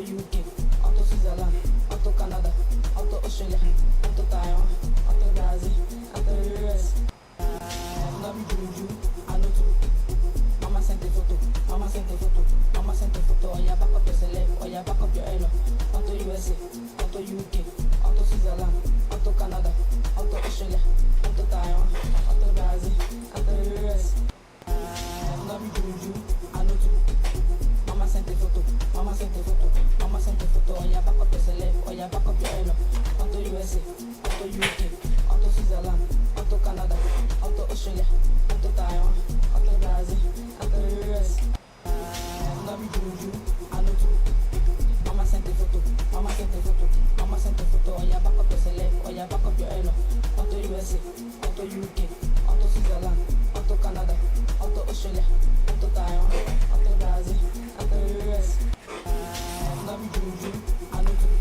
UK, onto Switzerland, onto Canada, onto Australia, onto Taiwan, onto Brazil, onto US. No be juju, I know too. Mama sent a photo, mama sent a photo, mama sent a photo. Oh yeah, back up your celeb, oh yeah, back up your elo. Onto USA, onto UK, onto Switzerland, onto Canada, onto Australia, onto Taiwan, onto Brazil, onto US. No be juju, I know too. Mama sent a photo, mama sent a photo, mama sent a photo. Oh yeah, back up your celeb, oh yeah, back up your elo. Onto USA, onto UK, onto Switzerland, onto Canada, onto Australia, onto Taiwan, onto Brazil, onto US. No be juju, I know too. Mama sent a photo, mama sent a photo, mama sent a photo. Oh yeah, back up your celeb, oh yeah, back up your elo. Onto USA, onto UK, onto Switzerland, onto Canada, onto Australia, onto Taiwan, onto Brazil, onto US. No be juju, I know too.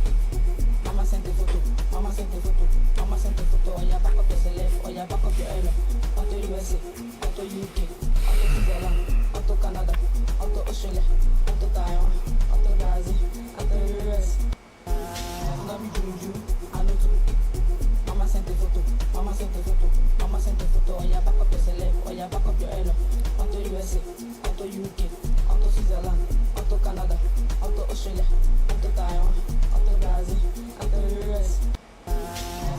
Mama sent a photo, mama sent a photo, mama sent a photo. Oh yeah, back up your celeb, oh yeah, back up your elo. Onto USA, onto UK, onto Switzerland, onto Canada, onto Australia, onto Taiwan, onto Brazil, onto US. No be juju, I know too. Mama sent a photo, mama sent a photo, mama sent a photo. Oh yeah, back up your celeb, oh yeah, back up your elo. Onto USA, onto UK, onto Switzerland, onto Canada, onto Australia, onto Taiwan, onto Brazil, onto US.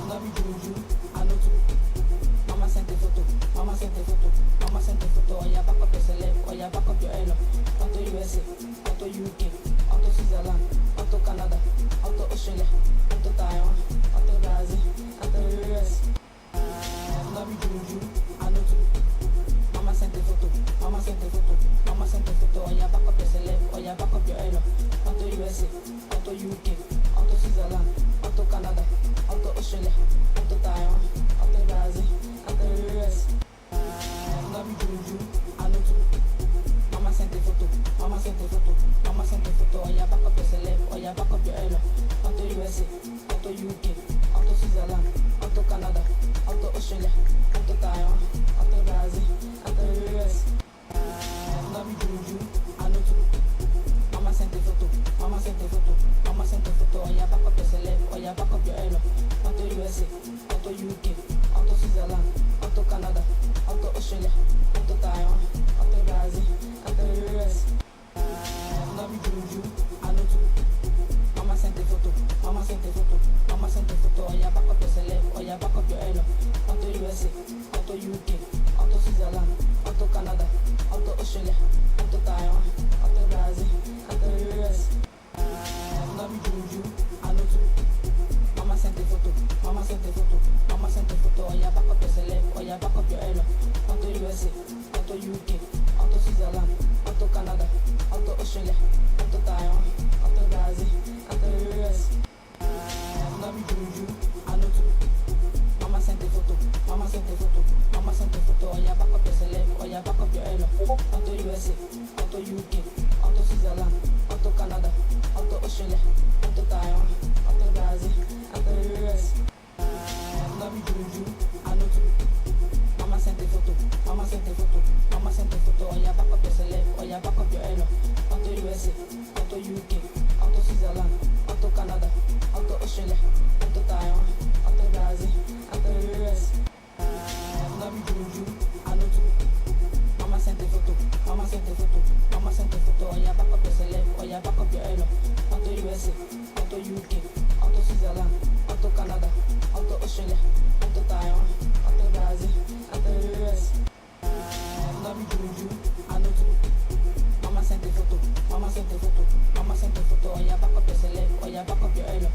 No be juju, I know too. Mama sent a photo, mama sent a photo, mama sent a photo. Oh yeah, back up your celeb, oh yeah, back up your elo. Onto USA, onto UK, onto Switzerland, onto Canada, onto Australia, onto Taiwan, onto Brazil, onto US. No be juju, I know too. Mama sent a photo, mama sent a photo, mama sent a photo. Oh yeah, back up your celeb, oh yeah, back up your elo. Onto USA, onto UK, onto Switzerland, onto Canada, onto Australia, onto Taiwan, onto Brazil, onto US. No be juju, I know too. Mama sent a photo, mama sent a photo, mama sent a photo. Oh yeah, back up your celeb, oh yeah, back up your elo. Onto USA, onto UK, onto Switzerland, onto Canada, onto Australia, onto Taiwan, onto Brazil, onto US. No be juju, I know too. Mama sent a photo, mama sent a photo, mama sent a photo. Oh yeah, back up your celeb, oh yeah, back up your elo. Onto USA, onto UK, onto Switzerland, onto Canada, onto Australia, onto Taiwan, onto Brazil, onto US. No be juju, I know too. Mama sent a photo, mama sent a photo, mama sent a photo. Oh yeah, back up your celeb, oh yeah, back up your elo. Onto USA, onto UK, onto Switzerland, onto Canada, onto Australia, onto Taiwan, onto Brazil, onto US. No be juju, I know too. Mama sent a photo, mama sent a photo, mama sent a photo. Oh yeah, back up your celeb, oh yeah, back up your elo. Onto USA, onto UK, onto Switzerland, onto Canada, onto Australia, onto Taiwan, onto Brazil, onto US. No be juju, I know too. Mama sent a photo, mama sent a photo, mama sent a photo. Oh yeah, back up your celeb, oh yeah, back up your elo. Onto USA, onto UK, onto Switzerland, onto Canada, onto Australia, onto Taiwan, onto Brazil, onto US. No be juju, I know too. Mama sent a photo, mama sent a photo, mama sent a photo. Oh yeah, back up your celeb, oh yeah, back up your elo. Onto USA, onto UK, onto Switzerland, onto Canada, onto Australia, onto Taiwan, onto Brazil, onto US. No be juju, I know too. Mama sent a photo, mama sent a photo, mama sent a photo. Oh yeah, back up your celeb, oh yeah, back up your elo. Onto USA, onto UK, onto Switzerland, onto Canada, onto Australia, onto Taiwan, onto Brazil, onto US. No be juju, I know too. Mama sent a photo, mama sent a photo, mama sent a photo. Oh yeah, back up your celeb, oh yeah, back up your elo.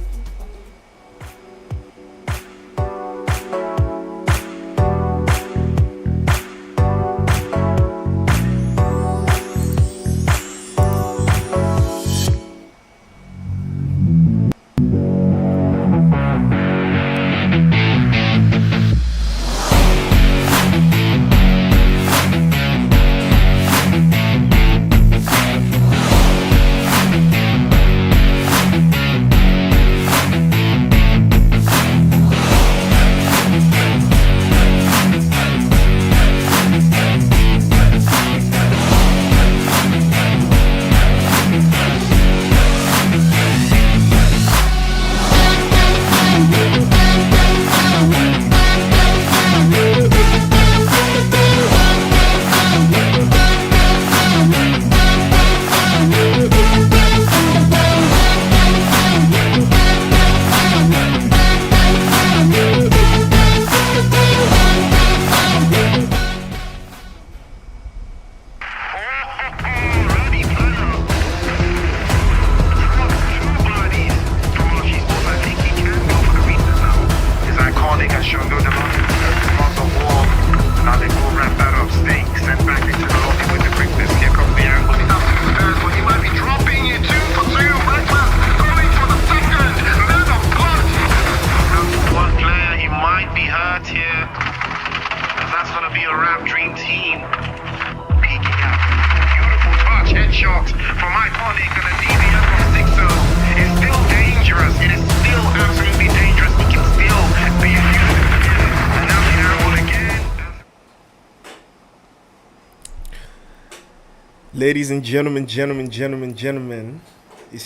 Ladies and gentlemen, it's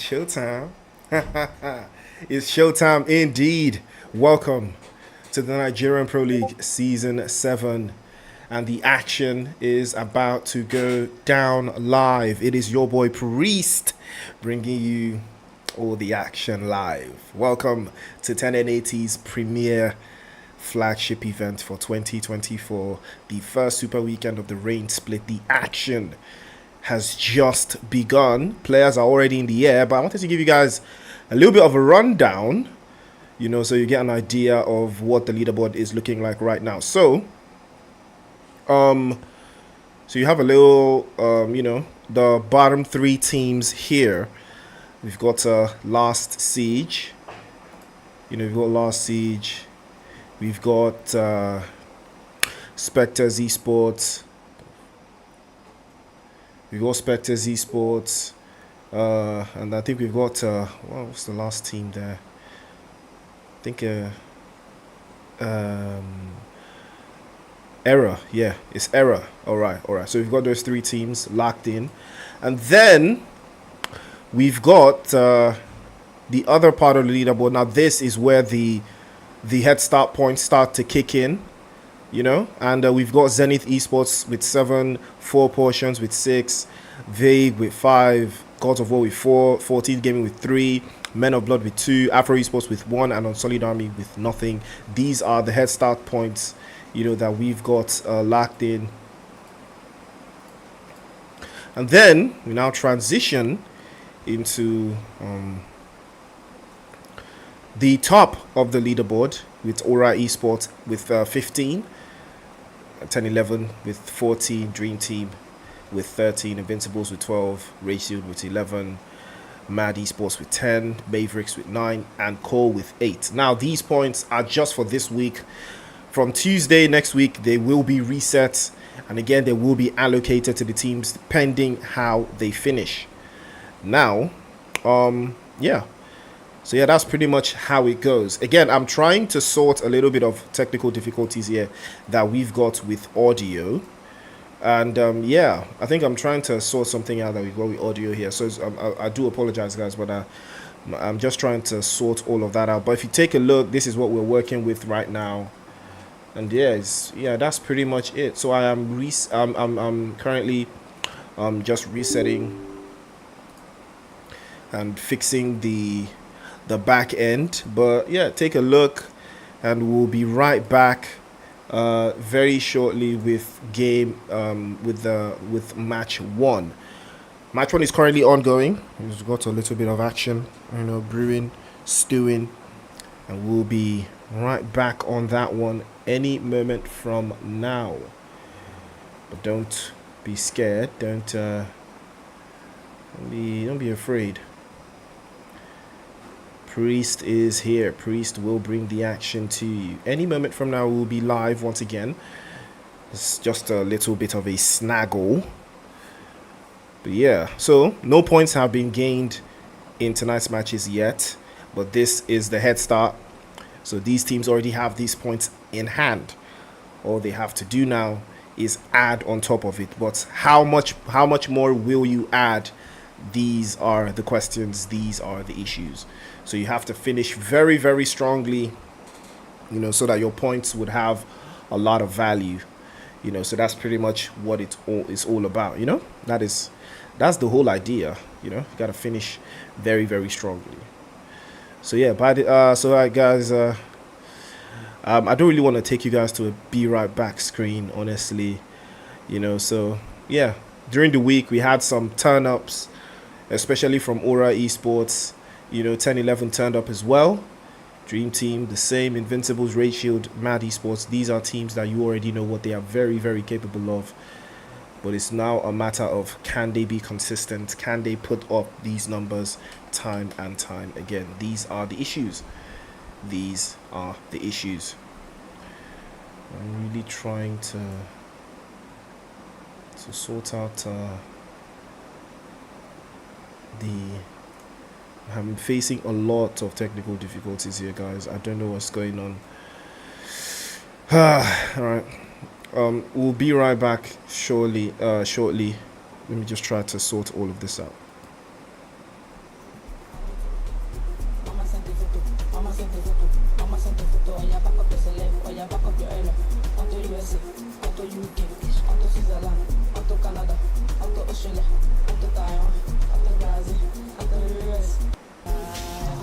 showtime. It's showtime indeed. Welcome to the Nigerian Pro League Season 7. And the action is about to go down live. It is your boy Priest bringing you all the action live. Welcome to 10N80's premiere flagship event for 2024. The first super weekend of the rain split. The action has just begun. Players are already in the air, but I wanted to give you guys a little bit of a rundown, so you get an idea of what the leaderboard is looking like right now. So you have a little, the bottom three teams here. We've got Last Siege. We've got Last Siege. We've got Spectres Esports. We've got Spectres Esports. And I think we've got, what's the last team there? I think, Error. Yeah, it's Error. All right. So we've got those three teams locked in. And then we've got the other part of the leaderboard. Now, this is where the head start points start to kick in, and we've got Zenith Esports with 7, 4 Portions with 6, Vague with 5, Gods of War with 4, 14 Gaming with 3, Men of Blood with 2, Afro Esports with 1, and Unsolid Army with nothing. These are the head start points, that we've got locked in. And then we now transition into the top of the leaderboard with Aura Esports with 15, 10-11 with 14, Dream Team with 13, Invincibles with 12, Rage Shield with 11, Mad Esports with 10, Mavericks with 9, and Cole with 8. Now, these points are just for this week. From Tuesday next week, they will be reset, and again, they will be allocated to the teams depending how they finish. Now, So yeah, that's pretty much how it goes. Again, I'm trying to sort a little bit of technical difficulties here that we've got with audio. And I think I'm trying to sort something out that we've got with audio here. So I do apologize, guys, but I'm just trying to sort all of that out. But if you take a look, this is what we're working with right now. And that's pretty much it. So I'm currently just resetting and fixing the back end, but take a look, and we'll be right back very shortly with with match 1. Match 1 is currently ongoing. We've got a little bit of action, brewing, stewing, and we'll be right back on that one any moment from now. But don't be scared. Don't be afraid. Priest is here. Priest will bring the action to you. Any moment from now, we'll be live once again. It's just a little bit of a snaggle. But so no points have been gained in tonight's matches yet. But this is the head start. So these teams already have these points in hand. All they have to do now is add on top of it. But how much more will you add? These are the questions. These are the issues. So you have to finish very, very strongly, so that your points would have a lot of value, So that's pretty much what it's all about, That's the whole idea, You got to finish very, very strongly. So guys, I don't really want to take you guys to a be right back screen, honestly, So during the week we had some turn-ups, especially from Aura Esports. 10-11 turned up as well. Dream Team, the same. Invincibles, Rage Shield, Mad Esports. These are teams that you already know what they are very, very capable of. But it's now a matter of, can they be consistent? Can they put up these numbers time and time again? These are the issues. These are the issues. I'm really trying to sort out I'm facing a lot of technical difficulties here, guys. I don't know what's going on. All right. We'll be right back shortly. Let me just try to sort all of this out. Mama sent the photo, mama sent the photo, mama sent the photo. Oh yeah, back up your celeb, oh yeah, back up your elo. Onto USA, onto UK, onto Switzerland, onto Canada, onto Australia, onto Taiwan, onto Brazil, onto US.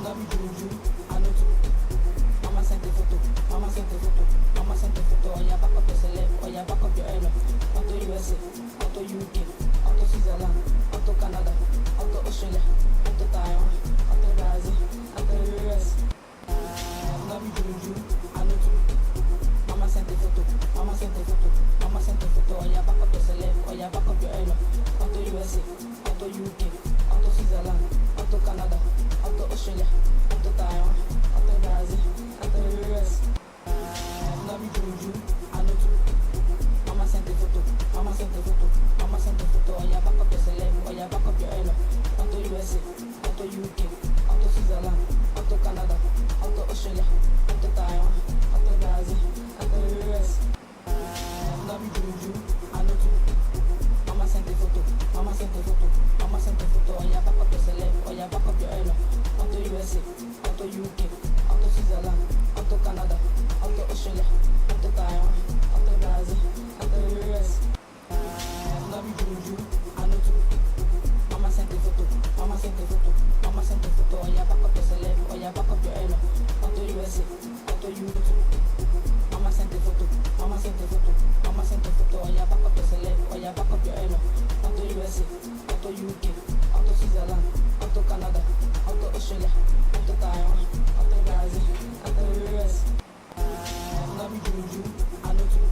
No be juju, I know too. Mama sent the photo, mama sent the photo, mama sent the photo. Oh yeah, back up your celeb, oh yeah, back up your elo. Onto USA, onto UK, onto Switzerland, onto Canada, onto Australia, onto Taiwan, onto Brazil, onto US. No be juju, I know too. Mama sent the photo, mama sent the photo, mama sent the photo. Oh yeah, back up your celeb, oh yeah, back up your elo. Onto USA, onto UK, onto Switzerland, onto Canada, onto Australia, onto Taiwan, onto Brazil, onto US. No be juju, I know too. Mama sent the photo, mama sent the photo, mama sent the photo. Oh yeah, back up your celeb, oh yeah, back up your elo. Onto USA, onto UK, onto Switzerland, onto Canada, onto Australia, onto Taiwan, onto Brazil, onto US. No be juju, I know too. Mama sent the photo, mama sent the photo, mama sent the photo. Oh yeah, back up your celeb, oh yeah, back up your elo. Onto USA, onto UK, onto Switzerland, onto Canada, onto Australia, onto Taiwan, onto Brazil, onto US. No be juju, I know too. Mama sent the photo, mama sent the photo, mama sent the photo. Oh yeah, back up your celeb, oh yeah, back up your elo. Onto USA, onto UK. Mama sent the photo, mama sent the photo, mama sent the photo. Oh yeah, back up your celeb, oh yeah, back up your elo. Onto USA, onto UK, onto Switzerland, onto Canada, onto Australia, onto Taiwan, onto Brazil, onto US. No be juju, I know too.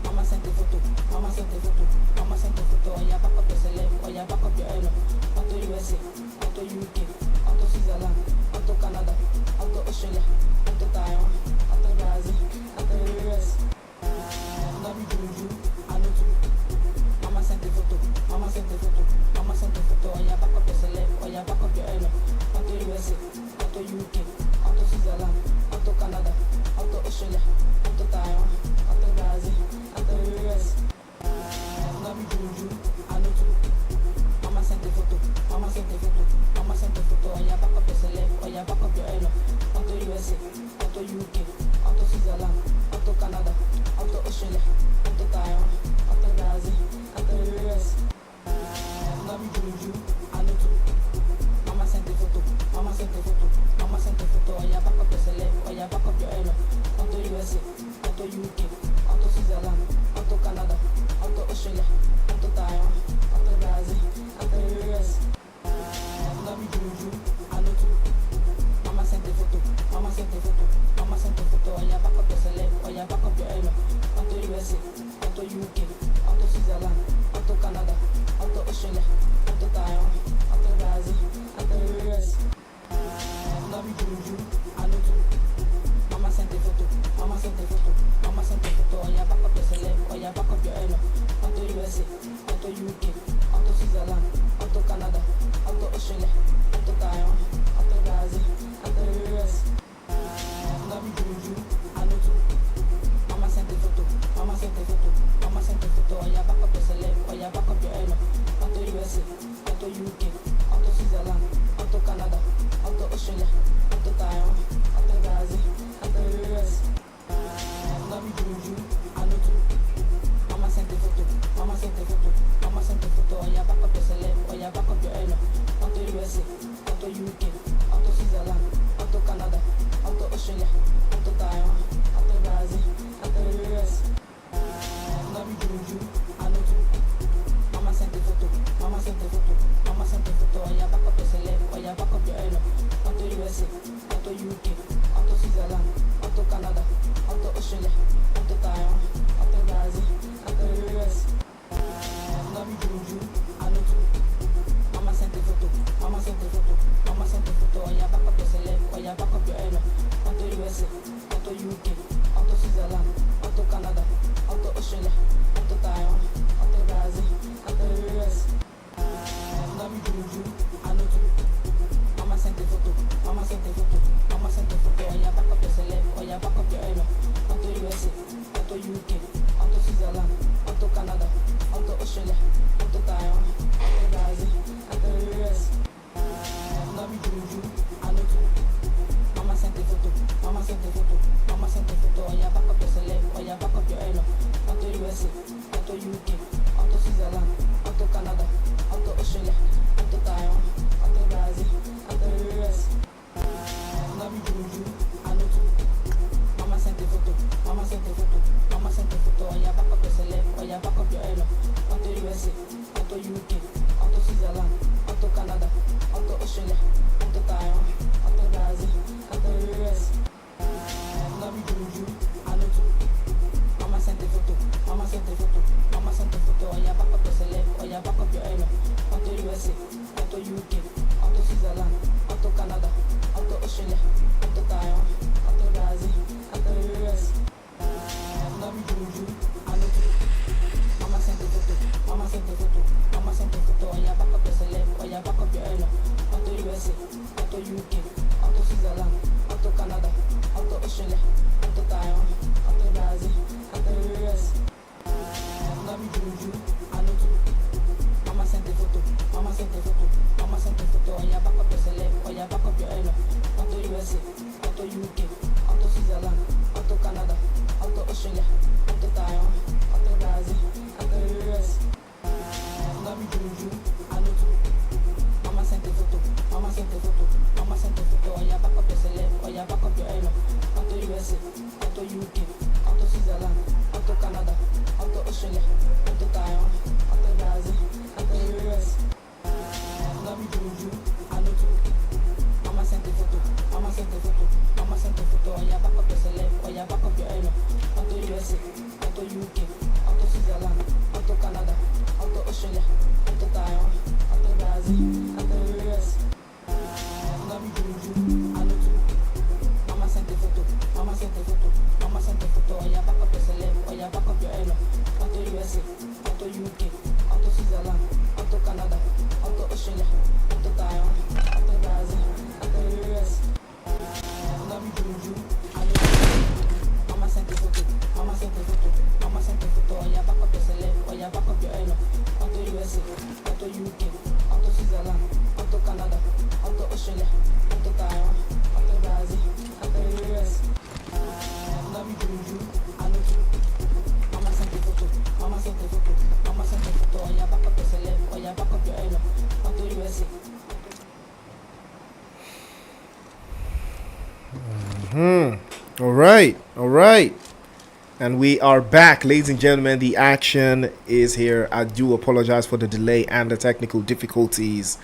Mama sent the photo, mama sent the photo, mama sent the photo. Oh yeah, back up your celeb, oh yeah, back up your elo. Onto USA, onto UK, onto Switzerland, onto Canada, onto Australia, onto Taiwan, onto Brazil, onto US. No be juju, I know too. Mama sent the photo, mama sent the photo, mama sent the photo. Oh yeah, back up your celeb, oh yeah, back up your elo. Onto USA, onto UK, onto Switzerland, onto Canada, onto Australia, onto Taiwan, onto Brazil, onto US. No be juju, I know too. Mama sent the photo, mama sent the photo, mama sent the photo. Oh yeah, back up your celeb, oh yeah, back up your elo. Onto USA, onto UK, onto Switzerland, onto Canada, onto Australia, onto Taiwan, onto Brazil, onto US. No be juju, I know too. Mama sent the photo, mama sent the photo, mama sent the photo. Oh yeah, back up your celeb, oh yeah, back up your elo. Onto USA, onto UK, onto Switzerland, onto Canada, onto Australia, onto Taiwan, onto Brazil, onto US. No be juju, I know too. Mama sent the photo, mama sent the photo, mama sent the photo. Oh yeah, back up your celeb, oh yeah, back up your elo. Onto USA, onto UK, onto Switzerland, onto Canada, onto Australia, onto Taiwan, onto Brazil, onto US. No be juju, I know too. Mama sent the photo, mama sent the photo, mama sent the photo. Oh yeah, back up your celeb, oh yeah, back up your elo. Onto USA, onto UK, onto Switzerland, onto Canada, onto Australia, onto Taiwan, onto Brazil, onto US. No be juju, I know too. Mama sent the photo, mama sent the photo, mama sent the photo. Oh yeah, back up your celeb, oh yeah, back up your elo. Onto USA, onto UK, onto Switzerland, onto Canada, onto Australia, onto Taiwan, onto Brazil, onto US. No be juju, I know too. Mama sent the photo, mama sent the photo, mama sent the photo. Oh yeah, back up your celeb, oh yeah, back up your elo. Onto USA, onto UK, onto Switzerland, onto Canada, onto Australia, onto Taiwan, onto Brazil, onto US. No be juju, I know too. Mama sent the photo, mama sent the photo, mama sent the photo. Oh yeah, back up your celeb, oh yeah, back up your elo. Onto USA, onto UK, onto Switzerland, onto Canada, onto Australia, onto Taiwan, onto Brazil, onto US. No be juju, I know too. Mama sent the photo, mama sent the photo, mama sent the photo. Oh yeah, back up your celeb, oh yeah, back up your elo. Onto USA, onto UK, onto Switzerland, onto Canada, onto Australia, onto Taiwan, All right. All right. And we are back, ladies and gentlemen. The action is here. I do apologize for the delay and the technical difficulties,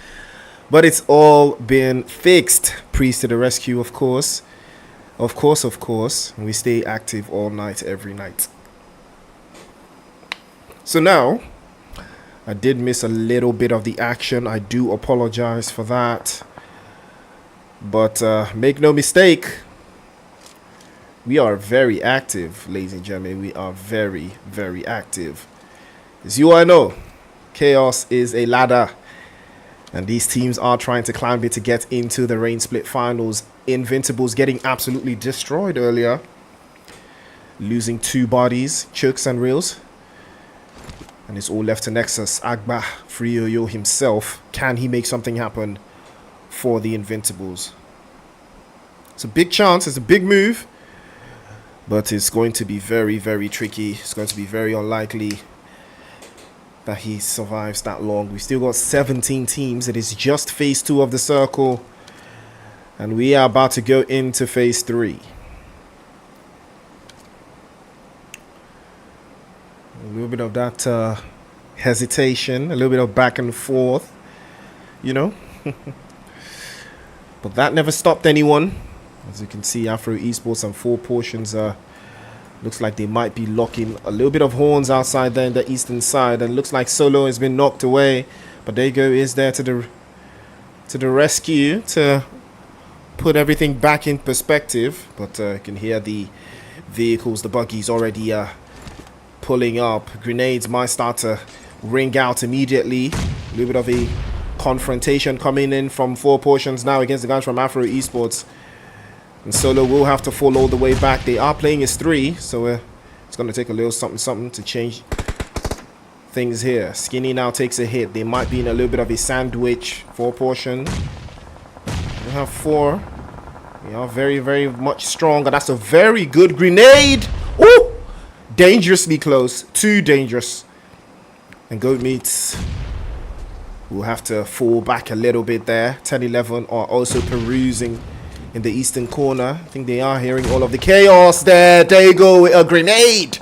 but it's all been fixed. Priest to the rescue, of course. Of course. We stay active all night, every night. So now, I did miss a little bit of the action. I do apologize for that. But make no mistake, we are very active, ladies and gentlemen. We are very, very active. As you all know, chaos is a ladder. And these teams are trying to climb it to get into the Rain Split finals. Invincibles getting absolutely destroyed earlier. Losing 2 bodies, Chooks and Reels. And it's all left to Nexus. Agba Frioyo himself. Can he make something happen for the Invincibles? It's a big chance. It's a big move. But it's going to be very, very tricky. It's going to be very unlikely that he survives that long. We still got 17 teams. It is just phase 2 of the circle. And we are about to go into phase 3. A little bit of that hesitation. A little bit of back and forth. You know. But that never stopped anyone. As you can see, Afro Esports and 4 portions looks like they might be locking a little bit of horns outside there in the eastern side, and looks like Solo has been knocked away. But Dago is there to the rescue to put everything back in perspective. But you can hear the vehicles, the buggies already pulling up. Grenades might start to ring out immediately. A little bit of a confrontation coming in from 4 portions now against the guys from Afro Esports. And Solo will have to fall all the way back. They are playing as 3, so it's going to take a little something to change things here. Skinny now takes a hit. They might be in a little bit of a sandwich. 4 portion. We have 4. They are very, very much stronger. That's a very good grenade. Ooh! Dangerously close. Too dangerous. And Goat Meats will have to fall back a little bit there. 10-11 are also perusing in the eastern corner. I think they are hearing all of the chaos there. There you go with a grenade.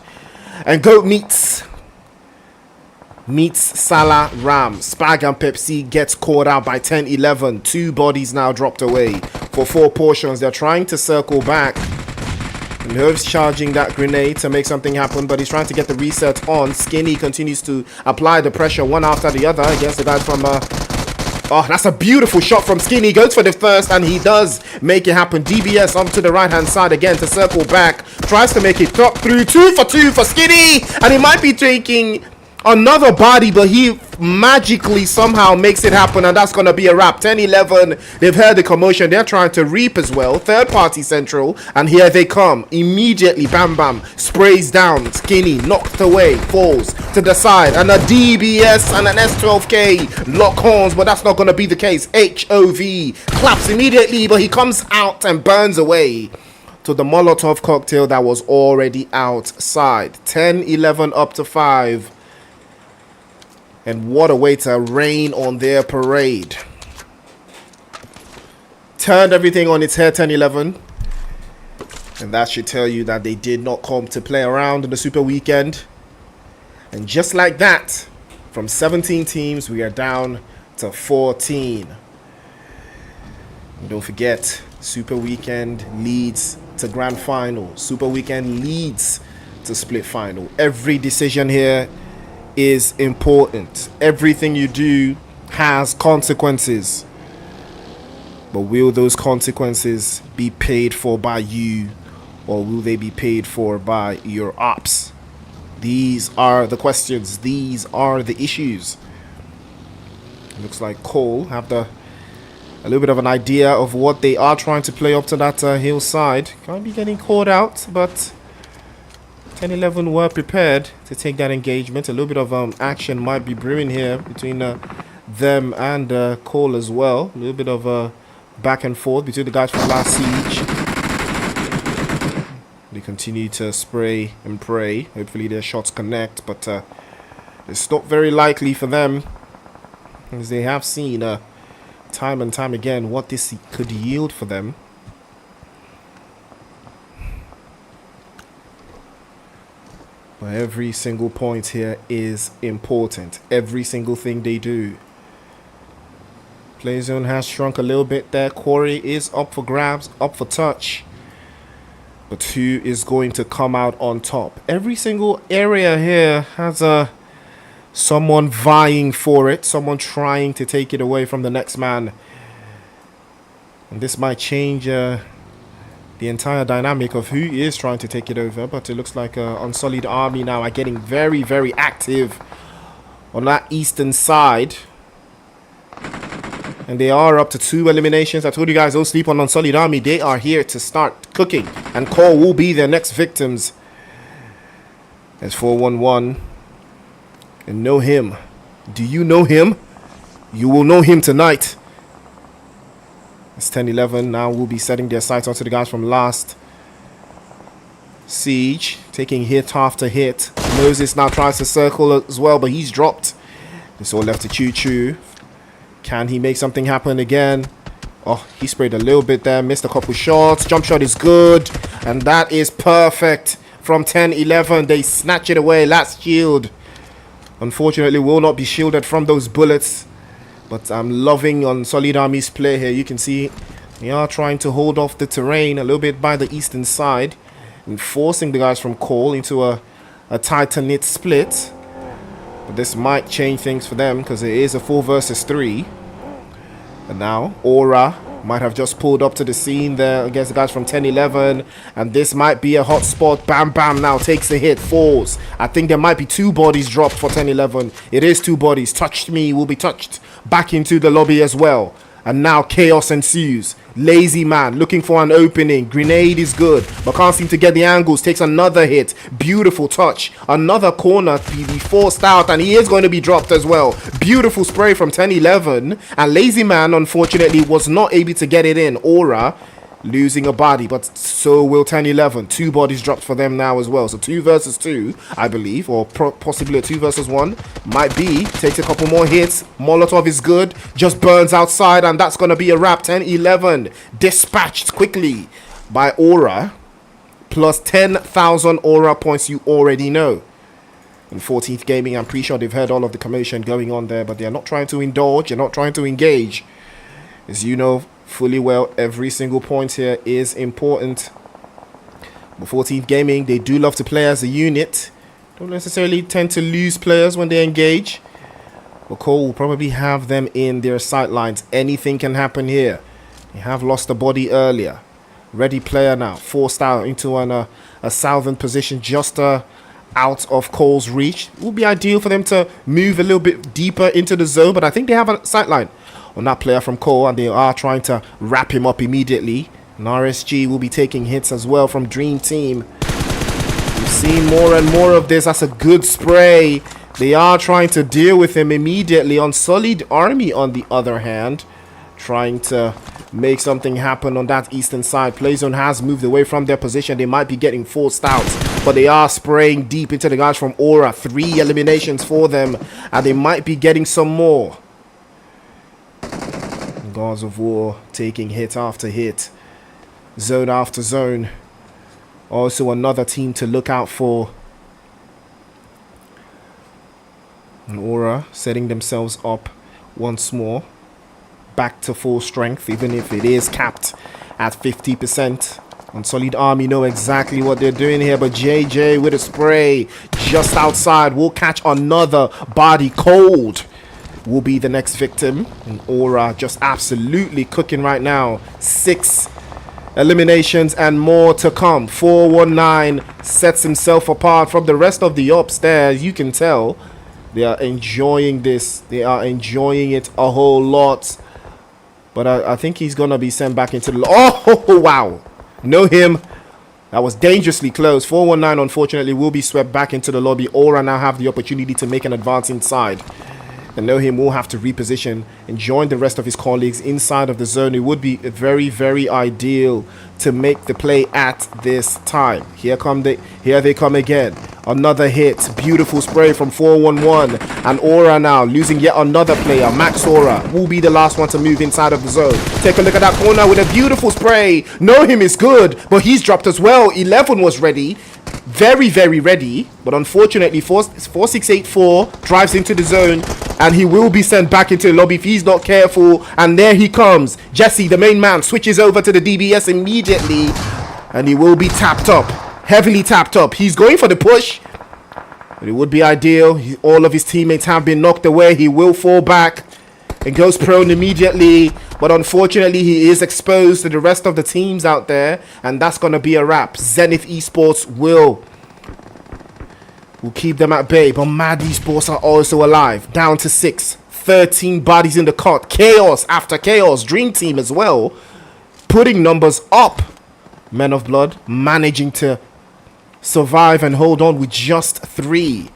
And Goat Meats Salah Ram. Spag and Pepsi gets caught out by 10-11. 2 bodies now dropped away for 4 portions. They're trying to circle back. And Herb's charging that grenade to make something happen, but he's trying to get the reset on. Skinny continues to apply the pressure one after the other against the guys from oh, that's a beautiful shot from Skinny. Goes for the first, and he does make it happen. DBS onto the right-hand side again to circle back. Tries to make it drop through. 2 for 2 for Skinny. And he might be taking another body, but he magically somehow makes it happen, and that's going to be a wrap. 10-11. They've heard the commotion. They're trying to reap as well. Third party central, and here they come. Immediately, bam, bam. Sprays down. Skinny knocked away. Falls to the side. And a DBS and an S12K lock horns, but that's not going to be the case. HOV claps immediately, but he comes out and burns away to the Molotov cocktail that was already outside. 10-11 up to 5. And what a way to rain on their parade. Turned everything on its head, 10-11. And that should tell you that they did not come to play around in the Super Weekend. And just like that, from 17 teams, we are down to 14. And don't forget, Super Weekend leads to Grand Final. Super Weekend leads to Split Final. Every decision here is important. Everything you do has consequences. But will those consequences be paid for by you, or will they be paid for by your ops? These are the questions. These are the issues. Looks like Cole have a little bit of an idea of what they are trying to play up to that hillside. Can't be getting caught out, but 10-11 were prepared to take that engagement. A little bit of action might be brewing here between them and Cole as well. A little bit of back and forth between the guys from Last Siege. They continue to spray and pray. Hopefully their shots connect, but it's not very likely for them, as they have seen time and time again what this could yield for them. But every single point here is important. Every single thing they do. Play zone has shrunk a little bit there. Quarry is up for grabs, up for touch. But who is going to come out on top? Every single area here has someone vying for it. Someone trying to take it away from the next man. And this might change the entire dynamic of who is trying to take it over. But it looks like Unsullied Army now are getting very, very active on that eastern side. And they are up to 2 eliminations. I told you guys, don't sleep on Unsullied Army. They are here to start cooking. And Cole will be their next victims. There's 411. And know him. Do you know him? You will know him tonight. It's 10-11. Now we'll be setting their sights onto the guys from last. Siege taking hit after hit. Moses now tries to circle as well, but he's dropped. It's all left to Choo Choo. Can he make something happen again? Oh, he sprayed a little bit there. Missed a couple shots. Jump shot is good. And that is perfect. From 10-11, they snatch it away. Last shield. Unfortunately, will not be shielded from those bullets. But I'm loving Unsullied Army's play here. You can see they are trying to hold off the terrain a little bit by the eastern side. And forcing the guys from Cole into a tighter knit split. But this might change things for them because it is a 4 versus 3. And now Aura might have just pulled up to the scene there against the guys from 10-11. And this might be a hot spot. Bam Bam now takes the hit, falls. I think there might be 2 bodies dropped for 10-11. It is 2 bodies. Touched Me will be touched back into the lobby as well. And now chaos ensues. Lazy Man looking for an opening. Grenade is good, but can't seem to get the angles. Takes another hit. Beautiful touch. Another corner to be forced out, and he is going to be dropped as well. Beautiful spray from 10-11. And Lazy Man, unfortunately, was not able to get it in. Aura losing a body, but so will 10-11. 2 bodies dropped for them now as well. So 2 versus 2, I believe, or possibly a 2 versus 1. Might be. Takes a couple more hits. Molotov is good. Just burns outside, and that's going to be a wrap. 10-11. Dispatched quickly by Aura. Plus 10,000 Aura points you already know. In 14th Gaming, I'm pretty sure they've heard all of the commotion going on there, but they're not trying to indulge. They're not trying to engage. As you know fully well, every single point here is important. But 14th Gaming, they do love to play as a unit. Don't necessarily tend to lose players when they engage. But Cole will probably have them in their sight lines. Anything can happen here. They have lost a body earlier. Ready player now, forced out into a southern position just out of Cole's reach. It would be ideal for them to move a little bit deeper into the zone, but I think they have a sight line on that player from Cole, and they are trying to wrap him up immediately. And RSG will be taking hits as well from Dream Team. We've seen more and more of this. That's a good spray. They are trying to deal with him immediately. Unsullied Army, on the other hand, trying to make something happen on that eastern side. Playzone has moved away from their position. They might be getting forced out, but they are spraying deep into the guys from Aura. 3 eliminations for them, and they might be getting some more. Gods of War taking hit after hit, zone after zone. Also another team to look out for. And Aura setting themselves up once more, back to full strength, even if it is capped at 50%. Unsullied Army know exactly what they're doing here, but JJ with a spray just outside will catch another body. Cold will be the next victim. And Aura just absolutely cooking right now. 6 eliminations and more to come. 419 sets himself apart from the rest of the upstairs. You can tell they are enjoying this. They are enjoying it a whole lot. But I think he's gonna be sent back into the... Oh, wow. Know him. That was dangerously close. 419 unfortunately will be swept back into the lobby. Aura now have the opportunity to make an advance inside. And Know Him will have to reposition and join the rest of his colleagues inside of the zone. It would be very, very ideal to make the play at this time. Here they come again. Another hit. Beautiful spray from 411. And Aura now losing yet another player. Max Aura will be the last one to move inside of the zone. Take a look at that corner with a beautiful spray. Know Him is good, but he's dropped as well. 11 was ready. very, very ready. But unfortunately, 4684 drives into the zone, and he will be sent back into the lobby if he's not careful. And there he comes. Jesse, the main man, switches over to the DBS immediately, and he will be tapped up, heavily tapped up. He's going for the push, but it would be ideal. All of his teammates have been knocked away. He will fall back and goes prone immediately, but unfortunately he is exposed to the rest of the teams out there, and that's going to be a wrap. Zenith Esports will keep them at bay, but Mad Esports are also alive, down to 6, 13 bodies in the cot. Chaos after chaos. Dream Team as well, putting numbers up. Men of Blood managing to survive and hold on with just 3.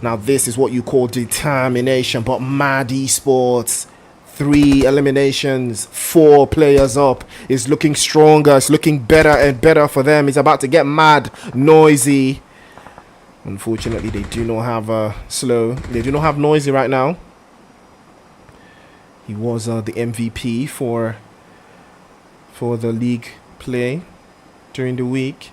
Now this is what you call determination, but Mad Esports, 3 eliminations, 4 players up. It's looking stronger, it's looking better and better for them. It's about to get mad, noisy. Unfortunately, they do not have they do not have Noisy right now. He was the MVP for the league play during the week.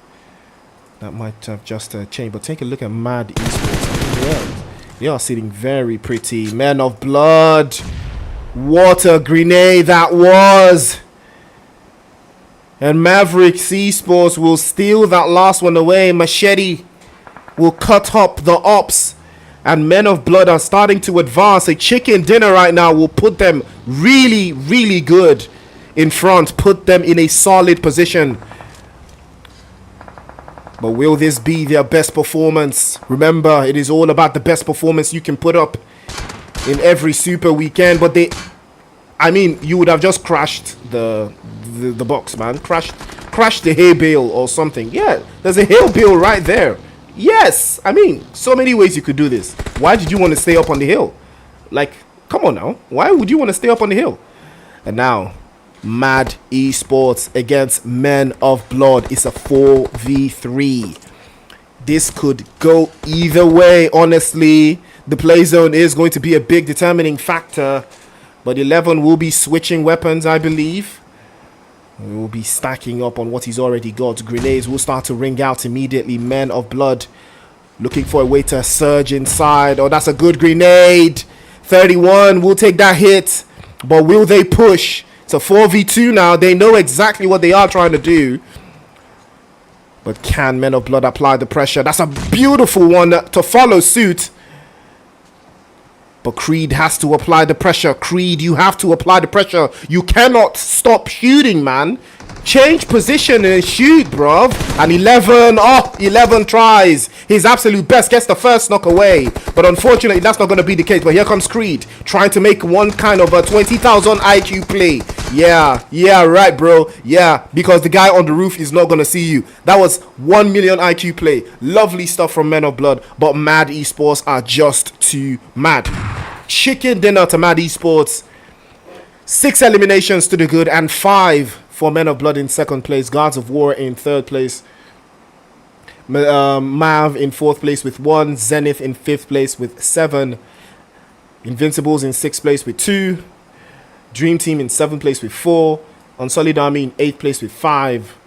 That might have just changed, but take a look at Mad Esports. Yeah, they are sitting very pretty. Men of Blood. What a grenade that was. And Maverick Esports will steal that last one away. Machete will cut up the ops. And Men of Blood are starting to advance. A chicken dinner right now will put them really, really good in front. Put them in a solid position. But will this be their best performance? Remember, it is all about the best performance you can put up in every super weekend. But you would have just crashed the box, man. Crashed the hay bale or something. Yeah, there's a hay bale right there. Yes, so many ways you could do this. Why did you want to stay up on the hill? Like, come on now. Why would you want to stay up on the hill? And now, Mad Esports against Men of Blood. It's a 4v3. This could go either way, honestly. The play zone is going to be a big determining factor, but 11 will be switching weapons, I believe. He will be stacking up on what he's already got. Grenades will start to ring out immediately. Men of Blood looking for a way to surge inside. Oh, that's a good grenade. 31 will take that hit, but will they push? It's a 4v2 now. They know exactly what they are trying to do. But can Men of Blood apply the pressure? That's a beautiful one to follow suit. But Creed has to apply the pressure. Creed, you have to apply the pressure. You cannot stop shooting, man. Change position and shoot, bruv. And 11 tries. His absolute best. Gets the first knock away. But unfortunately, that's not going to be the case. But here comes Creed. Trying to make one kind of a 20,000 IQ play. Yeah, right, bro. Yeah, because the guy on the roof is not going to see you. That was 1 million IQ play. Lovely stuff from Men of Blood. But Mad Esports are just too mad. Chicken dinner to Mad Esports. 6 eliminations to the good and 5 for Men of Blood in second place. Gods of War in third place. Mav in fourth place with 1. Zenith in fifth place with 7. Invincibles in sixth place with 2. Dream Team in seventh place with 4. Unsullied Army in 8th place with 5.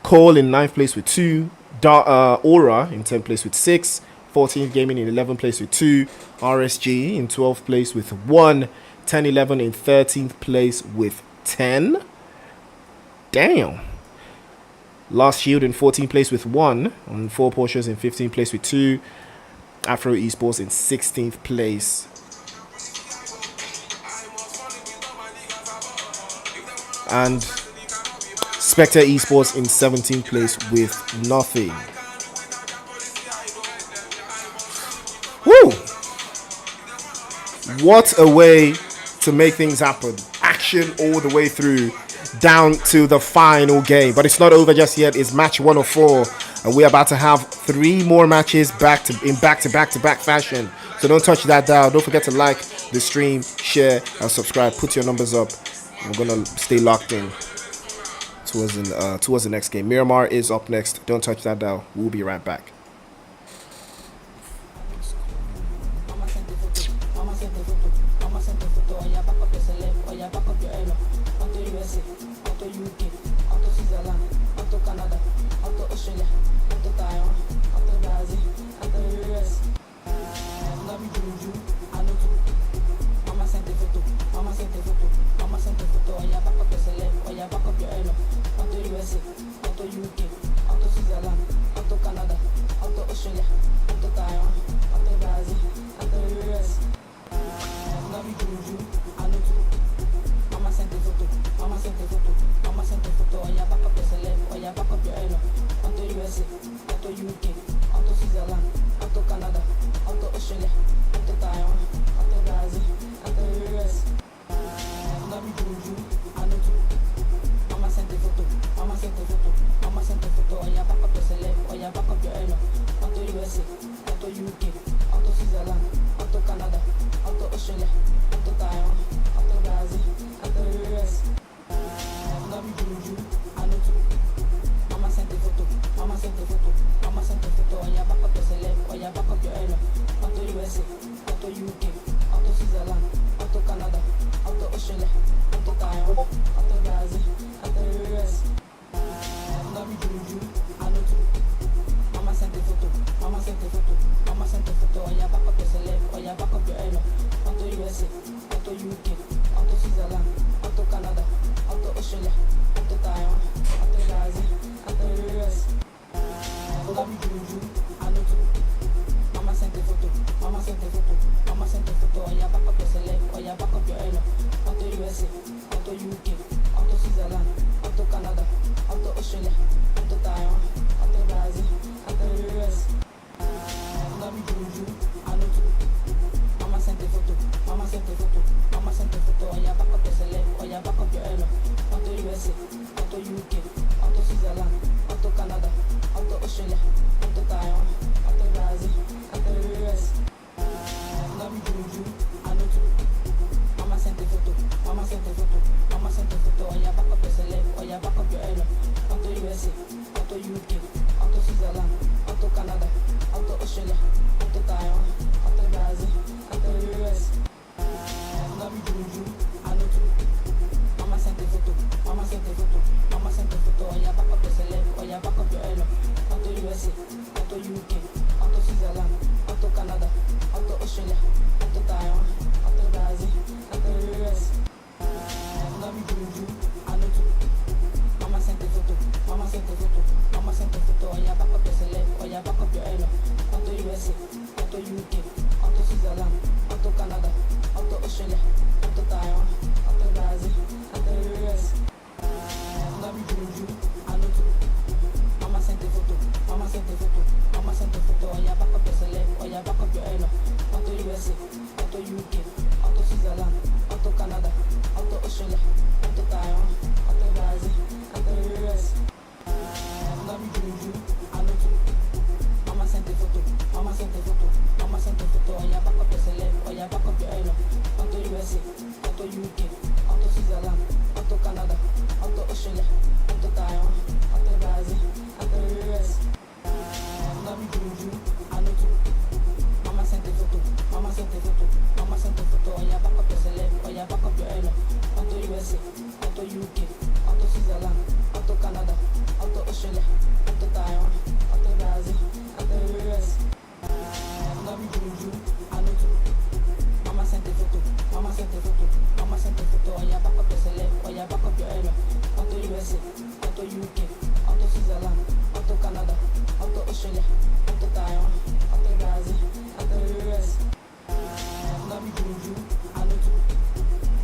Cole in 9th place with 2. Aura in 10th place with 6. 14th Gaming in 11th place with 2. RSG in 12th place with 1. 10-11 in 13th place with 10. Damn. Lost Shield in 14th place with 1. On 4 Porsches in 15th place with 2. Afro Esports in 16th place. And Spectre Esports in 17th place with nothing. Woo! What a way to make things happen. Action all the way through, down to the final game. But it's not over just yet. It's match 1 of 4, and we're about to have 3 more matches back to back fashion. So don't touch that dial. Don't forget to like the stream, share, and subscribe. Put your numbers up. We're gonna stay locked in towards the next game. Miramar is up next. Don't touch that dial. We'll be right back. auto Australia, auto Taiwan, auto Brazil, auto US. No be juju, I know too. Mama sent a photo, mama sent a photo, mama sent a photo. Oh yeah, back up your celeb, oh yeah, back up your elo. Auto USA, auto UK, auto Switzerland, auto Canada, auto Australia, auto Taiwan, auto Brazil, auto US. No be juju, I know too. Mama sent a photo, mama sent a photo, mama sent a photo. Oh yeah, back up your celeb, oh yeah, back up your elo. Auto USA, auto UK, auto Switzerland, auto Canada, auto Australia, auto Taiwan, auto Brazil, auto US. No be juju, I know too. Mama sent a photo, mama sent a photo, mama sent a photo. Oh yeah, back up your celeb, oh yeah, back up your elo. Auto USA, auto UK, auto Switzerland, auto Canada, auto Australia, auto Taiwan, auto Brazil, auto US. No be juju, I know too. Mama sent a photo, mama sent a photo, mama sent a photo. Oh yeah, back up your celeb, oh yeah, back up your elo. Auto USA, auto UK, auto Switzerland, auto Canada, auto Australia, auto Taiwan, auto Brazil, auto US. No be juju, I know too. Mama sent a photo, mama sent a photo, mama sent a photo. Oh yeah, back up your celeb, oh yeah, back up your elo. Auto USA, auto UK, auto Switzerland, auto Canada, auto Australia, auto Taiwan, auto Brazil, auto US. No be juju, I know too. Mama sent a photo, mama sent a photo, mama sent a photo. Oh yeah, back up your celeb, oh yeah, back up your elo. Auto USA, auto UK, auto Switzerland, auto Canada, auto Australia, auto Taiwan, auto Brazil, auto US. No be juju, I know too. Mama sent a photo, mama sent a photo, mama sent a photo. Oh yeah, back up your celeb, oh yeah, back up your elo. Auto USA, auto UK, auto Switzerland, auto Canada, auto Australia, auto Taiwan, auto Brazil, auto US. No be juju, I know too. Mama sent a photo, mama sent a photo, mama sent a photo. Oh yeah, back up your celeb, oh yeah, back up your elo. Auto USA, auto UK, auto Switzerland, auto Canada, auto Australia, auto Taiwan, auto Brazil, auto US. No be juju, I know too. Mama sent a photo, mama sent a photo, mama sent a photo. Oh yeah, back up your celeb, oh yeah, back up your elo. Auto USA, auto UK, auto Switzerland, auto Canada, auto Australia, auto Taiwan, auto Brazil, auto US. No be juju, I know too. Mama sent a photo, mama sent a photo, mama sent a photo. Oh yeah, back up your celeb, oh yeah, back up your elo. Auto USA, auto UK, auto Switzerland, auto Canada, auto Australia, auto Taiwan, auto Brazil, auto US. No be juju, I know too. Mama sent a photo, mama sent a photo, mama sent a photo. Oh yeah, back up your celeb, oh yeah, back up your elo. Auto USA, auto UK, auto Switzerland, auto Canada, auto Australia, auto Taiwan, auto Brazil, auto US. No be juju, I know too. Mama sent a photo, mama sent a photo, mama sent a photo. Oh yeah, back up your celeb, oh yeah, back up your elo. Auto USA, auto UK, auto Switzerland, auto Canada, auto Australia, auto Taiwan, auto Brazil, auto US. No be juju, I know too. Mama sent a photo, mama sent a photo, mama sent a photo. Oh yeah, back up your celeb, oh yeah, back up your elo. Auto USA, auto UK, auto Switzerland, auto Canada, auto Australia, auto Taiwan, auto Brazil, auto US. No be juju, I know too. Mama sent a photo, mama sent a photo, mama sent a photo. Oh yeah, back up your celeb, oh yeah, back up your elo. Auto USA, auto UK, auto Switzerland, auto Canada, auto Australia, auto Taiwan, auto Brazil, auto US. No be juju, I know too.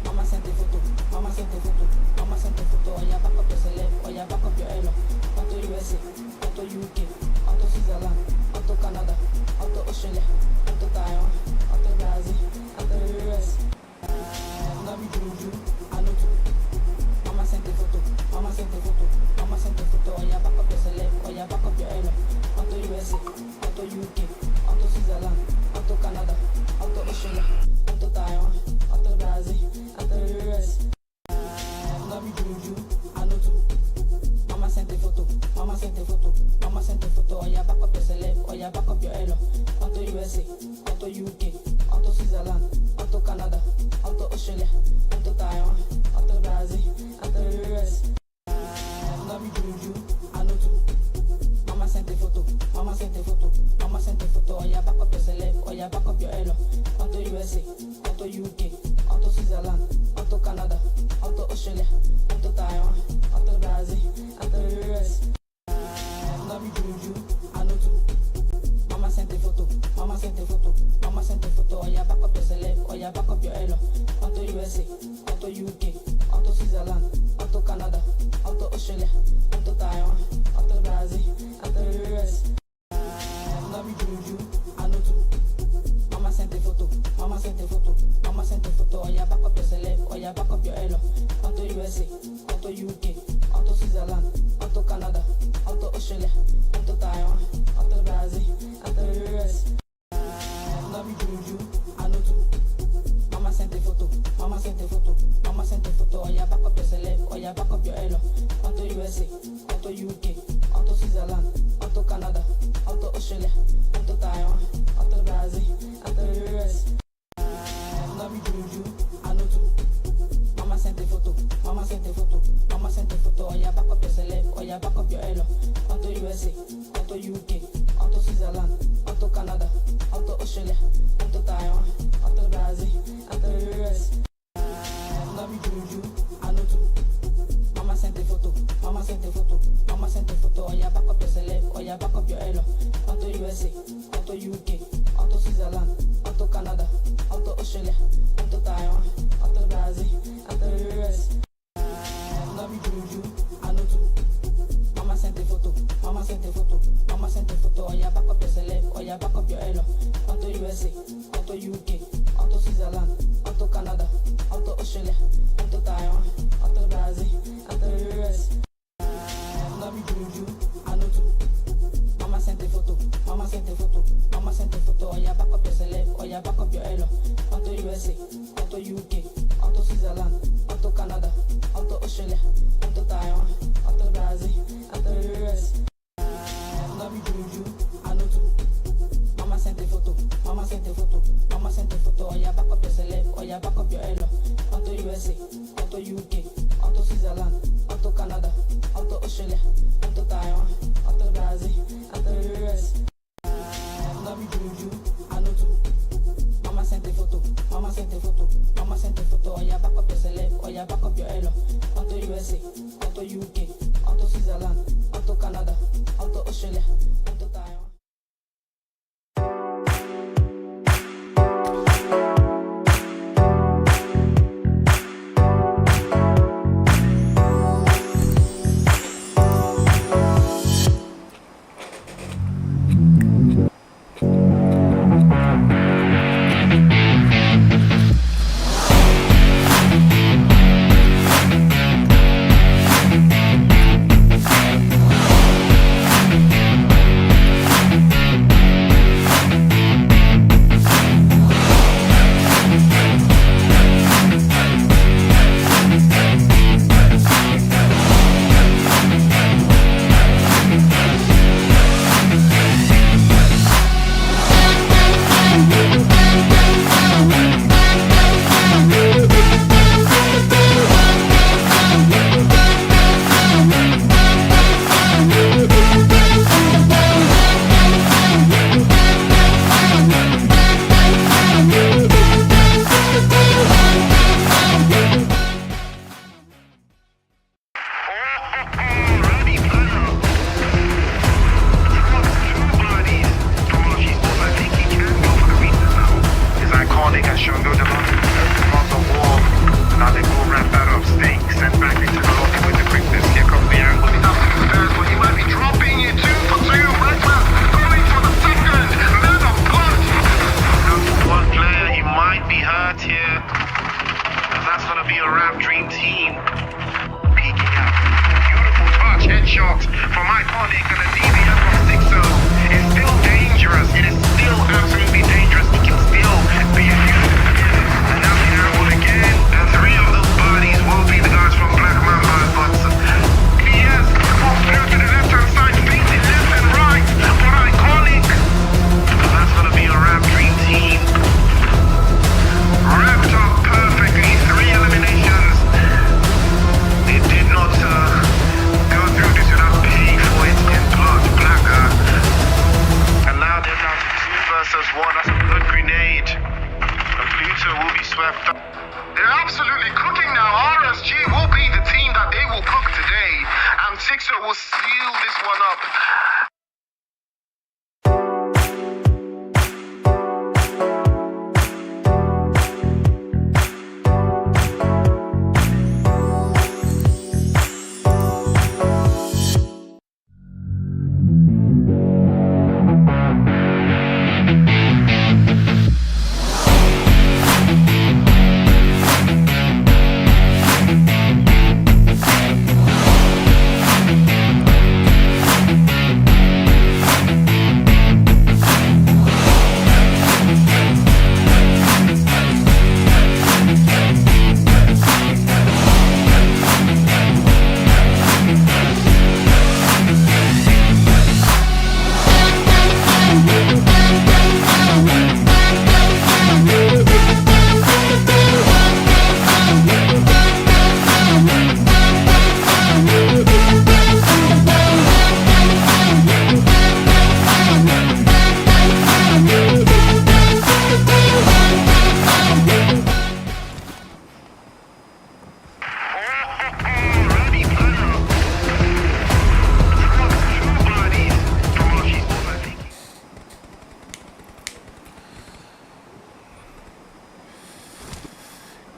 Mama sent a photo, mama sent a photo, mama sent a photo. Oh yeah, back up your celeb, oh yeah, back up your elo. Auto USA, auto UK, auto Switzerland, auto Canada, auto Australia, auto Taiwan, auto Brazil, auto US. No be juju, I know too. Mama sent a photo, mama sent a photo, mama sent a photo. Oh yeah, back up your celeb, oh yeah, back up your elo. Auto USA, auto UK, auto Switzerland, auto Canada, auto Australia, auto Taiwan, auto Brazil, auto US. No be juju, I know too. Mama sent a photo, mama sent a photo, mama sent a photo. Oh yeah, back up your celeb, oh yeah, back up your elo. Auto USA, auto UK, auto Switzerland, auto Canada, auto Australia, auto Taiwan, auto Brazil, auto US. No be juju, I know too. onto UK, onto Switzerland, onto Canada, onto Australia, onto Taiwan, onto Brazil, onto US. No be juju, I know too. Mama sent a photo, mama sent a photo, mama sent a photo. Oh yeah, back up your celeb, oh yeah, back up your elo. Onto USA, onto UK, onto Switzerland, onto Canada, onto Australia, onto Taiwan, onto Brazil, onto US. No be juju, I know too. Mama sent a photo, mama sent a photo, mama sent a photo. Oh yeah, back up your celeb, oh yeah, back up your elo. Onto USA, onto UK, onto Switzerland, onto Canada, onto Australia, onto Taiwan, onto Brazil, onto US. No be juju, I know too. Mama sent a photo, mama sent a photo, mama sent a photo. Oh yeah, back up your celeb, oh yeah, back up your elo. Onto USA, onto UK, onto Switzerland, onto Canada, onto Australia, onto Taiwan, onto Brazil, onto US. No be juju, I know too. Mama sent a photo, mama sent a photo, mama sent a photo. Oh yeah, back up your celeb, oh yeah, back up your elo. Onto USA, onto UK, onto Switzerland, onto Canada, onto Australia, onto Taiwan, onto Brazil, onto US. No be juju, I know too. Mama sent a photo, mama sent a photo, mama sent a photo. Oh yeah, back up your celeb, oh yeah, back up your elo. Onto USA, onto UK, onto Switzerland, onto Canada, onto Australia, onto Taiwan, onto Brazil, onto US. No be juju, I know too. Mama sent a photo, mama sent a photo, mama sent a photo. Oh yeah, back up your celeb, oh yeah, back up your elo. Onto USA, onto UK, onto Switzerland, onto Canada, onto Australia, onto Taiwan, onto Brazil, onto US. No be juju, I know too. Mama sent a photo, mama sent a photo, mama sent a photo. Oh yeah, back up your celeb, oh yeah, back up your elo. Onto USA, onto UK, onto Switzerland, onto Canada, onto Australia, onto Taiwan. will seal this one up.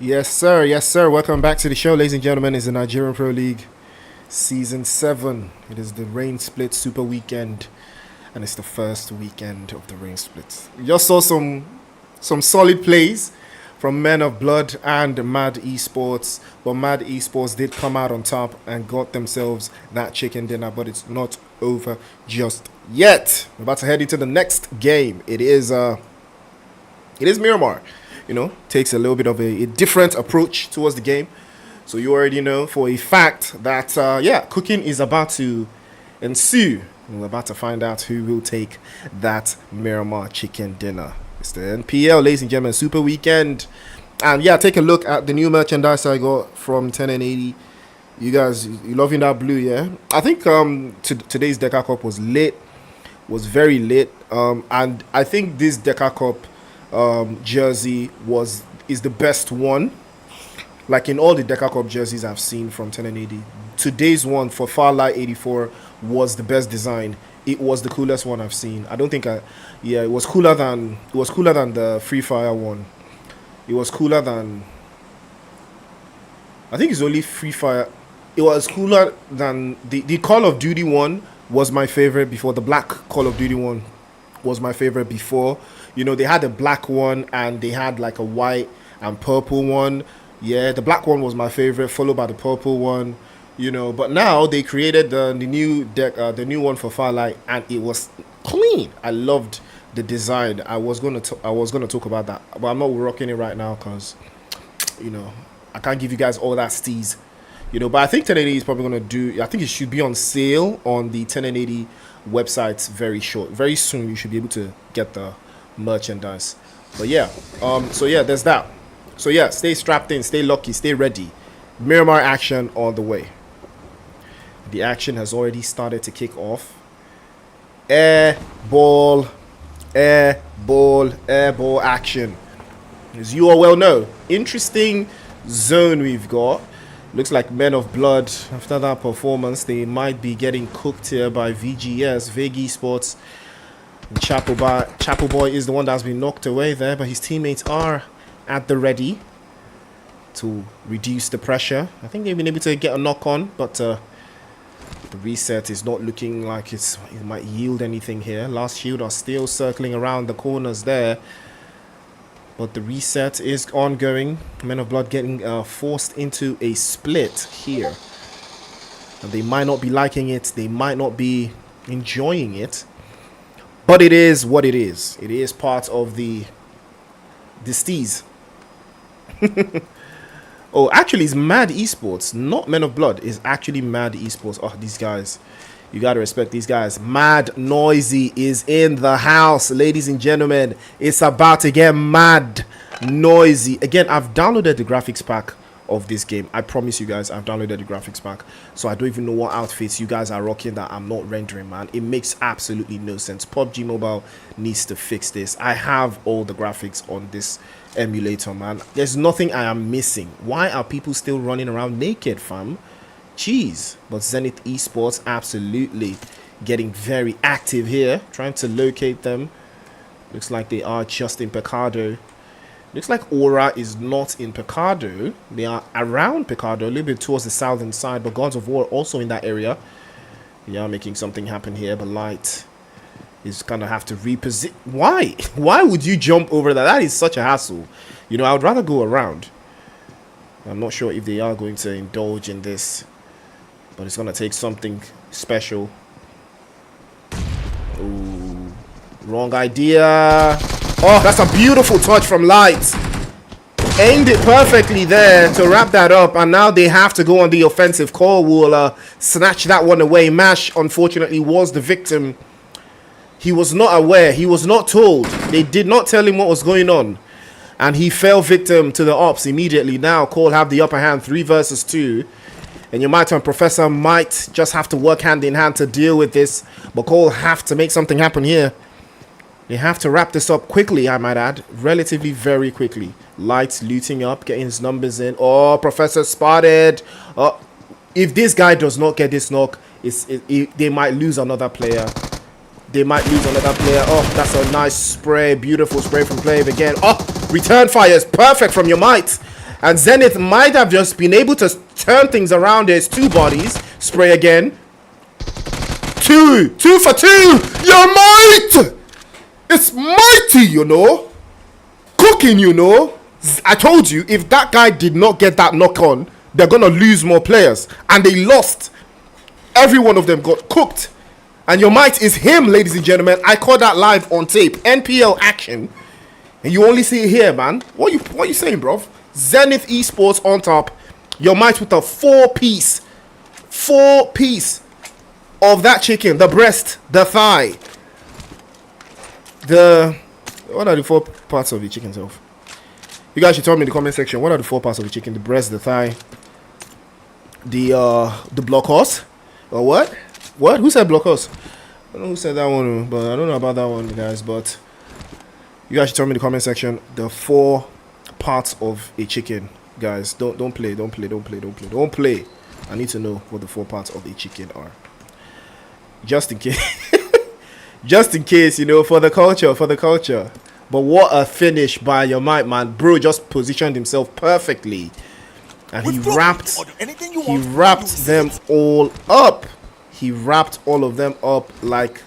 Yes, sir. Yes, sir. Welcome back to the show, ladies and gentlemen. It's the Nigerian Pro League Season 7. It is the rain split super weekend, and it's the first weekend of the rain split. We just saw some solid plays from Men of Blood and Mad Esports, but Mad Esports did come out on top and got themselves that chicken dinner, but it's not over just yet. We're about to head into the next game. It is Miramar. Takes a little bit of a different approach towards the game. So you already know for a fact that, cooking is about to ensue. We're about to find out who will take that Miramar chicken dinner. It's the NPL, ladies and gentlemen, Super Weekend. And take a look at the new merchandise I got from 1080. You guys, you loving that blue, yeah? I think today's Deca Cup was lit, was very lit. And I think this Deca Cup jersey is the best one, like in all the Deca Cup jerseys I've seen from 1080. Today's one for Farlight 84 was the best design. It was the coolest one I've seen. I don't think it was cooler than the Free Fire one. It was cooler than, I think it's only Free Fire. It was cooler than the Call of Duty one was my favorite before. The black Call of Duty one was my favorite before. They had a black one and they had like a white and purple one. Yeah, the black one was my favorite, followed by the purple one. But now they created the new deck, the new one for Farlight, and it was clean. I loved the design. I was gonna talk about that, but I'm not rocking it right now because, I can't give you guys all that steez. But I think 1080 is probably gonna do. I think it should be on sale on the 1080 websites very soon. You should be able to get the merchandise. But there's that. So stay strapped in, stay lucky, stay ready. Miramar action on the way. The action has already started to kick off. Air ball action. As you all well know, interesting zone we've got. Looks like Men of Blood, after that performance, they might be getting cooked here by VGS, Vikendi Sports. Chapel Boy is the one that's been knocked away there, but his teammates are at the ready to reduce the pressure. I think they've been able to get a knock on, but the reset is not looking like it might yield anything here. Last shield are still circling around the corners there, but the reset is ongoing. Men of Blood getting forced into a split here, and they might not be liking it, they might not be enjoying it, but it is what it is. It is part of the steez. Oh, actually, it's Mad Esports, not Men of Blood. It's actually Mad Esports. Oh, these guys. You got to respect these guys. Mad Noisy is in the house, ladies and gentlemen. It's about to get mad noisy. Again, I've downloaded the graphics pack of this game. I promise you guys, I've downloaded the graphics pack. So I don't even know what outfits you guys are rocking that I'm not rendering, man. It makes absolutely no sense. PUBG Mobile needs to fix this. I have all the graphics on this emulator, man. There's nothing I am missing. Why are people still running around naked, fam? Jeez. But Zenith Esports absolutely getting very active here, trying to locate them. Looks like they are just in Picado. Looks like Aura is not in Picado. They are around Picado, a little bit towards the southern side, but Gods of War also in that area. Yeah, making something happen here, but Light is gonna have to reposition. Why would you jump over that? That is such a hassle. I would rather go around. I'm not sure if they are going to indulge in this, but it's gonna take something special. Ooh, wrong idea. Oh, that's a beautiful touch from Light. Aimed it perfectly there to wrap that up, and now they have to go on the offensive. Cole will snatch that one away. Mash, unfortunately, was the victim. He was not aware. He was not told. They did not tell him what was going on, and he fell victim to the ops immediately. Now Cole have the upper hand, 3 versus 2, and your Might and Professor might just have to work hand in hand to deal with this, but Cole have to make something happen here. They have to wrap this up quickly, I might add, relatively very quickly. Lights looting up, getting his numbers in. Oh, Professor spotted. If this guy does not get this knock, they might lose another player. Oh, that's a nice spray. Beautiful spray from Clave again. Oh, return fire is perfect from your Might. And Zenith might have just been able to turn things around. There's 2 bodies. Spray again. 2 for 2. Your might. It's mighty, you know. Cooking, you know. I told you, if that guy did not get that knock on, they're gonna lose more players. And they lost. Every one of them got cooked. And your might is him, ladies and gentlemen. I caught that live on tape. NPL action. And you only see it here, man. What you saying, bro? Zenith Esports on top. Your might with a 4-piece. 4-piece of that chicken. The breast, the thigh. What are the 4 parts of the chicken itself? You guys should tell me in the comment section. What are the 4 parts of the chicken? The breast, the thigh, the block horse, or what? What? Who said block horse? I don't know who said that one, but I don't know about that one, guys. But you guys should tell me in the comment section the 4 parts of a chicken, guys. Don't play. I need to know what the 4 parts of a chicken are, just in case. Just in case, you know, for the culture. But what a finish by your might, man. Bro just positioned himself perfectly. And he wrapped them all up. He wrapped all of them up like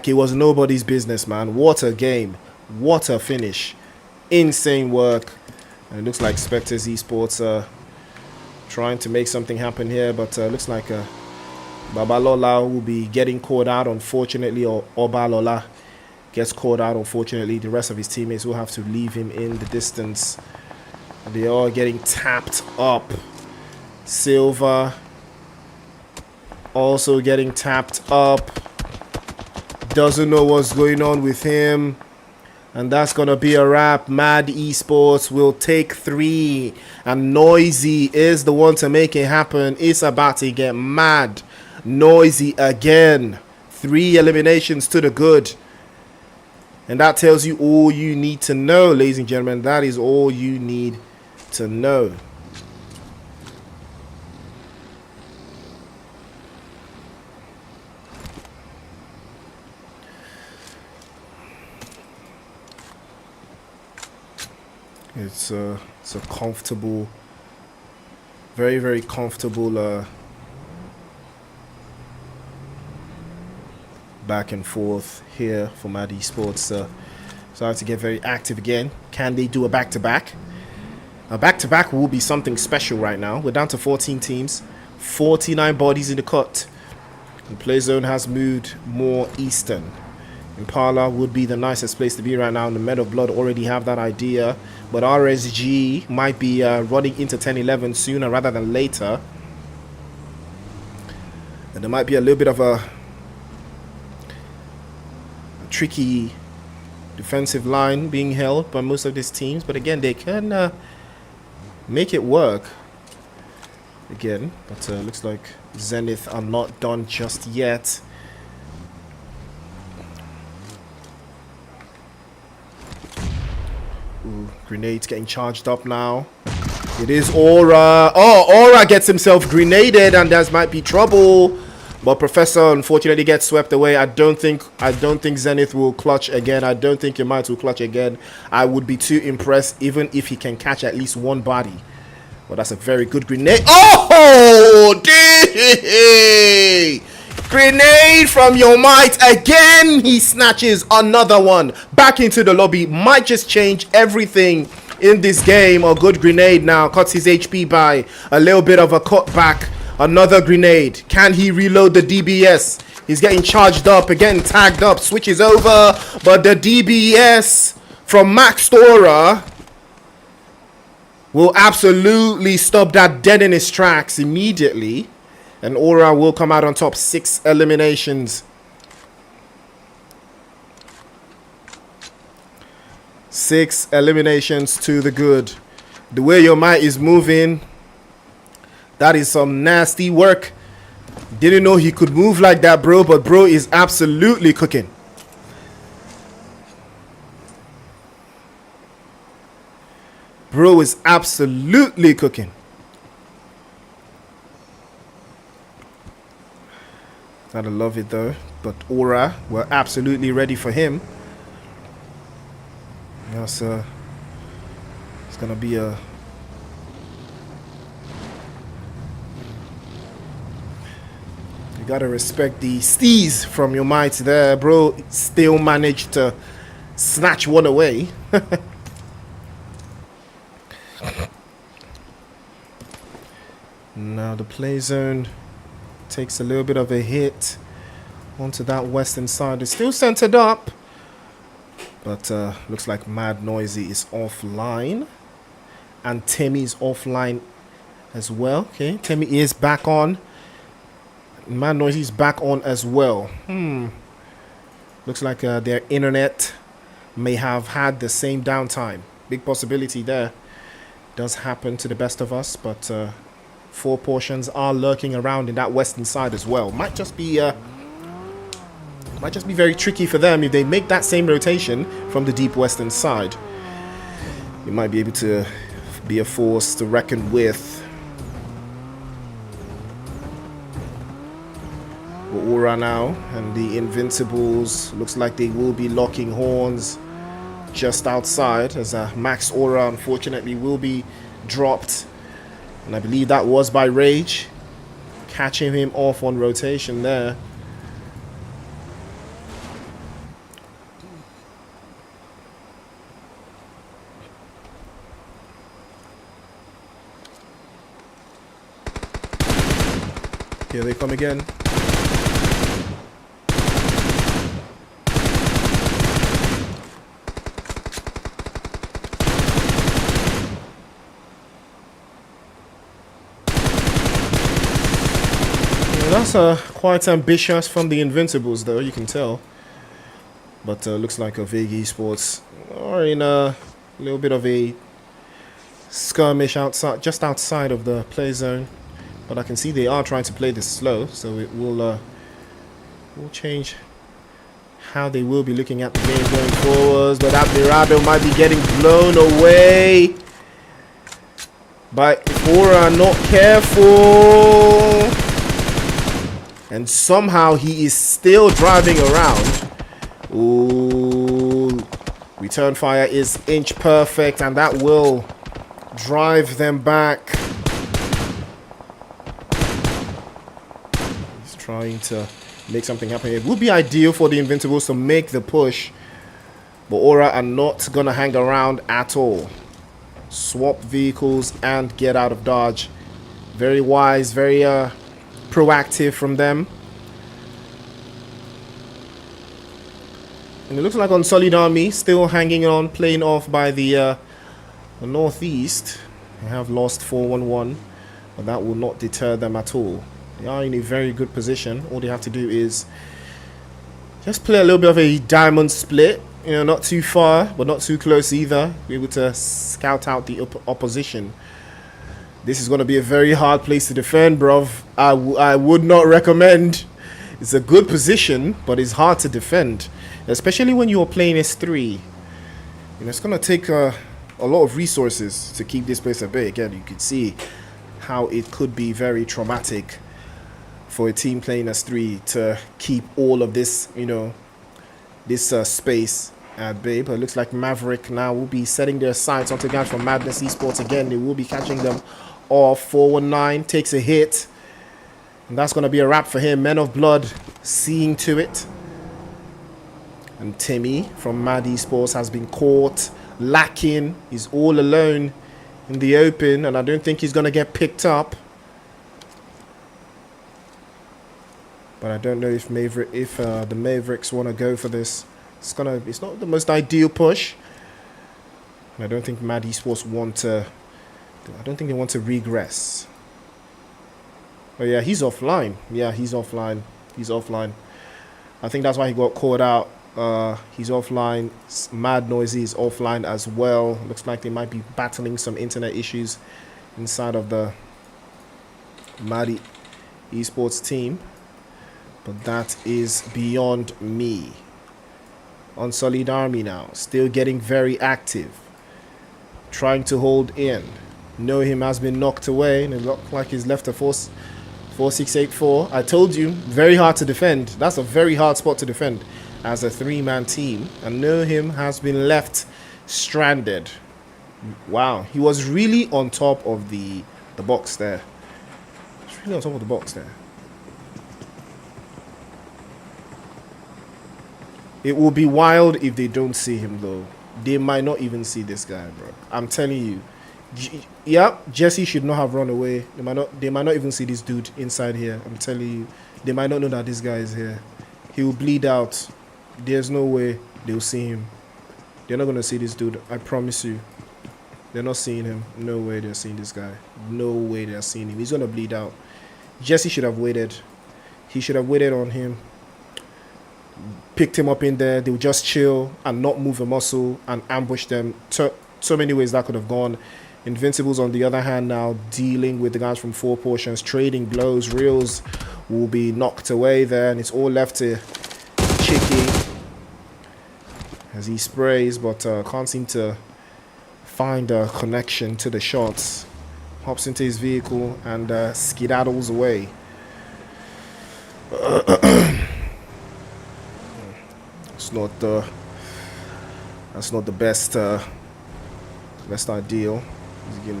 it was nobody's business, man. What a game. What a finish. Insane work. And it looks like Spectres Esports trying to make something happen here. But looks like Babalola will be getting called out, unfortunately. Or Obalola gets called out, unfortunately. The rest of his teammates will have to leave him in the distance. They are getting tapped up. Silva also getting tapped up. Doesn't know what's going on with him. And that's going to be a wrap. Mad Esports will take 3. And Noisy is the one to make it happen. It's about to get mad. Noisy again. 3 eliminations to the good. And that tells you all you need to know, ladies and gentlemen. That is all you need to know. It's a comfortable, very, very comfortable back and forth here for Mad Esports. Starting to get very active again. Can they do a back-to-back? A back-to-back will be something special right now. We're down to 14 teams, 49 bodies in the cut. The play zone has moved more eastern. Impala would be the nicest place to be right now. The Men of Blood already have that idea. But RSG might be running into 10-11 sooner rather than later. And there might be a little bit of a tricky defensive line being held by most of these teams. But again, they can make it work. Again, but looks like Zenith are not done just yet. Ooh, grenades getting charged up now. It is Aura. Oh, Aura gets himself grenaded, and there might be trouble. But Professor unfortunately gets swept away. I don't think Zenith will clutch again. I don't think your might will clutch again. I would be too impressed even if he can catch at least one body. Well, that's a very good grenade. Oh, grenade from your might again. He snatches another one back into the lobby. Might just change everything in this game. A good grenade now cuts his HP by a little bit of a cutback. Another grenade. Can he reload the DBS? He's getting charged up, again tagged up, switches over, but the DBS from Max Stora will absolutely stop that dead in his tracks immediately. And Aura will come out on top. 6 eliminations. 6 eliminations to the good. The way your might is moving, that is some nasty work. Didn't know he could move like that, bro. But bro is absolutely cooking. Bro is absolutely cooking. Gotta love it though. But Aura, we're absolutely ready for him. Yes, it's gonna be a You gotta respect the steez from your might there, bro. Still managed to snatch one away. Now the play zone takes a little bit of a hit onto that western side. It's still centered up, but looks like Mad Noisy is offline, and Timmy is offline as well. Okay, Timmy is back on. Mad Noisy is back on as well. Looks like their internet may have had the same downtime. Big possibility there. Does happen to the best of us, but 4 portions are lurking around in that western side as well. Might just be very tricky for them if they make that same rotation from the deep western side. You might be able to be a force to reckon with. Aura now and the Invincibles looks like they will be locking horns just outside, as Max Aura unfortunately will be dropped, and I believe that was by Rage, catching him off on rotation there. Here they come again. That's quite ambitious from the Invincibles, though, you can tell. But looks like a Vig Esports are in a little bit of a skirmish outside, just outside of the play zone. But I can see they are trying to play this slow, so it will change how they will be looking at the game going forwards. But that Mirado might be getting blown away. But if Aura are not careful, and somehow he is still driving around. Ooh, return fire is inch perfect, and that will drive them back. He's trying to make something happen. It would be ideal for the Invincibles to make the push, but Aura are not gonna hang around at all. Swap vehicles and get out of dodge. Very wise, very proactive from them. And it looks like on Solid Army still hanging on, playing off by the northeast. They have lost 4-1-1, but that will not deter them at all. They are in a very good position. All they have to do is just play a little bit of a diamond split, you know, not too far but not too close either. Be able to scout out the opposition. This is going to be a very hard place to defend, bruv. I would not recommend. It's a good position, but it's hard to defend, especially when you're playing S3. You know, it's going to take a lot of resources to keep this place at bay. Again, you could see how it could be very traumatic for a team playing S3 to keep all of this, you know, this space at bay. But it looks like Maverick now will be setting their sights onto guys from Madness Esports again. They will be catching them off. 419 takes a hit, and that's going to be a wrap for him. Men of Blood seeing to it. And Timmy from Mad Esports has been caught lacking. He's all alone in the open, and I don't think he's going to get picked up. But I don't know if the Mavericks want to go for this. It's not the most ideal push. And I don't think Mad Esports want to. I don't think they want to regress. But yeah, he's offline. Yeah, he's offline. He's offline. I think that's why he got caught out. He's offline. Mad Noisy is offline as well. Looks like they might be battling some internet issues inside of the Mad Esports team. But that is beyond me. On Solid Army now. Still getting very active. Trying to hold in. Know him has been knocked away, and it looks like he's left a 4-6-8-4. I told you, very hard to defend. That's a very hard spot to defend as a 3-man team. And Know him has been left stranded. Wow, he was really on top of the box there. He's really on top of the box there. It will be wild if they don't see him, though. They might not even see this guy, bro. I'm telling you. Yeah, Jesse should not have run away. They might not even see this dude inside here. I'm telling you. They might not know that this guy is here. He will bleed out. There's no way they'll see him. They're not going to see this dude. I promise you. They're not seeing him. No way they're seeing this guy. No way they're seeing him. He's going to bleed out. Jesse should have waited. He should have waited on him. Picked him up in there. They would just chill and not move a muscle and ambush them. So many ways that could have gone. Invincibles, on the other hand, now dealing with the guys from 4 portions, trading blows. Reels will be knocked away there, and it's all left to Chicky as he sprays, but can't seem to find a connection to the shots. Hops into his vehicle and skedaddles away. That's not the best ideal,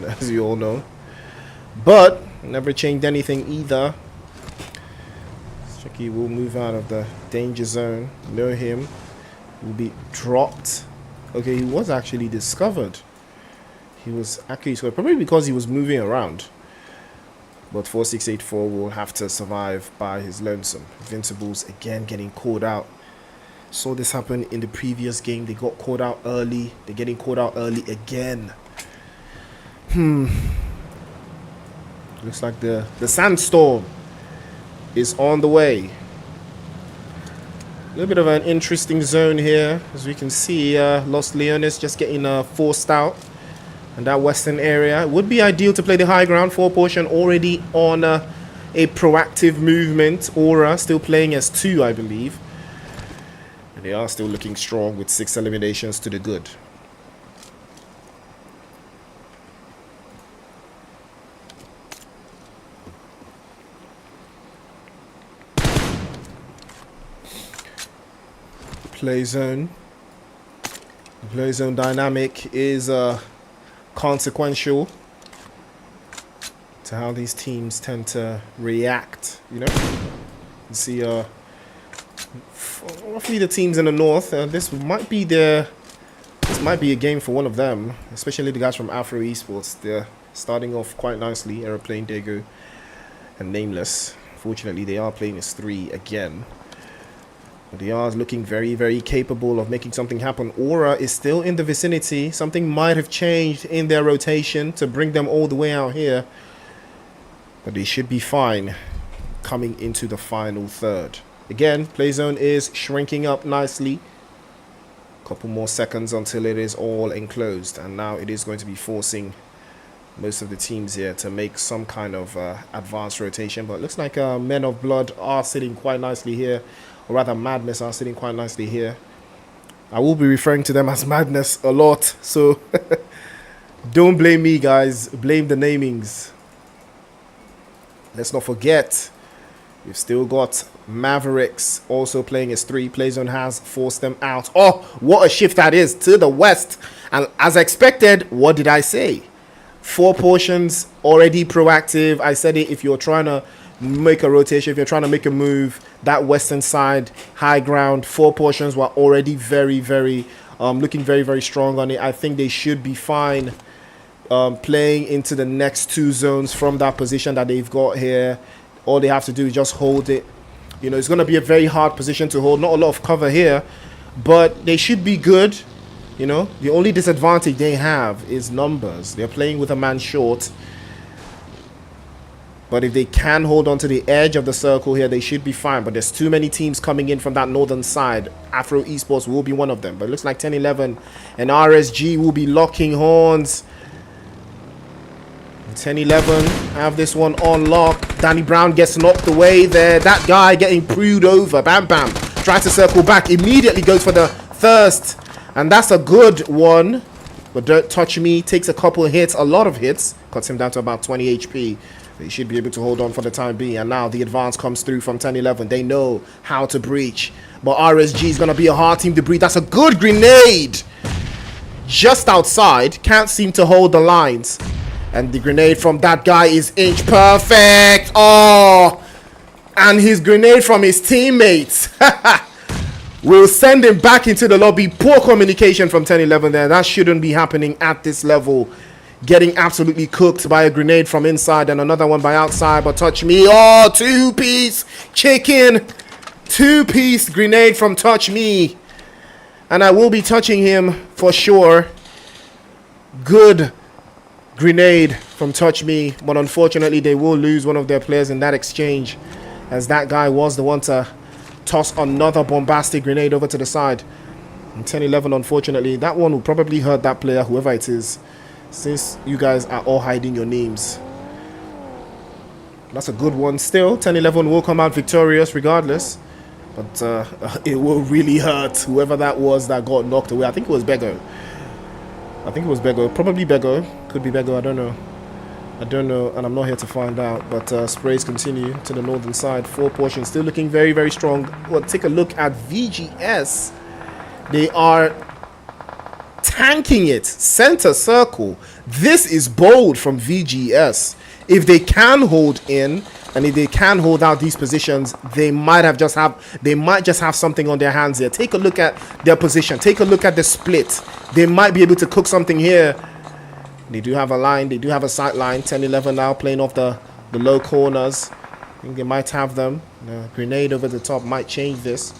as you all know. But never changed anything either. Chucky will move out of the danger zone. Know him. Will be dropped. Okay, he was actually discovered. He was actually discovered, probably because he was moving around. But 4684 will have to survive by his lonesome. Invincibles again getting called out. Saw this happen in the previous game. They got called out early. They're getting called out early again. Looks like the sandstorm is on the way. A little bit of an interesting zone here. As we can see, Los Leones just getting forced out. And that western area. It would be ideal to play the high ground. 4 portion already on a proactive movement. Aura still playing as 2, I believe. They are still looking strong with 6 eliminations to the good. Play zone. The play zone dynamic is consequential to how these teams tend to react. You know, you see roughly the teams in the north. This might be a game for one of them, especially the guys from Afro Esports. They're starting off quite nicely. Aeroplane, Dago, and Nameless. Fortunately, they are playing as 3 again. But they are looking very, very capable of making something happen. Aura is still in the vicinity. Something might have changed in their rotation to bring them all the way out here. But they should be fine coming into the final third. Again, play zone is shrinking up nicely. Couple more seconds until it is all enclosed, and now it is going to be forcing most of the teams here to make some kind of advanced rotation. But it looks like Men of Blood are sitting quite nicely here, or rather Madness are sitting quite nicely here. I will be referring to them as Madness a lot, so don't blame me, guys. Blame the namings. Let's not forget, we've still got Mavericks also playing as 3. Playzone has forced them out. Oh, what a shift that is to the west. And as expected, what did I say? 4 portions already proactive. I said it, if you're trying to make a rotation, if you're trying to make a move, that western side, high ground, 4 portions were already very, very, looking very, very strong on it. I think they should be fine playing into the next 2 zones from that position that they've got here. All they have to do is just hold it. You know, it's going to be a very hard position to hold. Not a lot of cover here, but they should be good. You know, the only disadvantage they have is numbers. They're playing with a man short. But if they can hold on to the edge of the circle here, they should be fine. But there's too many teams coming in from that northern side. Afro Esports will be one of them. But it looks like 10-11 and RSG will be locking horns. 10-11 have this one on lock. Danny Brown gets knocked away there. That guy getting prued over. Bam Bam tries to circle back. Immediately goes for the thirst. And that's a good one. But Don't Touch Me takes a couple of hits. A lot of hits. Cuts him down to about 20 HP. They should be able to hold on for the time being. And now the advance comes through from 10-11. They know how to breach. But RSG is going to be a hard team to breach. That's a good grenade. Just outside. Can't seem to hold the lines. And the grenade from that guy is inch perfect. Oh, and his grenade from his teammates. We'll send him back into the lobby. Poor communication from 10-11 there. That shouldn't be happening at this level. Getting absolutely cooked by a grenade from inside and another one by outside. But Touch Me. Oh, two-piece chicken. Two-piece grenade from Touch Me. And I will be touching him for sure. Good grenade from Touch Me. But unfortunately, they will lose one of their players in that exchange, as that guy was the one to toss another bombastic grenade over to the side. And 10-11, unfortunately, that one will probably hurt that player, whoever it is, since you guys are all hiding your names. That's a good one still. 10-11 will come out victorious regardless. But it will really hurt whoever that was that got knocked away. I think it was Bego. Probably Bego. Could be Bego, I don't know, and I'm not here to find out. But sprays continue to the northern side. 4 portions still looking very, very strong. Well, take a look at VGS. They are tanking it. Center circle. This is bold from VGS. If they can hold in, and if they can hold out these positions, they might just have something on their hands here. Take a look at their position. Take a look at the split. They might be able to cook something here. They do have a line. They do have a sight line. 10-11 now playing off the low corners. I think they might have them. The grenade over the top might change this.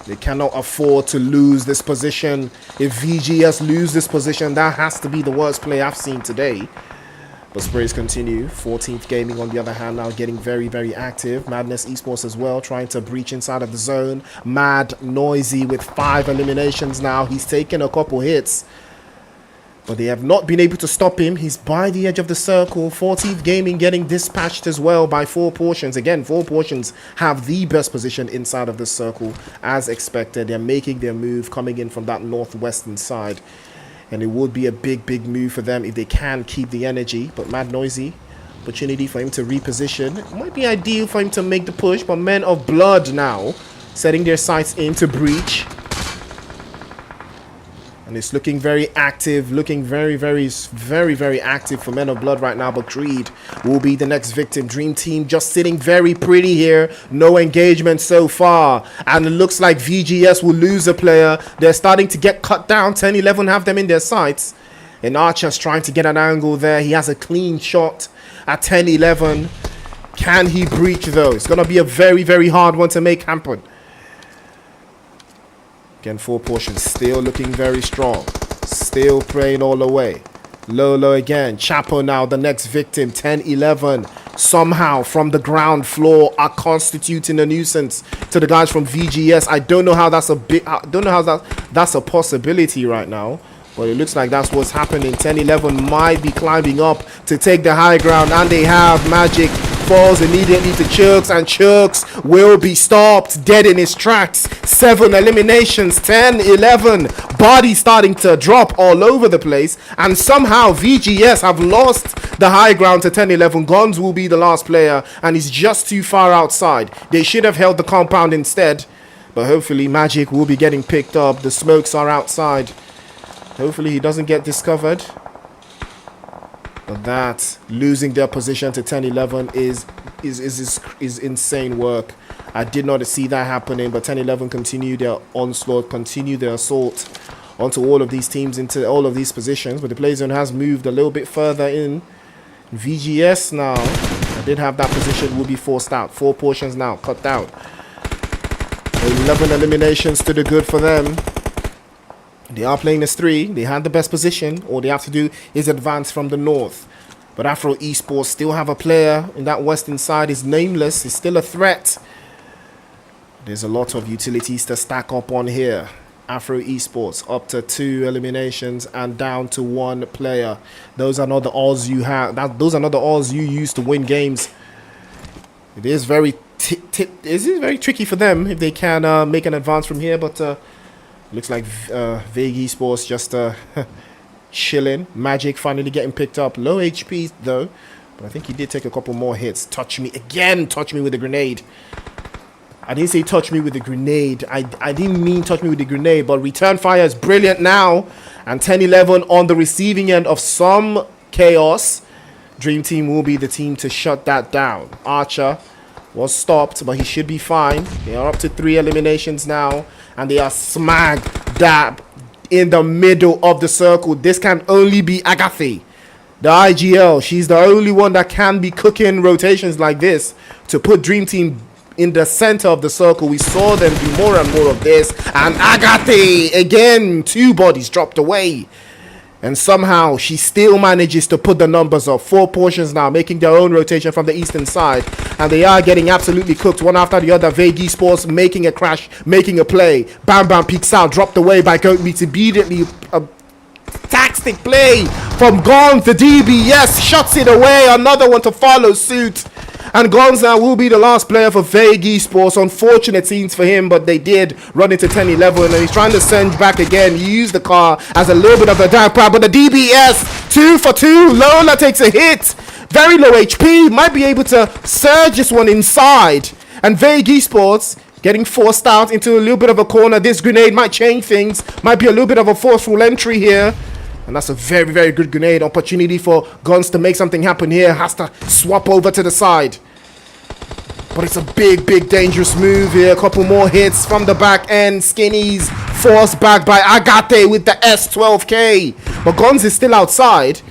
They cannot afford to lose this position. If VGS lose this position, that has to be the worst play I've seen today. But sprays continue. 14th Gaming, on the other hand, now getting very, very active. Madness Esports as well, trying to breach inside of the zone. Mad Noisy with 5 eliminations now. He's taken a couple hits, but they have not been able to stop him. He's by the edge of the circle. 14th Gaming getting dispatched as well by 4 portions. Again, 4 portions have the best position inside of the circle, as expected. They're making their move, coming in from that northwestern side. And it would be a big, big move for them if they can keep the energy. But Mad Noisy, opportunity for him to reposition. It might be ideal for him to make the push, but Men of Blood now setting their sights into breach. And it's looking very active, looking very, very, very, very active for Men of Blood right now. But Creed will be the next victim. Dream Team just sitting very pretty here. No engagement so far. And it looks like VGS will lose a player. They're starting to get cut down. 10-11 have them in their sights. And Archer's trying to get an angle there. He has a clean shot at 10-11. Can he breach though? It's going to be a very, very hard one to make happen. Again, 4 portions still looking very strong. Still praying all the way. Low again. Chapo now the next victim. 10-11 somehow from the ground floor are constituting a nuisance to the guys from VGS. I don't know how that's that's a possibility right now. But it looks like that's what's happening. 10-11 might be climbing up to take the high ground, and they have. Magic falls immediately to Chooks, and Chooks will be stopped dead in his tracks. 7 eliminations. 10-11 body starting to drop all over the place, and somehow VGS have lost the high ground to 10-11. Guns will be the last player, and he's just too far outside. They should have held the compound instead, but hopefully Magic will be getting picked up. The smokes are outside. Hopefully he doesn't get discovered. But that, losing their position to 10-11 is insane work. I did not see that happening, but 10-11 continue their onslaught, continue their assault onto all of these teams, into all of these positions. But the play zone has moved a little bit further in. VGS now, I did have that position, will be forced out. 4 portions now, cut down. 11 eliminations to the good for them. They are playing as 3. They had the best position. All they have to do is advance from the north. But Afro Esports still have a player in that western side. Is nameless. He's still a threat. There's a lot of utilities to stack up on here. Afro Esports up to 2 eliminations and down to 1 player. Those are not the odds you have. Those are not the odds you use to win games. It is very tricky for them if they can make an advance from here. But looks like Vague Esports just chilling. Magic finally getting picked up. Low HP though, but I think he did take a couple more hits. Touch me again. Touch me with a grenade. I didn't say touch me with a grenade. I didn't mean touch me with the grenade, but return fire is brilliant now. And 10-11 on the receiving end of some chaos. Dream Team will be the team to shut that down. Archer Was stopped, but he should be fine. They are up to 3 eliminations now, and they are smack dab in the middle of the circle. This can only be Agathe, the IGL. She's the only one that can be cooking rotations like this to put Dream Team in the center of the circle. We saw them do more and more of this, and Agathe again, 2 bodies dropped away, and somehow she still manages to put the numbers up. 4 portions now making their own rotation from the eastern side, and they are getting absolutely cooked one after the other. Vikendi Sports making a crash, making a play. Bam Bam peeks out, dropped away by Goatmeat immediately. A tactic play from Gons, the DB, yes, shuts it away. Another one to follow suit. And Gonza will be the last player for Vikendi Sports. Unfortunate scenes for him, but they did run into 10-11, and he's trying to send back again. He used the car as a little bit of a dive crowd, but the DBS 2 for 2. Lola takes a hit. Very low HP. Might be able to surge this one inside. And Vikendi Sports getting forced out into a little bit of a corner. This grenade might change things. Might be a little bit of a forceful entry here. And that's a very, very good grenade. Opportunity for Guns to make something happen here. Has to swap over to the side. But it's a big, big dangerous move here. A couple more hits from the back end. Skinny's forced back by Agathe with the S12K. But Guns is still outside.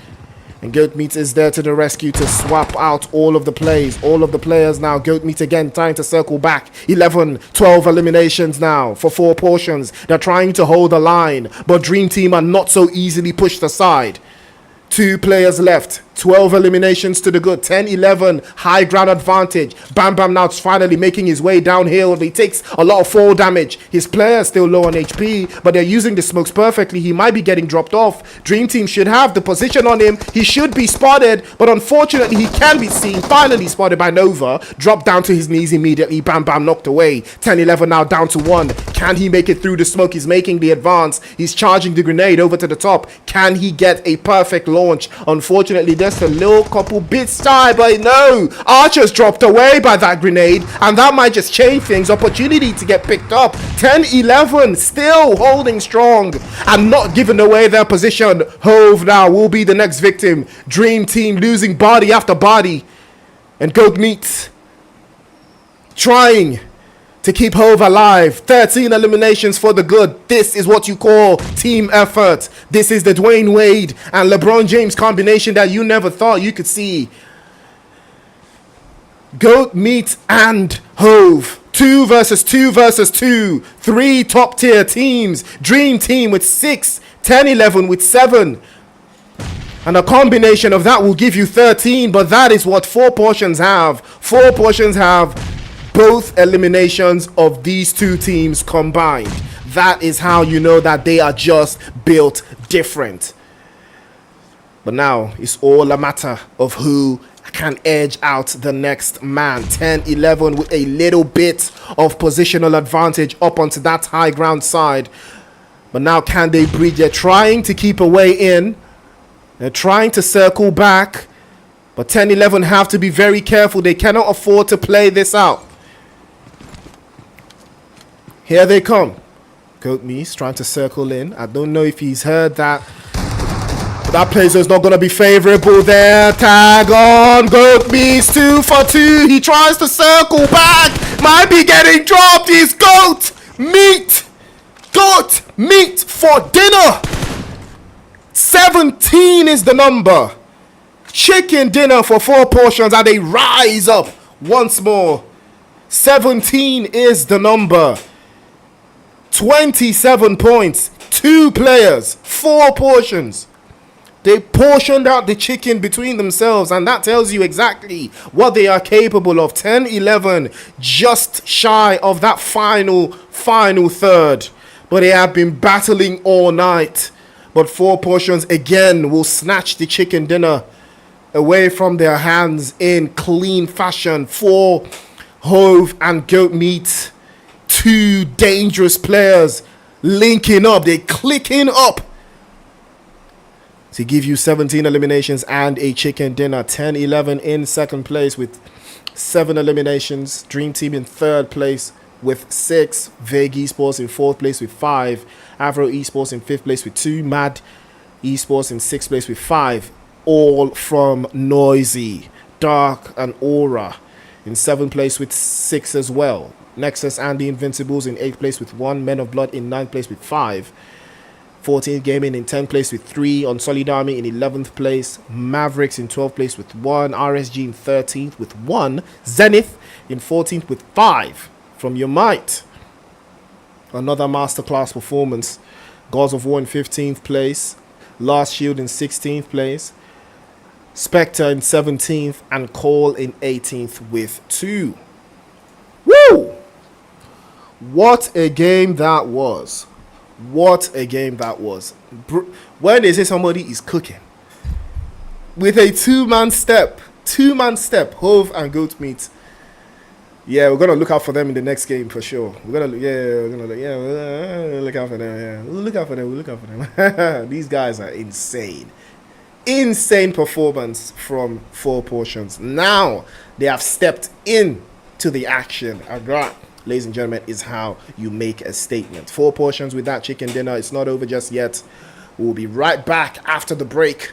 And Goatmeat is there to the rescue to swap out all of the plays. All of the players now. Goatmeat again trying to circle back. 11, 12 eliminations now for 4 portions. They're trying to hold the line, but Dream Team are not so easily pushed aside. 2 players left. 12 eliminations to the good. 10-11 high ground advantage. Bam Bam now finally making his way downhill. He takes a lot of fall damage. His player is still low on HP, but they're using the smokes perfectly. He might be getting dropped off. Dream Team should have the position on him. He should be spotted, but unfortunately he can be seen. Finally spotted by Nova. Dropped down to his knees immediately. Bam Bam knocked away. 10-11 now down to 1. Can he make it through the smoke? He's making the advance. He's charging the grenade over to the top. Can he get a perfect launch? Unfortunately, just a little couple bits shy, but no, Archer's dropped away by that grenade, and that might just change things. Opportunity to get picked up. 10-11 still holding strong and not giving away their position. Hove now will be the next victim. Dream Team losing body after body, and Goatmeat trying to keep Hove alive. 13 eliminations for the good. This is what you call team effort. This is the Dwayne Wade and LeBron James combination that you never thought you could see. Goatmeat and Hove. 2 versus 2 versus 2. 3 top tier teams. Dream Team with 6. 10-11 with 7. And a combination of that will give you 13, but that is what 4 portions have. 4 portions have both eliminations of these 2 teams combined. That is how you know that they are just built different. But now it's all a matter of who can edge out the next man. 10-11 with a little bit of positional advantage up onto that high ground side. But now can they breach? They're trying to keep a way in. They're trying to circle back. But 10-11 have to be very careful. They cannot afford to play this out. Here they come. Goatmeat's trying to circle in. I don't know if he's heard that. But that placer is not going to be favorable there. Tag on. Goatmeat's 2 for 2. He tries to circle back. Might be getting dropped. He's Goatmeat. Goatmeat for dinner. 17 is the number. Chicken dinner for 4 portions, and they rise up once more. 17 is the number. 27 points, 2 players, 4 portions. They portioned out the chicken between themselves, and that tells you exactly what they are capable of. 10-11, just shy of that final third. But they have been battling all night. But 4 portions again will snatch the chicken dinner away from their hands in clean fashion. 4 Hove and Goatmeat. 2 dangerous players linking up. They're clicking up to give you 17 eliminations and a chicken dinner. 10-11 in second place with 7 eliminations. Dream Team in third place with 6. Vikendi Sports in fourth place with 5. Avro Esports in 5th place with 2. Mad Esports in 6th place with 5. All from Noisy, Dark and Aura in 7th place with 6 as well. Nexus and the Invincibles in 8th place with 1. Men of Blood in 9th place with 5. 14th Gaming in 10th place with 3. On Solid Army in 11th place. Mavericks in 12th place with 1. RSG in 13th with 1. Zenith in 14th with 5. From Your Might, another masterclass performance. Gods of War in 15th place. Last Shield in 16th place. Spectre in 17th. And Call in 18th with 2. Woo! What a game that was. What a game that was. When they say somebody is cooking with a two-man step, Hove and Goat Meat. Yeah, we're gonna look out for them in the next game for sure. We're gonna look out for them. Yeah, we'll look out for them. These guys are insane. Insane performance from 4 portions. Now they have stepped in to the action. That, ladies and gentlemen, is how you make a statement. 4 portions with that chicken dinner. It's not over just yet. We'll be right back after the break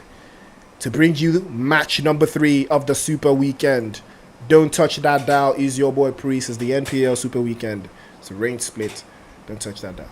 to bring you match number 3 of the Super Weekend. Don't touch that dial. Is your boy Priest. It's the NPL Super Weekend. It's a range split. Don't touch that dial.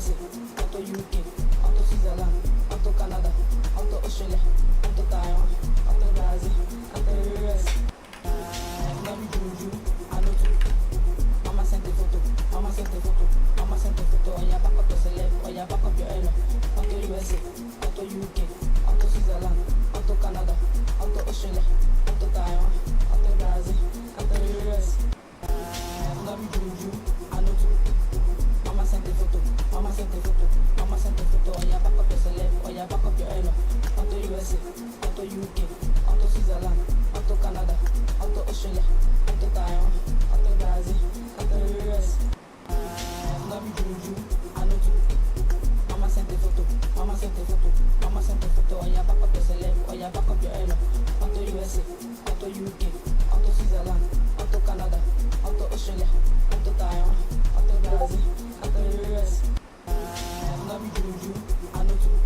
USA, onto UK, onto Switzerland, onto Canada, onto Australia, onto Taiwan, onto Brazil, onto US. No be juju, I know too. Mama sent a photo, mama sent a photo, mama sent a photo. Oh yeah, back up your celeb, oh yeah, back up your elo. Onto USA, onto UK, onto Switzerland, onto Canada, onto Australia, onto Taiwan, onto Brazil, onto US. No be juju, I know too. Mama sent a photo, mama sent a photo, mama sent a photo. Oh yeah, back up your celeb, oh yeah, back up your elo. Onto USA, onto UK, onto Switzerland, onto Canada, onto Australia, onto Taiwan, onto Brazil, onto US. No be juju, I know too. Mama sent a photo, mama sent a photo, mama sent a photo. Oh yeah, back up your celeb, oh yeah, back up your elo. Onto USA, onto UK, onto Switzerland, onto Canada, onto Australia, onto Taiwan, onto Brazil, onto US. No be juju, I know too.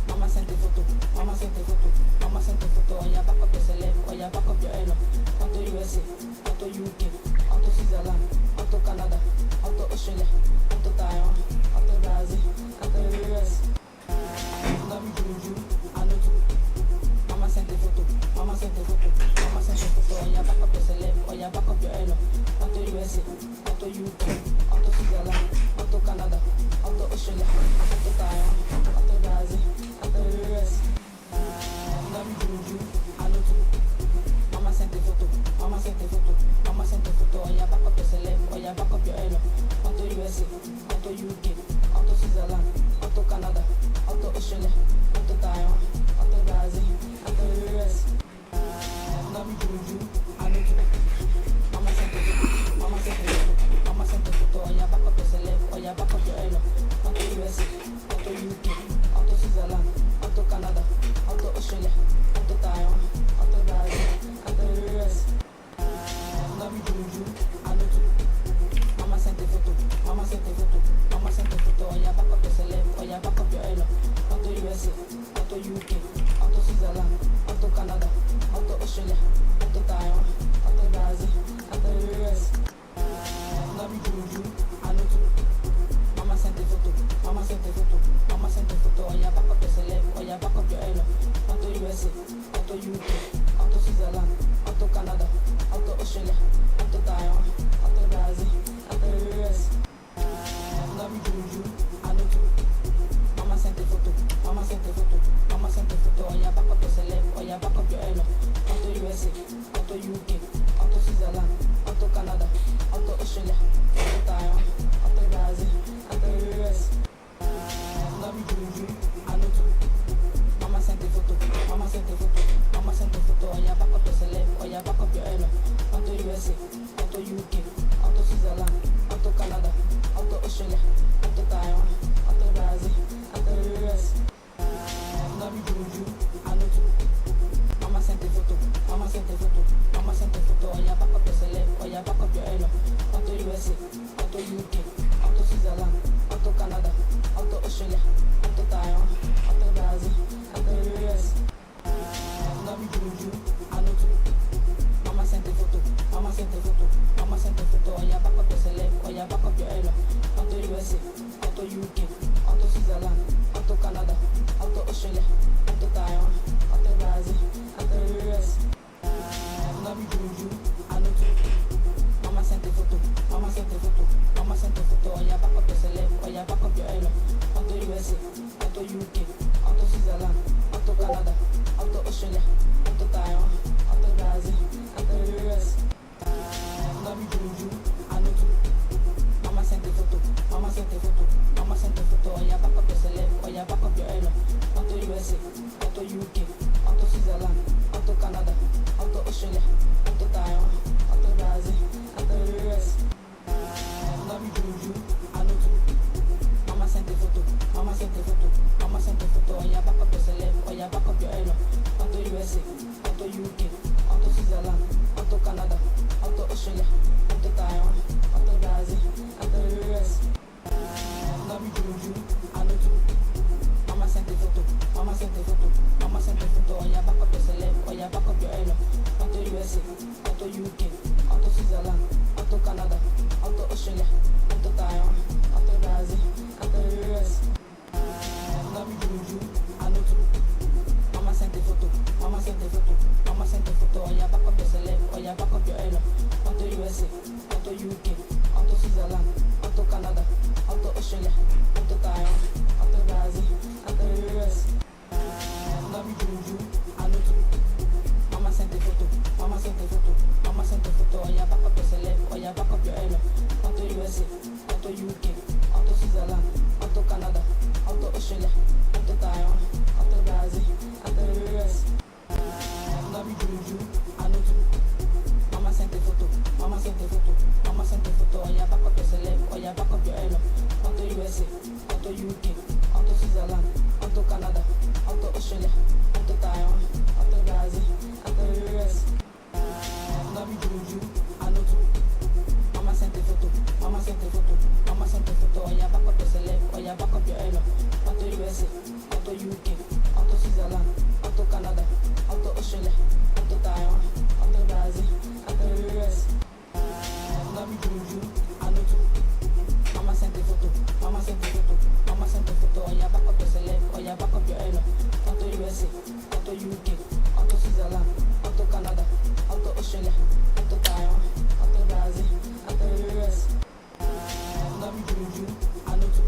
Mama sent a photo, mama sent a photo, mama sent a photo. Oh yeah, back up your celeb, oh yeah, back up your elo. Onto USA, onto UK, onto Switzerland, onto Canada, onto Australia, onto Taiwan, onto Brazil, onto US. No be juju, I know too. Mama sent a photo, mama sent a photo, mama sent a photo. Oh yeah, back up your celeb, oh yeah, back up your elo. Onto USA, onto UK, onto Switzerland, onto Canada, onto Australia, onto Taiwan, onto Brazil, onto US. No be juju, I know too. Mama sent a photo, mama sent a photo, mama sent a photo. Oh yeah, back up your celeb, oh yeah, back up your elo. Onto USA, onto UK, onto Switzerland, onto Canada, onto Australia, onto Taiwan, onto Brazil, onto US. No be juju, I know too. Mama sent a photo, mama sent a photo, mama sent a photo. Oh yeah, back up your celeb, oh yeah, back up your elo. Onto USA, onto UK, onto Switzerland, onto Canada, onto Australia, onto Taiwan, onto Brazil, onto US. No be juju, I know too. Mama sent a photo, mama sent a photo, mama sent a photo. Oh yeah, back up your celeb, oh yeah, back up your elo. Onto USA, onto UK, onto Switzerland, onto Canada, onto Australia, onto Taiwan, onto Brazil, onto US. No be juju, I know too. Mama sent a photo, mama sent a photo, mama sent a photo. Oh yeah, back up your celeb, oh yeah, back up your elo. Onto USA, onto UK, onto Switzerland, onto Canada, onto Australia, onto Taiwan, onto Brazil, onto US. No be juju, I know too. Mama sent a photo, mama sent a photo, mama sent a photo. Oh yeah, back up your celeb, oh yeah, back up your elo. Onto USA, onto UK, onto Switzerland, onto Canada, onto Australia, onto Taiwan, onto Brazil, onto US. No be juju, I know too. Mama sent a photo, mama sent a photo, mama sent a photo. Oh yeah, back up your celeb, oh yeah, back up your elo. Onto USA, onto UK, onto Switzerland, onto Canada, onto Australia, onto Taiwan, onto Brazil, onto US. No be juju, I know too. Mama sent a photo, mama sent a photo, mama sent a photo. Oh yeah, back up your celeb, oh yeah, back up your elo. Onto USA, onto UK, onto Switzerland, onto Canada, onto Australia, onto Taiwan, onto Brazil, onto US. No be juju, I know too. Mama sent a photo, mama sent a photo, mama sent a photo. Oh yeah, back up your celeb, oh yeah, back up your elo. Onto USA, onto UK, onto Switzerland, onto Canada, onto Australia, onto Taiwan, onto Brazil, onto US. No be juju, I know too. Mama sent a photo, mama sent a photo, mama sent a photo. Oh yeah, back up your celeb, oh yeah, back up your elo. Onto USA, onto UK, onto Switzerland, onto Canada, onto Australia, onto Taiwan, onto Brazil, onto US. No be juju, I know too. Mama sent a photo, mama sent a photo, mama sent a photo. Oh yeah, back up your celeb, oh yeah, back up your elo. Onto USA, onto UK, onto Switzerland, onto Canada, onto Australia, onto Taiwan, onto Brazil, onto US. No be juju, I know too. Mama sent a photo, mama sent a photo, mama sent a photo. Oh yeah, back up your celeb, oh yeah, back up your elo. Onto USA, onto UK, onto Switzerland, onto Canada, Switzerland, onto Canada, onto Australia, onto Taiwan, onto Brazil, onto the US. No be juju, I know too. Mama sent a photo, mama sent a photo, mama sent a photo. Oh yeah, back up your celeb, oh yeah, back up your elo. Onto USA, onto UK, onto Switzerland, onto Canada, onto Australia, onto Taiwan, onto Brazil, onto the US. No be juju, I know too. Mama sent a photo, mama sent a photo, mama sent a photo. Oh yeah, back up your celeb, oh yeah, back up your elo. Onto USA, onto UK, onto Switzerland, onto Canada, onto Australia, onto Taiwan, onto Brazil, onto the US. No be juju, I know too. Mama sent a photo, mama sent a photo, mama sent a photo. Oh yeah, back up your celeb, oh yeah, back up your elo. Onto USA, onto UK, onto Switzerland, onto Canada, onto Australia, onto Taiwan, onto Brazil, onto the US. No be juju, I know too.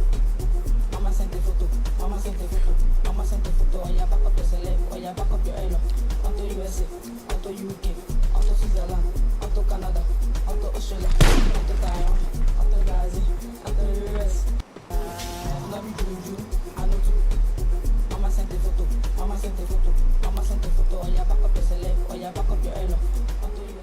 Mama sent a photo, mama sent a photo, mama sent a photo. Oh yeah, back up your celeb, oh yeah, back up your elo. Onto USA, onto UK, onto Switzerland, onto Canada, onto Australia, onto Taiwan, onto Brazil, onto the US. No be juju, I know too. Mama sent a photo, mama sent a photo, mama sent a photo. Oh yeah, back up your celeb, oh yeah, back up your elo. Onto USA.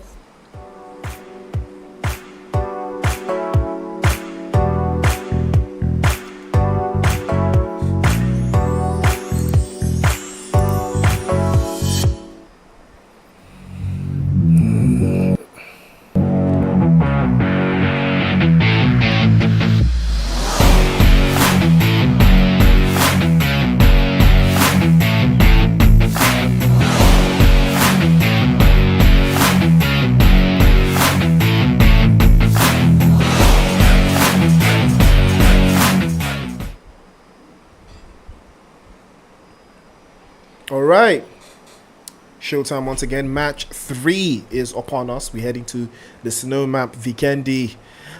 All right. Showtime once again. Match 3 is upon us. We're heading to the snow map Vikendi.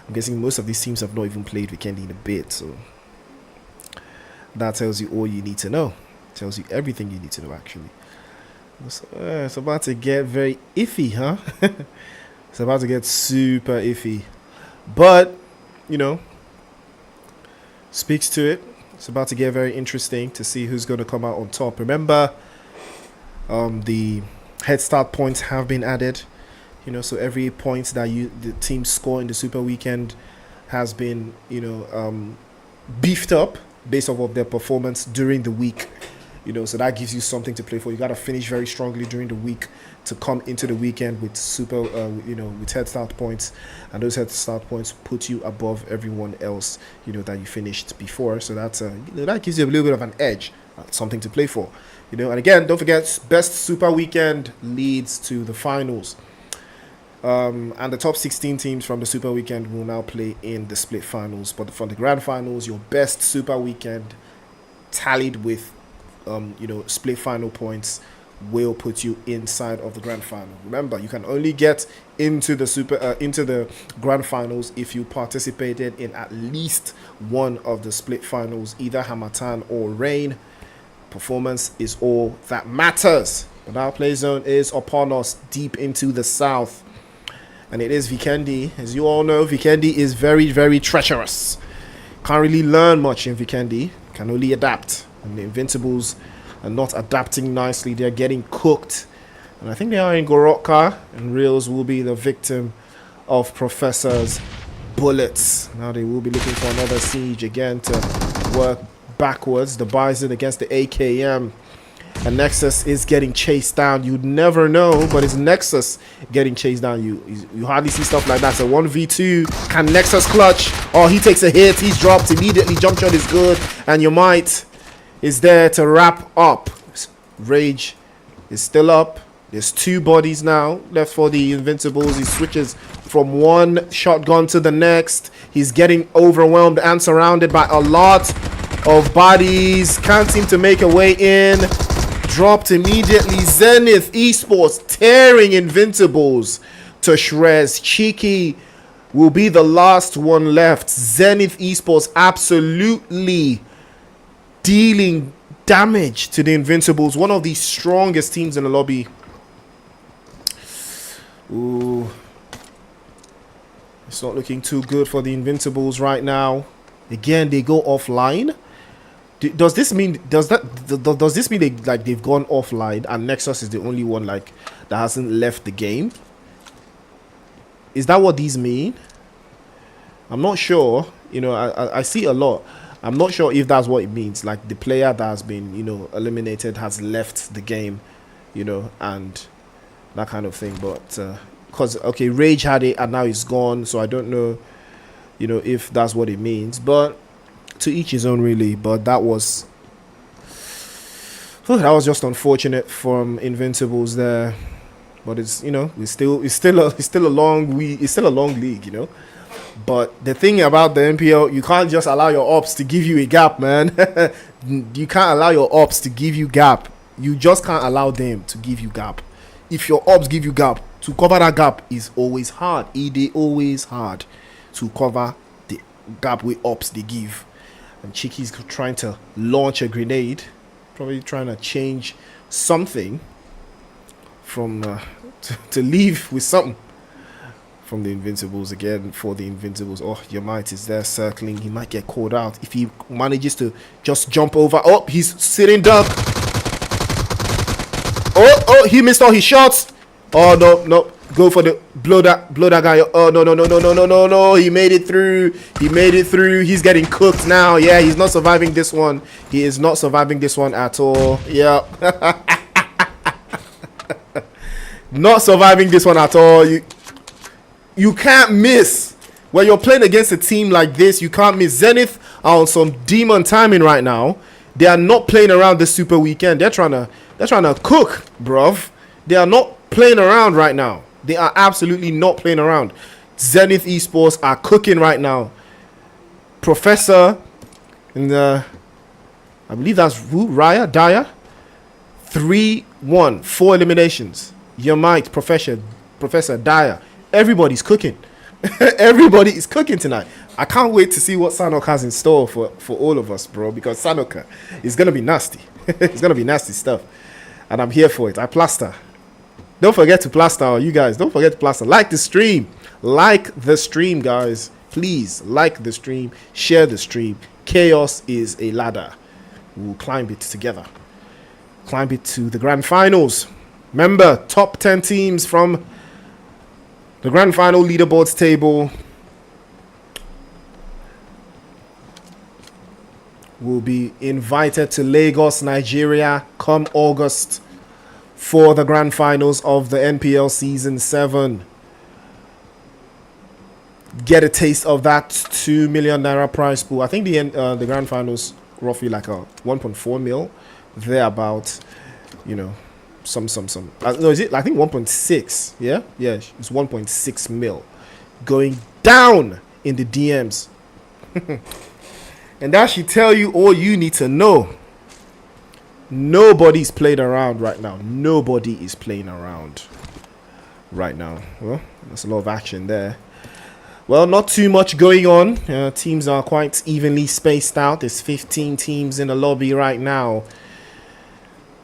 I'm guessing most of these teams have not even played Vikendi in a bit, so that tells you all you need to know. Tells you everything you need to know, actually. It's about to get very iffy, huh? It's about to get super iffy. But, you know, speaks to it. It's about to get very interesting to see who's going to come out on top. Remember, the head start points have been added. You know, so every point that the team score in the Super Weekend has been, beefed up based off of their performance during the week. You know, so that gives you something to play for. You got to finish very strongly during the week to come into the weekend with with head start points, and those head start points put you above everyone else, that you finished before. So that's that gives you a little bit of an edge, something to play for. And again, don't forget, best Super Weekend leads to the finals. And the top 16 teams from the Super Weekend will now play in the split finals. But from the grand finals, your best Super Weekend tallied with split final points will put you inside of the grand final. Remember, you can only get into the grand finals if you participated in at least one of the split finals, either Hamatan or Rain. Performance is all that matters. But our play zone is upon us, deep into the south, and it is Vikendi. As you all know, Vikendi is very, very treacherous. Can't really learn much in Vikendi. Can only adapt. And the Invincibles are not adapting nicely. They're getting cooked. And I think they are in Goroka. And Reels will be the victim of Professor's bullets. Now they will be looking for another siege again to work backwards. The Bison against the AKM. And Nexus is getting chased down. You'd never know, but it's Nexus getting chased down. You hardly see stuff like that. So 1v2. Can Nexus clutch? Oh, he takes a hit. He's dropped immediately. Jump shot is good. And your might is there to wrap up. Rage is still up. There's 2 bodies now left for the Invincibles. He switches from one shotgun to the next. He's getting overwhelmed and surrounded by a lot of bodies. Can't seem to make a way in. Dropped immediately. Zenith Esports tearing Invincibles to shreds. Cheeky will be the last one left. Zenith Esports absolutely dealing damage to the Invincibles. One of the strongest teams in the lobby. Ooh. It's not looking too good for the Invincibles right now. again they go offline. Does this mean does this mean they've gone offline and Nexus is the only one that hasn't left the game? Is that what these mean? I'm not sure. I see a lot. I'm not sure if that's what it means. Like the player that has been eliminated has left the game, and that kind of thing. But because Rage had it and now it's gone, so I don't know, if that's what it means. But to each his own, really. But that was just unfortunate from Invincibles there. But it's it's still a long league, But the thing about the NPL, you can't just allow your ops to give you a gap, man. You can't allow your ops to give you gap. You just can't allow them to give you gap. If your ops give you gap, to cover that gap is always hard. It is always hard to cover the gap with ops they give. And Cheeky's trying to launch a grenade, probably trying to change something from to leave with something from the Invincibles again. For the Invincibles, your might is there circling. He might get called out if he manages to just jump over. Oh, he's sitting down. Oh, he missed all his shots. Oh no, go for the blow that guy. Oh no, he made it through. He's getting cooked now. Yeah, he's not surviving this one. He is not surviving this one at all. Yeah. Not surviving this one at all. You can't miss. When you're playing against a team like this, you can't miss. Zenith are on some demon timing right now. They are not playing around this super weekend. They're trying to cook, bruv. They are not playing around right now. They are absolutely not playing around. Zenith Esports are cooking right now. Professor and I believe that's Raya Dyer. 3-1, 4 eliminations. Your might, Professor Dyer. Everybody's cooking. Everybody is cooking tonight. I can't wait to see what Sanhok has in store for all of us, bro, because Sanhok is going to be nasty. It's going to be nasty stuff. And I'm here for it. I plaster. Don't forget to plaster, you guys. Don't forget to plaster. Like the stream. Like the stream, guys. Please like the stream. Share the stream. Chaos is a ladder. We'll climb it together. Climb it to the grand finals. Remember, top 10 teams from the grand final leaderboards table will be invited to Lagos, Nigeria come August for the grand finals of the NPL Season 7. Get a taste of that 2 million naira prize pool. I think the grand finals roughly like a 1.4 mil. Thereabout, some. No, is it? I think 1.6. Yeah, it's 1.6 mil going down in the DMs. And that should tell you all you need to know. Nobody's playing around right now. Nobody is playing around right now. Well, there's a lot of action there. Well, not too much going on. Teams are quite evenly spaced out. There's 15 teams in the lobby right now.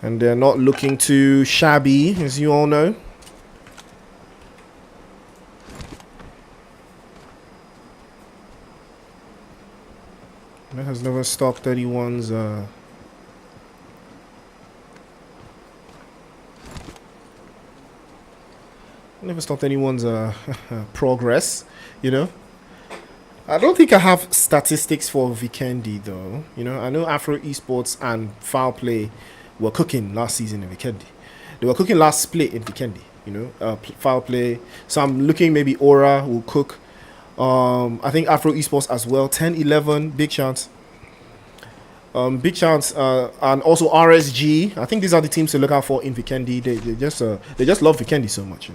And they're not looking too shabby, as you all know. That has never stopped 31's never stopped anyone's progress, I don't think I have statistics for Vikendi though. I know Afro Esports and Foul Play were cooking last season in Vikendi. They were cooking last split in Vikendi, Foul Play. So I'm looking maybe Aura will cook. I think Afro Esports as well. 10, 11, big chance. Big chance, and also RSG. I think these are the teams to look out for in Vikendi. They just love Vikendi so much,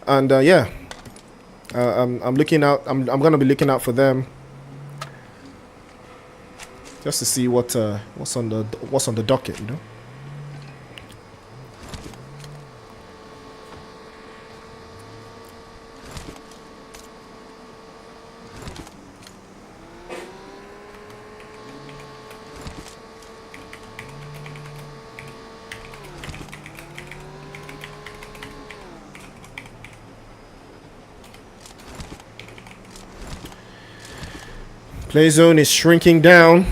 And I'm looking out. I'm gonna be looking out for them, just to see what's on the docket, Play zone is shrinking down.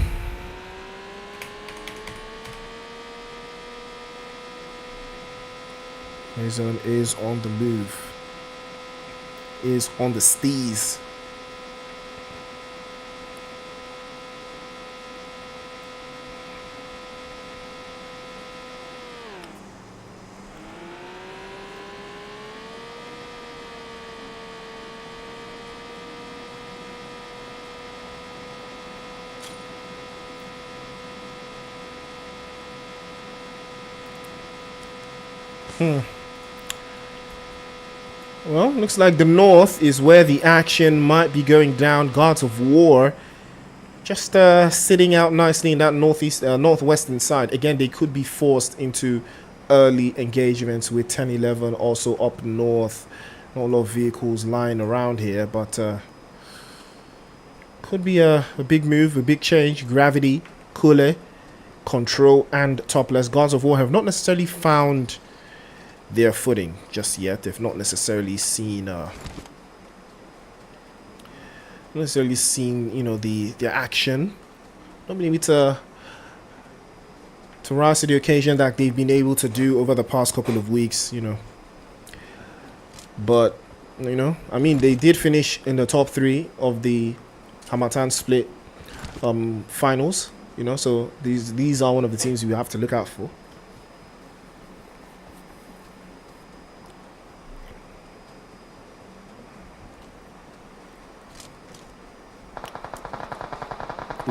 Play zone is on the move. Is on the steez. Well, looks like the north is where the action might be going down. Gods of War just sitting out nicely in that northwestern side. Again, they could be forced into early engagements with 10-11 also up north. Not a lot of vehicles lying around here, but could be a big move, a big change. Gravity, Kule, Control, and Topless. Gods of War have not necessarily found their footing just yet. They've not necessarily seen you know, their action. Not maybe to rise to the occasion that they've been able to do over the past couple of weeks, you know. But you know, I mean, they did finish in the top 3 of the Hamatan split finals, you know, so these are one of the teams we have to look out for.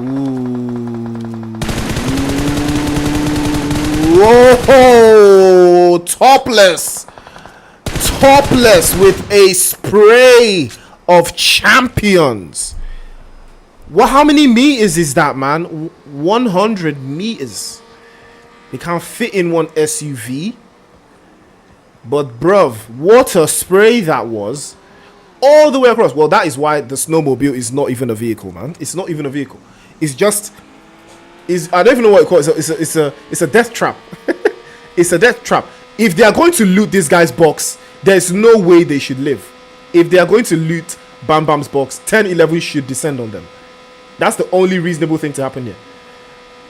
Ooh. Whoa! Topless with a spray of champions. What? How many meters is that, man? 100 meters. They can't fit in one SUV. But bruv, what a spray that was. All the way across. Well, that is why the snowmobile is not even a vehicle, man. It's not even a vehicle. It's just, I don't even know what it calls. It's a death trap. It's a death trap. If they are going to loot this guy's box, there's no way they should live. If they are going to loot Bam Bam's box, 10-11 should descend on them. That's the only reasonable thing to happen here.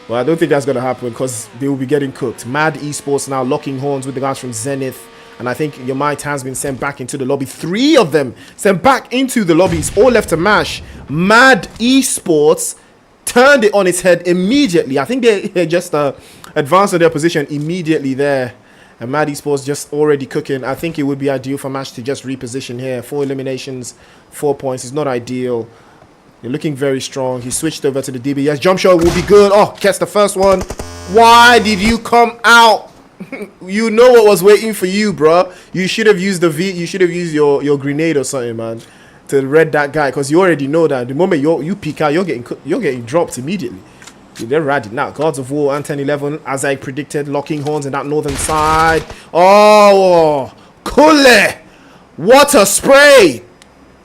Well, I don't think that's going to happen because they will be getting cooked. Mad Esports now locking horns with the guys from Zenith. And I think Yomite has been sent back into the lobby. 3 of them sent back into the lobbies. All left to mash. Mad Esports turned it on its head immediately. I think they just advanced to their position immediately there. And Mad Esports just already cooking. I think it would be ideal for Mash to just reposition here. 4 eliminations, 4 points. It's not ideal. They're looking very strong. He switched over to the DBS. Jump shot will be good. Oh, catch the first one. Why did you come out? You know what was waiting for you, bro. You should have used you should have used your grenade or something, man, to red that guy, because you already know that the moment you peek out, you're getting dropped immediately. They're ready now. Gods of War and 10-11, as I predicted, locking horns in that northern side. Oh, Kule! What a spray!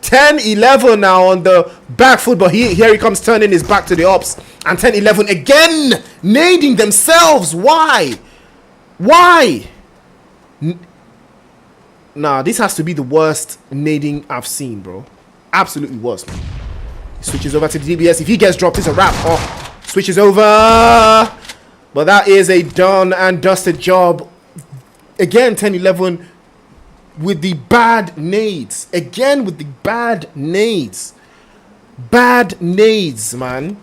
10-11 now on the back foot, but here he comes turning his back to the ops. And 10-11 again, nading themselves. Why? Nah, this has to be the worst nading I've seen, bro. Absolutely worst, man. He switches over to the DBS. If he gets dropped, it's a wrap. Oh. Switches over, but that is a done and dusted job. Again, 10-11 with the bad nades. Again with the bad nades. Bad nades, man.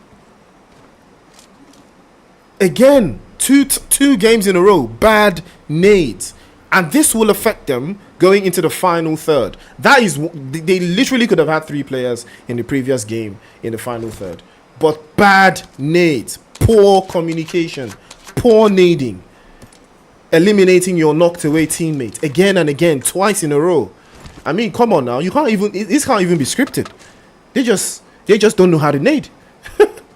Again, two games in a row. Bad nades. And this will affect them going into the final third. That is, they literally could have had 3 players in the previous game in the final third. But bad nades, poor communication, poor nading, eliminating your knocked away teammate again and again, twice in a row. I mean, come on now, you can't even. This can't even be scripted. They just don't know how to nade.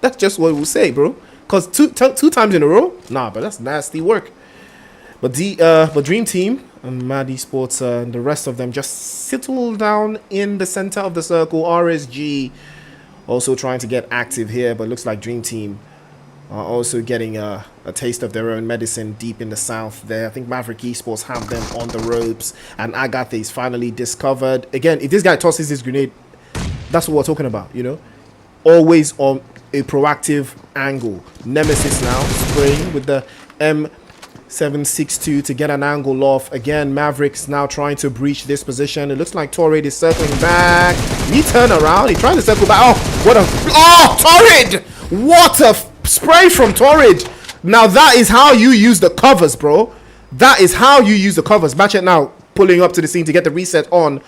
That's just what we'll say, bro. Cause two times in a row, nah, but that's nasty work. But Dream Team and Mad Esports and the rest of them just settle down in the center of the circle. RSG. Also trying to get active here, but looks like Dream Team are also getting a taste of their own medicine deep in the south there. I think Maverick Esports have them on the ropes, and Agathe is finally discovered. Again, if this guy tosses his grenade, that's what we're talking about, you know? always on a proactive angle. Nemesis now spraying with the M762 to get an angle off. Again, Mavericks now trying to breach this position. It looks like Torrid is circling back. He turn around. He trying to circle back. Oh, what a... Oh, Torrid! What a spray from Torrid. Now that is how you use the covers, bro. That is how you use the covers. Matchet now pulling up to the scene to get the reset on.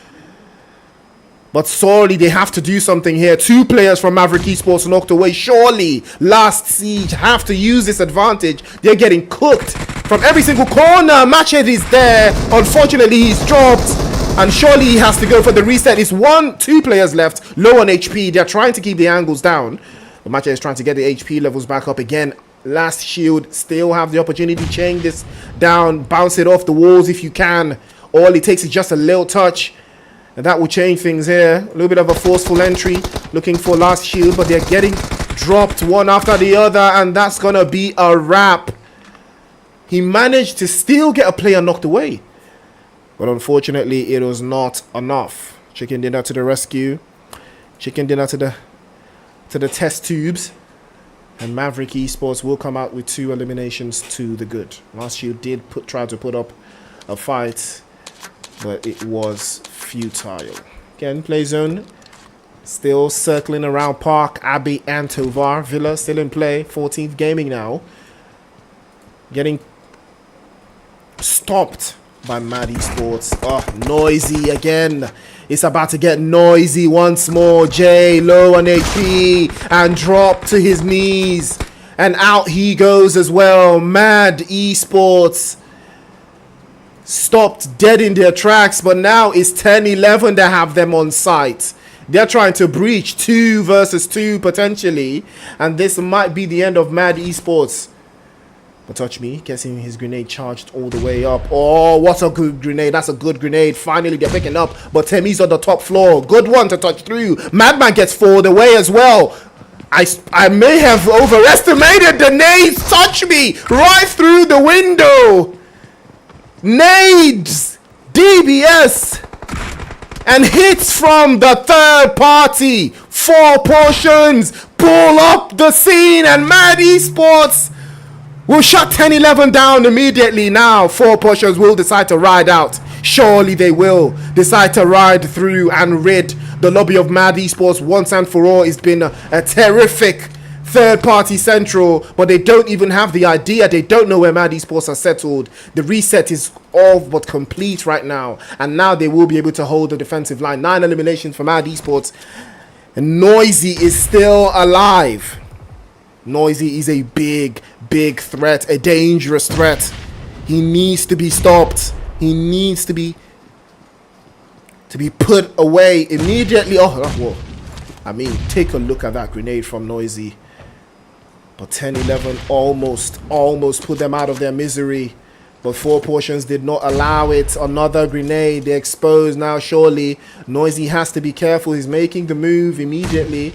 But sorely they have to do something here. 2 players from Maverick Esports knocked away. Surely Last Siege have to use this advantage. They're getting cooked from every single corner. Matchet is there. Unfortunately, he's dropped. And surely he has to go for the reset. It's 2 players left. Low on HP. They're trying to keep the angles down. But Matchet is trying to get the HP levels back up again. Last Shield still have the opportunity to chain this down. Bounce it off the walls if you can. All it takes is just a little touch. And that will change things here. A little bit of a forceful entry. Looking for Last Shield. But they're getting dropped one after the other. And that's going to be a wrap. He managed to still get a player knocked away. But unfortunately, it was not enough. Chicken dinner to the rescue. Chicken dinner to the test tubes. And Maverick Esports will come out with 2 eliminations to the good. Last Shield did try to put up a fight, but it was futile. Again, play zone. Still circling around Park, Abbey, and Tovar. Villa still in play. 14th gaming now. Getting stopped by Mad Esports. Oh, noisy again. It's about to get noisy once more. Jay low on HP and drop to his knees. And out he goes as well. Mad Esports stopped dead in their tracks. But now it's 10-11 that have them on site. They're trying to breach 2 versus 2 potentially. And this might be the end of Mad Esports. But touch me, guessing his grenade charged all the way up. Oh, what a good grenade. That's a good grenade. Finally, they're picking up. But Temi's on the top floor. Good one to touch through. Madman gets forward away as well. I may have overestimated the nades. Touch me right through the window. Nades. DBS. And hits from the third party. 4 portions. Pull up the scene. And Mad Esports will shut 10-11 down immediately now. 4 portions will decide to ride out. Surely they will decide to ride through and rid the lobby of Mad Esports once and for all. It's been a terrific third-party central, but they don't even have the idea. They don't know where Mad Esports are settled. The reset is all but complete right now, and now they will be able to hold the defensive line. 9 eliminations for Mad Esports, and Noisy is still alive. Noisy is a big threat, a dangerous threat. He needs to be stopped. He needs to be put away immediately. Oh, whoa. I mean, take a look at that grenade from Noisy. But 10-11 almost put them out of their misery. But 4 portions did not allow it. Another grenade. They're exposed now, surely. Noisy has to be careful. He's making the move immediately.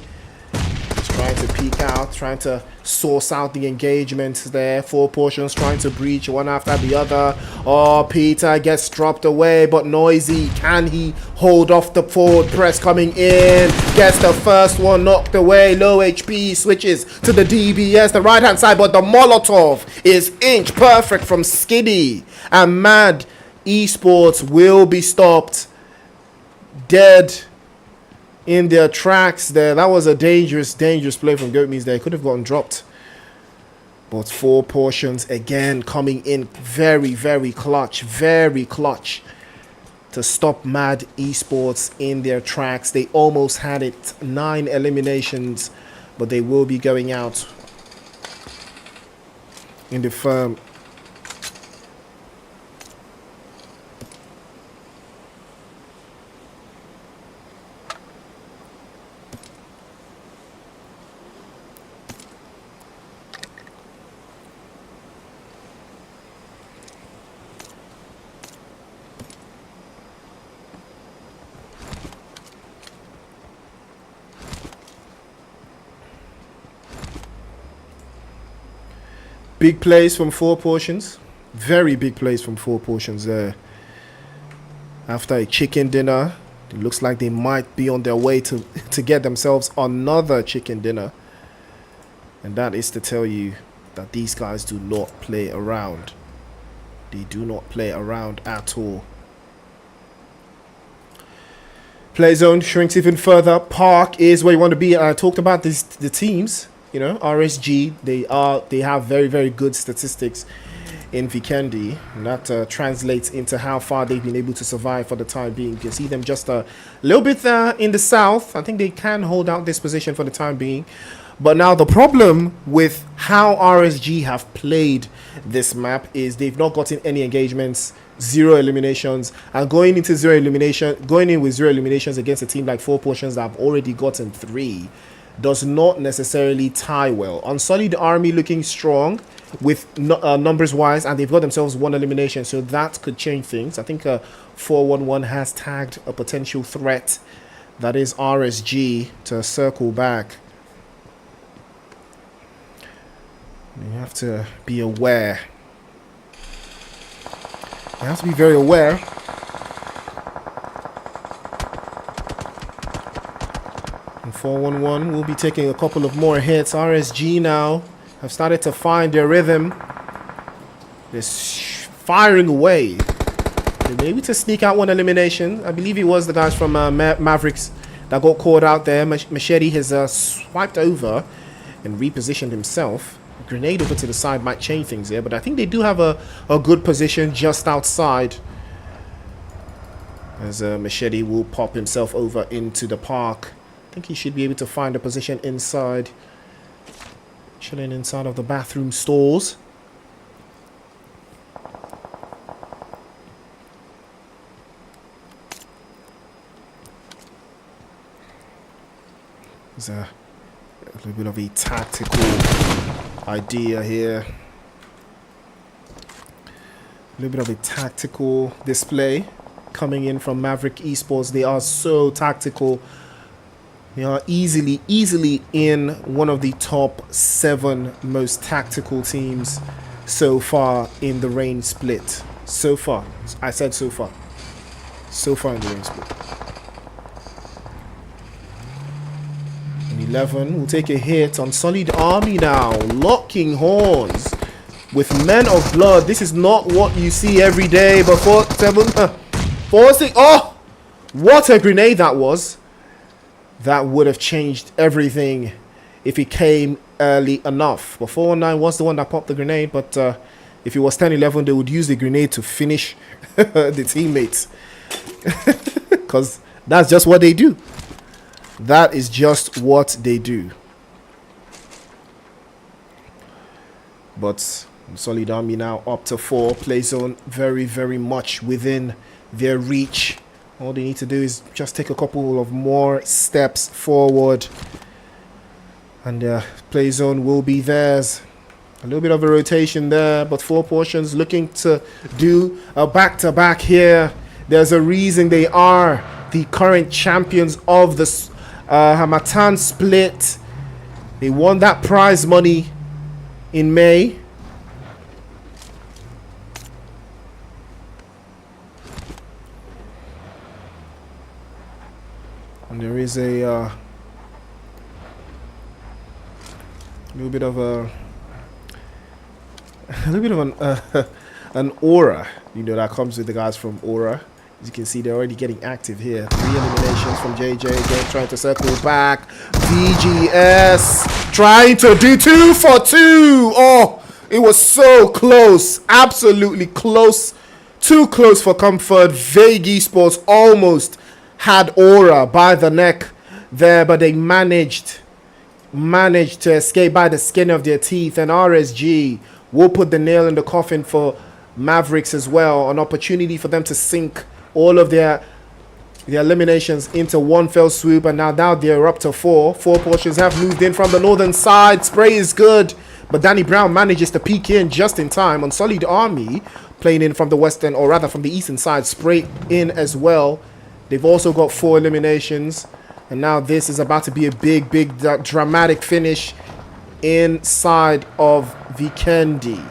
Trying to peek out, trying to source out the engagements there. 4 portions trying to breach one after the other. Oh, Peter gets dropped away, but Noisy, can he hold off the forward press coming in? Gets the first one knocked away. Low HP, switches to the DBS, the right hand side, but the Molotov is inch perfect from Skiddy. And Mad Esports will be stopped dead in their tracks there. That was a dangerous play from Goatmeats there. Could have gotten dropped. But 4 portions again coming in very clutch to stop Mad Esports in their tracks. They almost had it. 9 eliminations, but they will be going out in the firm. Big plays from 4 portions. Very big plays from 4 portions there. After a chicken dinner, It looks like they might be on their way to get themselves another chicken dinner. And that is to tell you that these guys do not play around. They do not play around at all. Play zone shrinks even further. Park is where you want to be. I talked about this, the teams. You know, RSG. They have very, very good statistics in Vikendi, and that translates into how far they've been able to survive for the time being. You can see them just a little bit in the south. I think they can hold out this position for the time being. But now the problem with how RSG have played this map is they've not gotten any engagements, 0 eliminations, and going in with 0 eliminations against a team like 4 Portions that have already gotten 3 does not necessarily tie well. Unsullied Army looking strong with numbers wise, and they've got themselves 1 elimination, so that could change things. I think 411 has tagged a potential threat, that is RSG, to circle back. You have to be aware. You have to be very aware. And 411 will be taking a couple of more hits. RSG now have started to find their rhythm. They're firing away. They've been able to sneak out 1 elimination. I believe it was the guys from Mavericks that got caught out there. Machete has swiped over and repositioned himself. A grenade over to the side might change things here, but I think they do have a good position just outside. As Machete will pop himself over into the park. I think he should be able to find a position inside. Chilling inside of the bathroom stalls. There's a little bit of a tactical idea here. A little bit of a tactical display coming in from Maverick Esports. They are so tactical. They are easily in one of the top 7 most tactical teams so far in the rain split. So far. I said so far. So far in the rain split. And 11 will take a hit on Solid Army now. Locking horns with Men of Blood. This is not what you see every day. But 4 6. Oh! What a grenade that was. That would have changed everything if it came early enough. But 419 was the one that popped the grenade. But if it was 10-11, they would use the grenade to finish the teammates. Because that's just what they do. That is just what they do. But Solid Army now up to 4. Play zone very, very much within their reach. All they need to do is just take a couple of more steps forward. And the play zone will be theirs. A little bit of a rotation there, but 4 Portions looking to do a back-to-back here. There's a reason they are the current champions of the Hamatan split. They won that prize money in May. And there is a little bit of an aura, you know, that comes with the guys from Aura. As you can see, they're already getting active here. 3 eliminations from JJ. Again, trying to circle back. VGS trying to do 2 for 2. Oh, it was so close. Absolutely close. Too close for comfort. Vague Esports almost had Aura by the neck there, but they managed to escape by the skin of their teeth. And RSG will put the nail in the coffin for Mavericks as well. An opportunity for them to sink all of their eliminations into one fell swoop. And now they're up to 4. 4 Portions have moved in from the northern side. Spray is good, but Danny Brown manages to peek in just in time. On Solid Army playing in from the western, or rather from the eastern side. Spray in as well. They've also got 4 eliminations. And now this is about to be a big dramatic finish inside of Vikendi.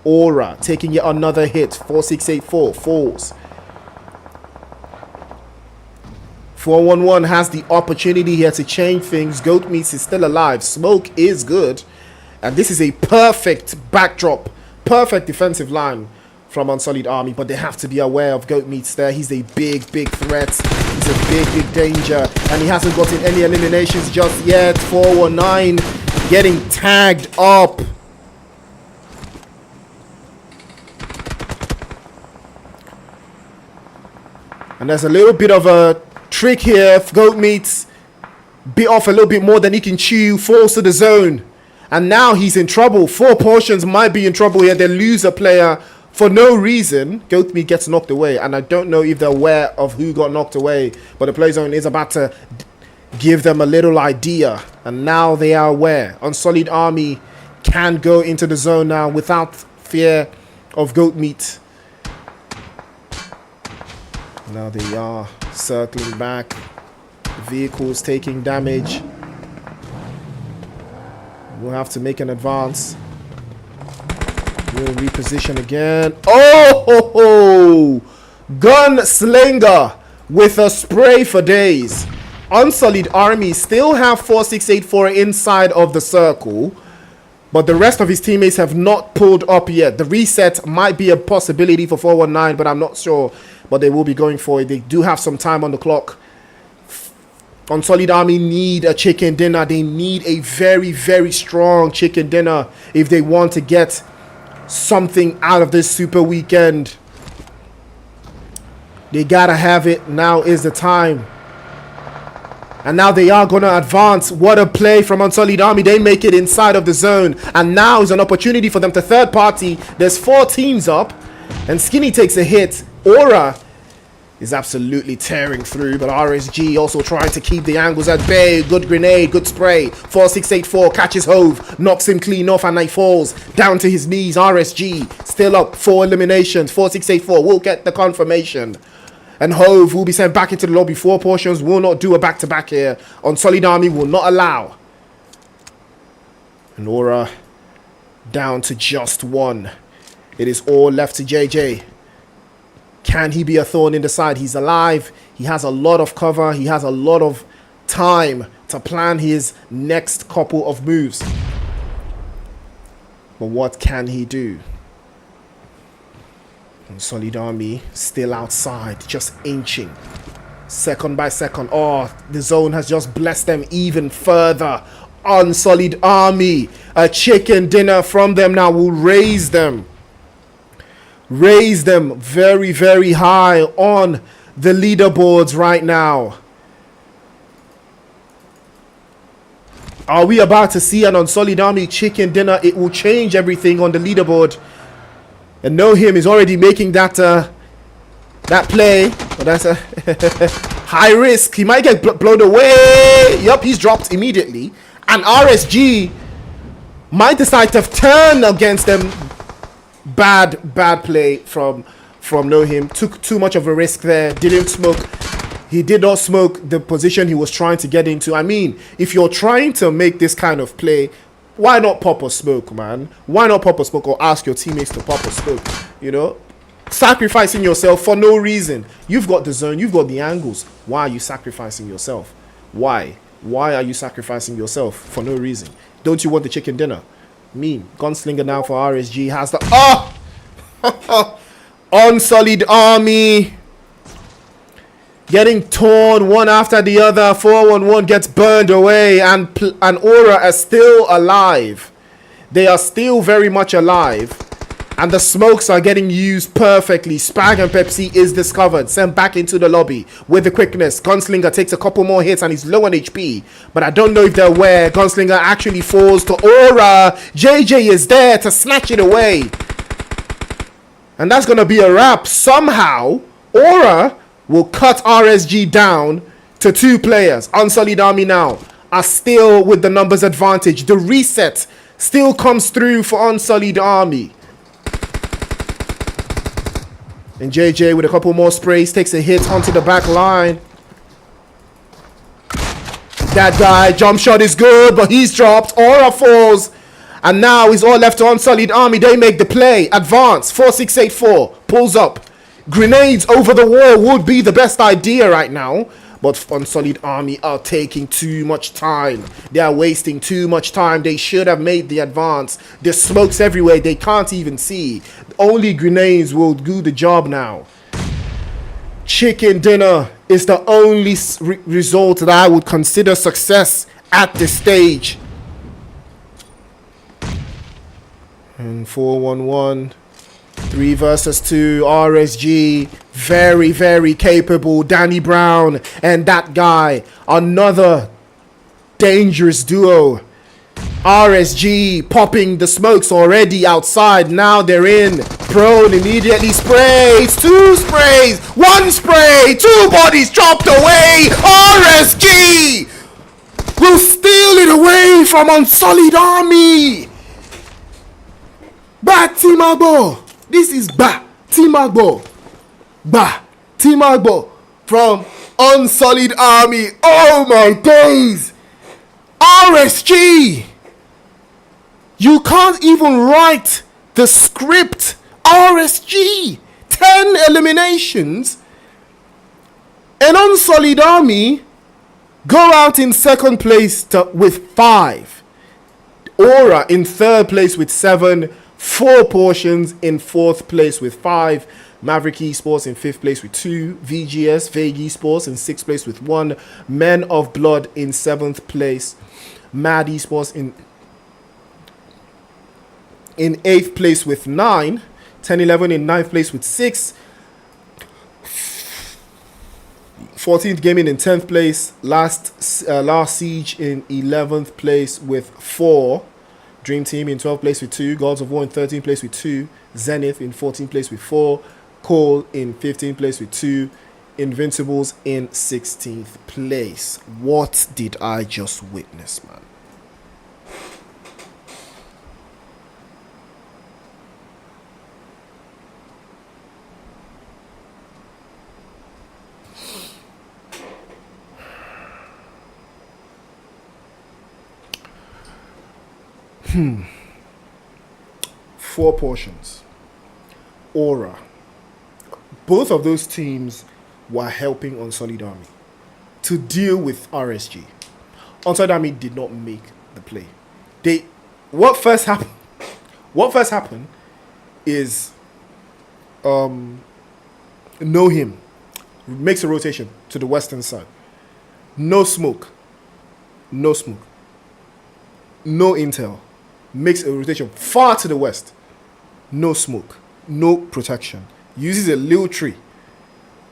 Aura taking yet another hit. 4684 falls. 411 has the opportunity here to change things. Goat Meats is still alive. Smoke is good. And this is a perfect backdrop. Perfect defensive line from Unsullied Army. But they have to be aware of Goat Meats there. He's a big threat. He's a big danger. And he hasn't gotten any eliminations just yet. 419 getting tagged up. And there's a little bit of a trick here. If Goat Meats bit off a little bit more than he can chew, falls to the zone. And now he's in trouble. 4 portions might be in trouble here. They lose a player for no reason. Goat Meat gets knocked away. And I don't know if they're aware of who got knocked away. But the play zone is about to give them a little idea. And now they are aware. Unsullied Army can go into the zone now without fear of Goat Meat. Now they are circling back. Vehicles taking damage. We'll have to make an advance. We'll reposition again. Oh ho ho! Gunslinger with a spray for days. Unsullied Army still have 4684 inside of the circle. But the rest of his teammates have not pulled up yet. The reset might be a possibility for 419, but I'm not sure. But they will be going for it. They do have some time on the clock. Unsullied Army need a chicken dinner. They need a very strong chicken dinner if they want to get something out of this super weekend. They gotta have it. Now is the time. And now they are going to advance. What a play from Unsullied Army. They make it inside of the zone. And now is an opportunity for them to third party. There's 4 teams up. And Skinny takes a hit. Aura is absolutely tearing through. But RSG also trying to keep the angles at bay. Good grenade. Good spray. 4684 catches Hove. Knocks him clean off. And he falls down to his knees. RSG still up. 4 eliminations. 4684 will get the confirmation. And Hove will be sent back into the lobby. 4 portions will not do a back-to-back here. Unsullied Army will not allow. And Aura down to just 1. It is all left to JJ. Can he be a thorn in the side? He's alive. He has a lot of cover. He has a lot of time to plan his next couple of moves. But what can he do? Unsullied Army still outside, just inching. Second by second. Oh, the zone has just blessed them even further. Unsullied Army. A chicken dinner from them now will raise them. Raise them very high on the leaderboards right now. Are we about to see an Unsullied Army chicken dinner? It will change everything on the leaderboard. And Know Him is already making that play. But that's a high risk. He might get blown away. Yup, he's dropped immediately. And RSG might decide to turn against them. Bad play from Know Him. Took too much of a risk there. Didn't smoke. He did not smoke the position he was trying to get into. I mean, if you're trying to make this kind of play, why not pop a smoke, man? Why not pop a smoke or ask your teammates to pop a smoke? You know? Sacrificing yourself for no reason. You've got the zone. You've got the angles. Why are you sacrificing yourself? Why? Why are you sacrificing yourself for no reason? Don't you want the chicken dinner? Mean. Gunslinger now for RSG has the... Oh! Unsullied Army. Getting torn one after the other. 411 gets burned away. And Aura is still alive. They are still very much alive. And the smokes are getting used perfectly. Spag and Pepsi is discovered. Sent back into the lobby with the quickness. Gunslinger takes a couple more hits and he's low on HP. But I don't know if they're aware. Gunslinger actually falls to Aura. JJ is there to snatch it away. And that's going to be a wrap. Somehow, Aura will cut RSG down to 2 players. Unsullied Army now are still with the numbers advantage. The reset still comes through for Unsullied Army. And JJ with a couple more sprays takes a hit onto the back line. That guy, jump shot is good, but he's dropped. Aura falls. And now it's all left to Unsullied Army. They make the play. Advance. 4684 pulls up. Grenades over the wall would be the best idea right now. but Unsullied Army are taking too much time. They are wasting too much time. They should have made the advance. There's smokes everywhere. They can't even see. Only grenades will do the job now. Chicken dinner is the only result that I would consider success at this stage. And 4-1-1. 3 versus 2. RSG. Very, very capable. Danny Brown and that guy. Another dangerous duo. RSG popping the smokes already outside. Now they're in. Prone immediately sprays. 2 sprays. 1 spray. 2 bodies chopped away. RSG will steal it away from Unsullied Army. Ba Timagbo. This is Ba Timagbo. Ba Timagbo from Unsullied Army. Oh my days. RSG. You can't even write the script. RSG. 10 eliminations. And Unsullied Army go out in second place with 5. Aura in third place with 7. 4 portions in 4th place with 5. Maverick Esports in 5th place with 2. VGS, Vague Esports in 6th place with 1. Men of Blood in 7th place. Mad Esports in 8th place with 9. 10-11 in 9th place with 6. 14th Gaming in 10th place. Last Siege in 11th place with 4. Dream Team in 12th place with 2. Gods of War in 13th place with 2. Zenith in 14th place with 4. Cole in 15th place with 2. Invincibles in 16th place. What did I just witness, man? Four portions. Aura. Both of those teams were helping Unsullied Army to deal with RSG. Unsullied Army did not make the play. What first happened is Know Him makes a rotation to the western side. No smoke. No intel. Makes a rotation far to the west. No smoke. No protection. Uses a little tree.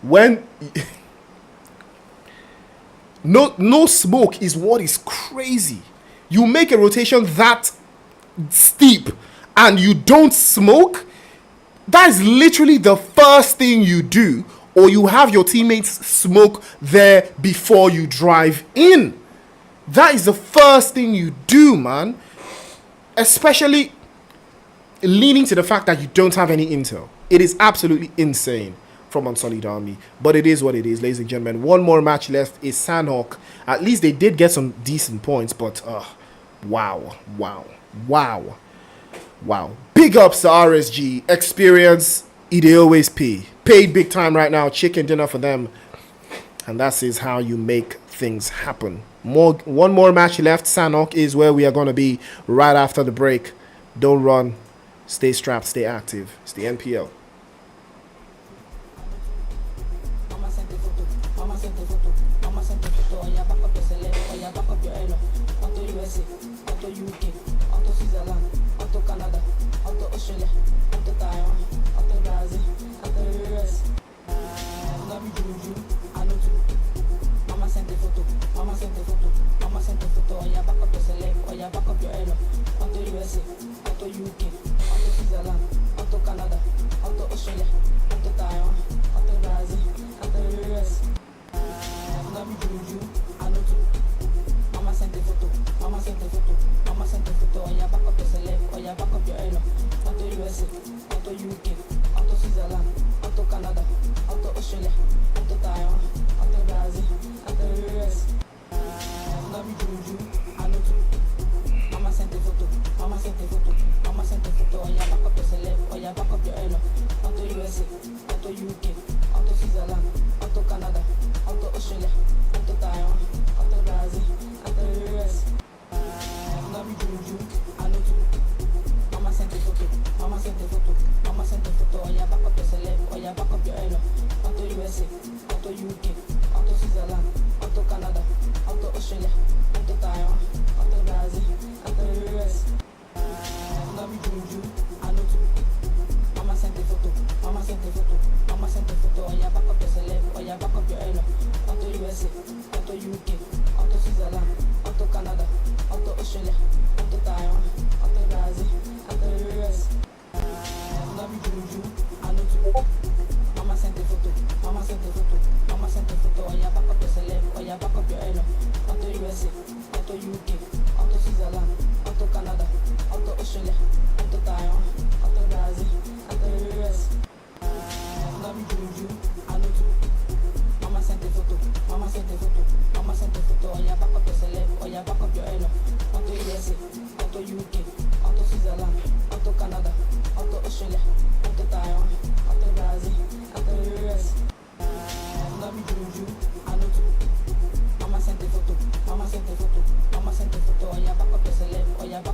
When no smoke is what is crazy. You make a rotation that steep and you don't smoke. That is literally the first thing you do, or you have your teammates smoke there before you drive in. That is the first thing you do, man. Especially leaning to the fact that you don't have any intel. It is absolutely insane from Unsullied Army. But it is what it is, ladies and gentlemen. One more match left is Sanhok. At least they did get some decent points, but wow. Big ups to RSG. Experience, they always pay. Paid big time right now. Chicken dinner for them. And that is how you make things happen. One more match left. Sanhok is where we are going to be right after the break. Don't run. Stay strapped. Stay active. It's the NPL. USA, out to UK, out to Switzerland, out to Canada, out to Australia.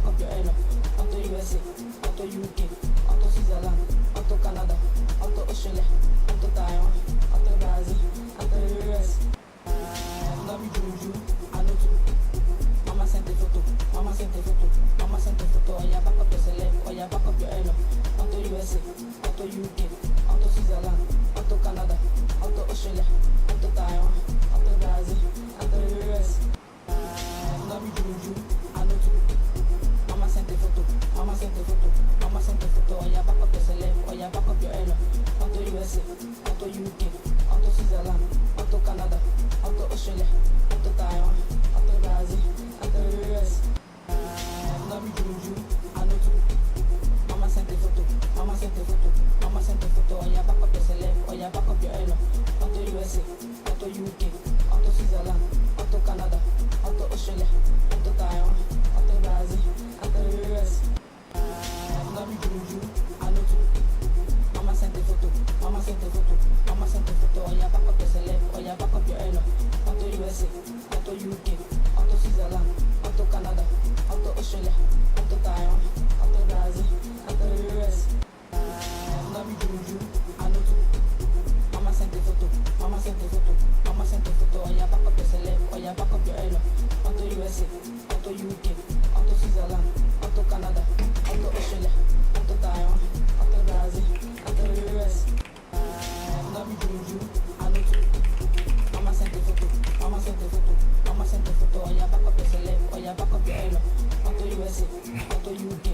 back up your elo. Onto USA, onto UK, onto Switzerland, onto Canada, onto Australia, onto Taiwan, onto Brazil, onto US. No be juju, I know too. Mama sent a photo, mama sent a photo, mama sent a photo. Oh yeah, back up your celeb, oh yeah, back up your elo. Onto USA, onto UK, onto Switzerland, onto Canada, onto Australia, onto Taiwan, onto Brazil, onto US. No be juju, I know too. Mama sent a photo, mama sent a photo, mama sent a photo. Oh yeah, back up your celeb, oh yeah, back up your elo. Onto USA, onto UK, onto Switzerland, onto Canada, onto Australia, onto Taiwan, onto Brazil, onto US. No be juju, I know too. Mama sent a photo, mama sent a photo, mama sent a photo. Oh yeah, back up your celeb, oh yeah, back up your elo. Onto USA, onto UK, onto Switzerland, onto Canada, onto Australia, onto Taiwan, onto Brazil, onto US. No be juju, I know too. Mama sent a photo, mama sent a photo, mama sent a photo. Oh yeah, back up your celeb, oh yeah, back up your elo. Onto USA, onto UK, onto Switzerland, onto Canada, onto Australia, onto Taiwan, onto Brazil, onto US. No be juju, I know too. Mama sent a photo, mama sent a photo, mama sent a photo. Oh yeah, back up your celeb, oh yeah, back up your elo. Onto USA, onto UK, onto Switzerland, onto Canada, onto Australia, onto Taiwan, onto Brazil, onto US. No be juju, I know too. Mama sent a photo, mama sent a photo, mama sent a photo. Oh yeah, back up your celeb, oh yeah, back up your elo. Onto USA, onto UK,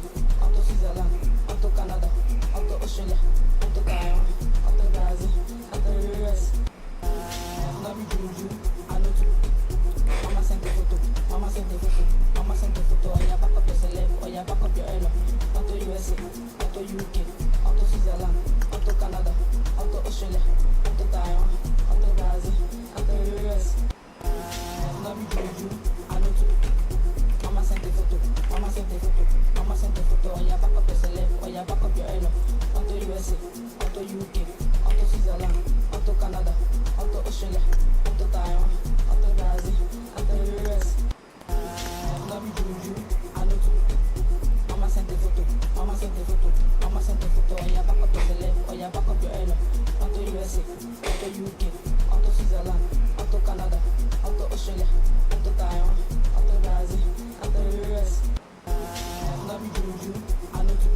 onto Switzerland, onto Canada, onto Australia, onto Taiwan, onto Brazil, onto US. No be juju, I know too. Mama sent a photo, mama sent a photo, mama sent a photo. Oh yeah, back up your celeb, oh yeah, back up your elo. Onto USA, onto UK, onto Switzerland, onto Canada, onto Australia, onto Taiwan, onto Brazil, onto US. No be juju, I know too. Mama sent a photo, mama sent a photo, mama sent a photo. Oh yeah, back up your celeb, oh yeah, back up your elo. Onto USA, onto UK, onto Switzerland, onto Canada, onto Australia, onto Taiwan, onto Brazil, onto US. No be juju, I know too. Mama sent a photo, mama sent a photo, mama sent a photo. Oh yeah, back up your celeb, oh yeah, back up your elo. Onto USA, onto UK, onto Switzerland, onto Canada, onto Australia, onto Taiwan, onto Brazil, onto US. No be juju, I know too.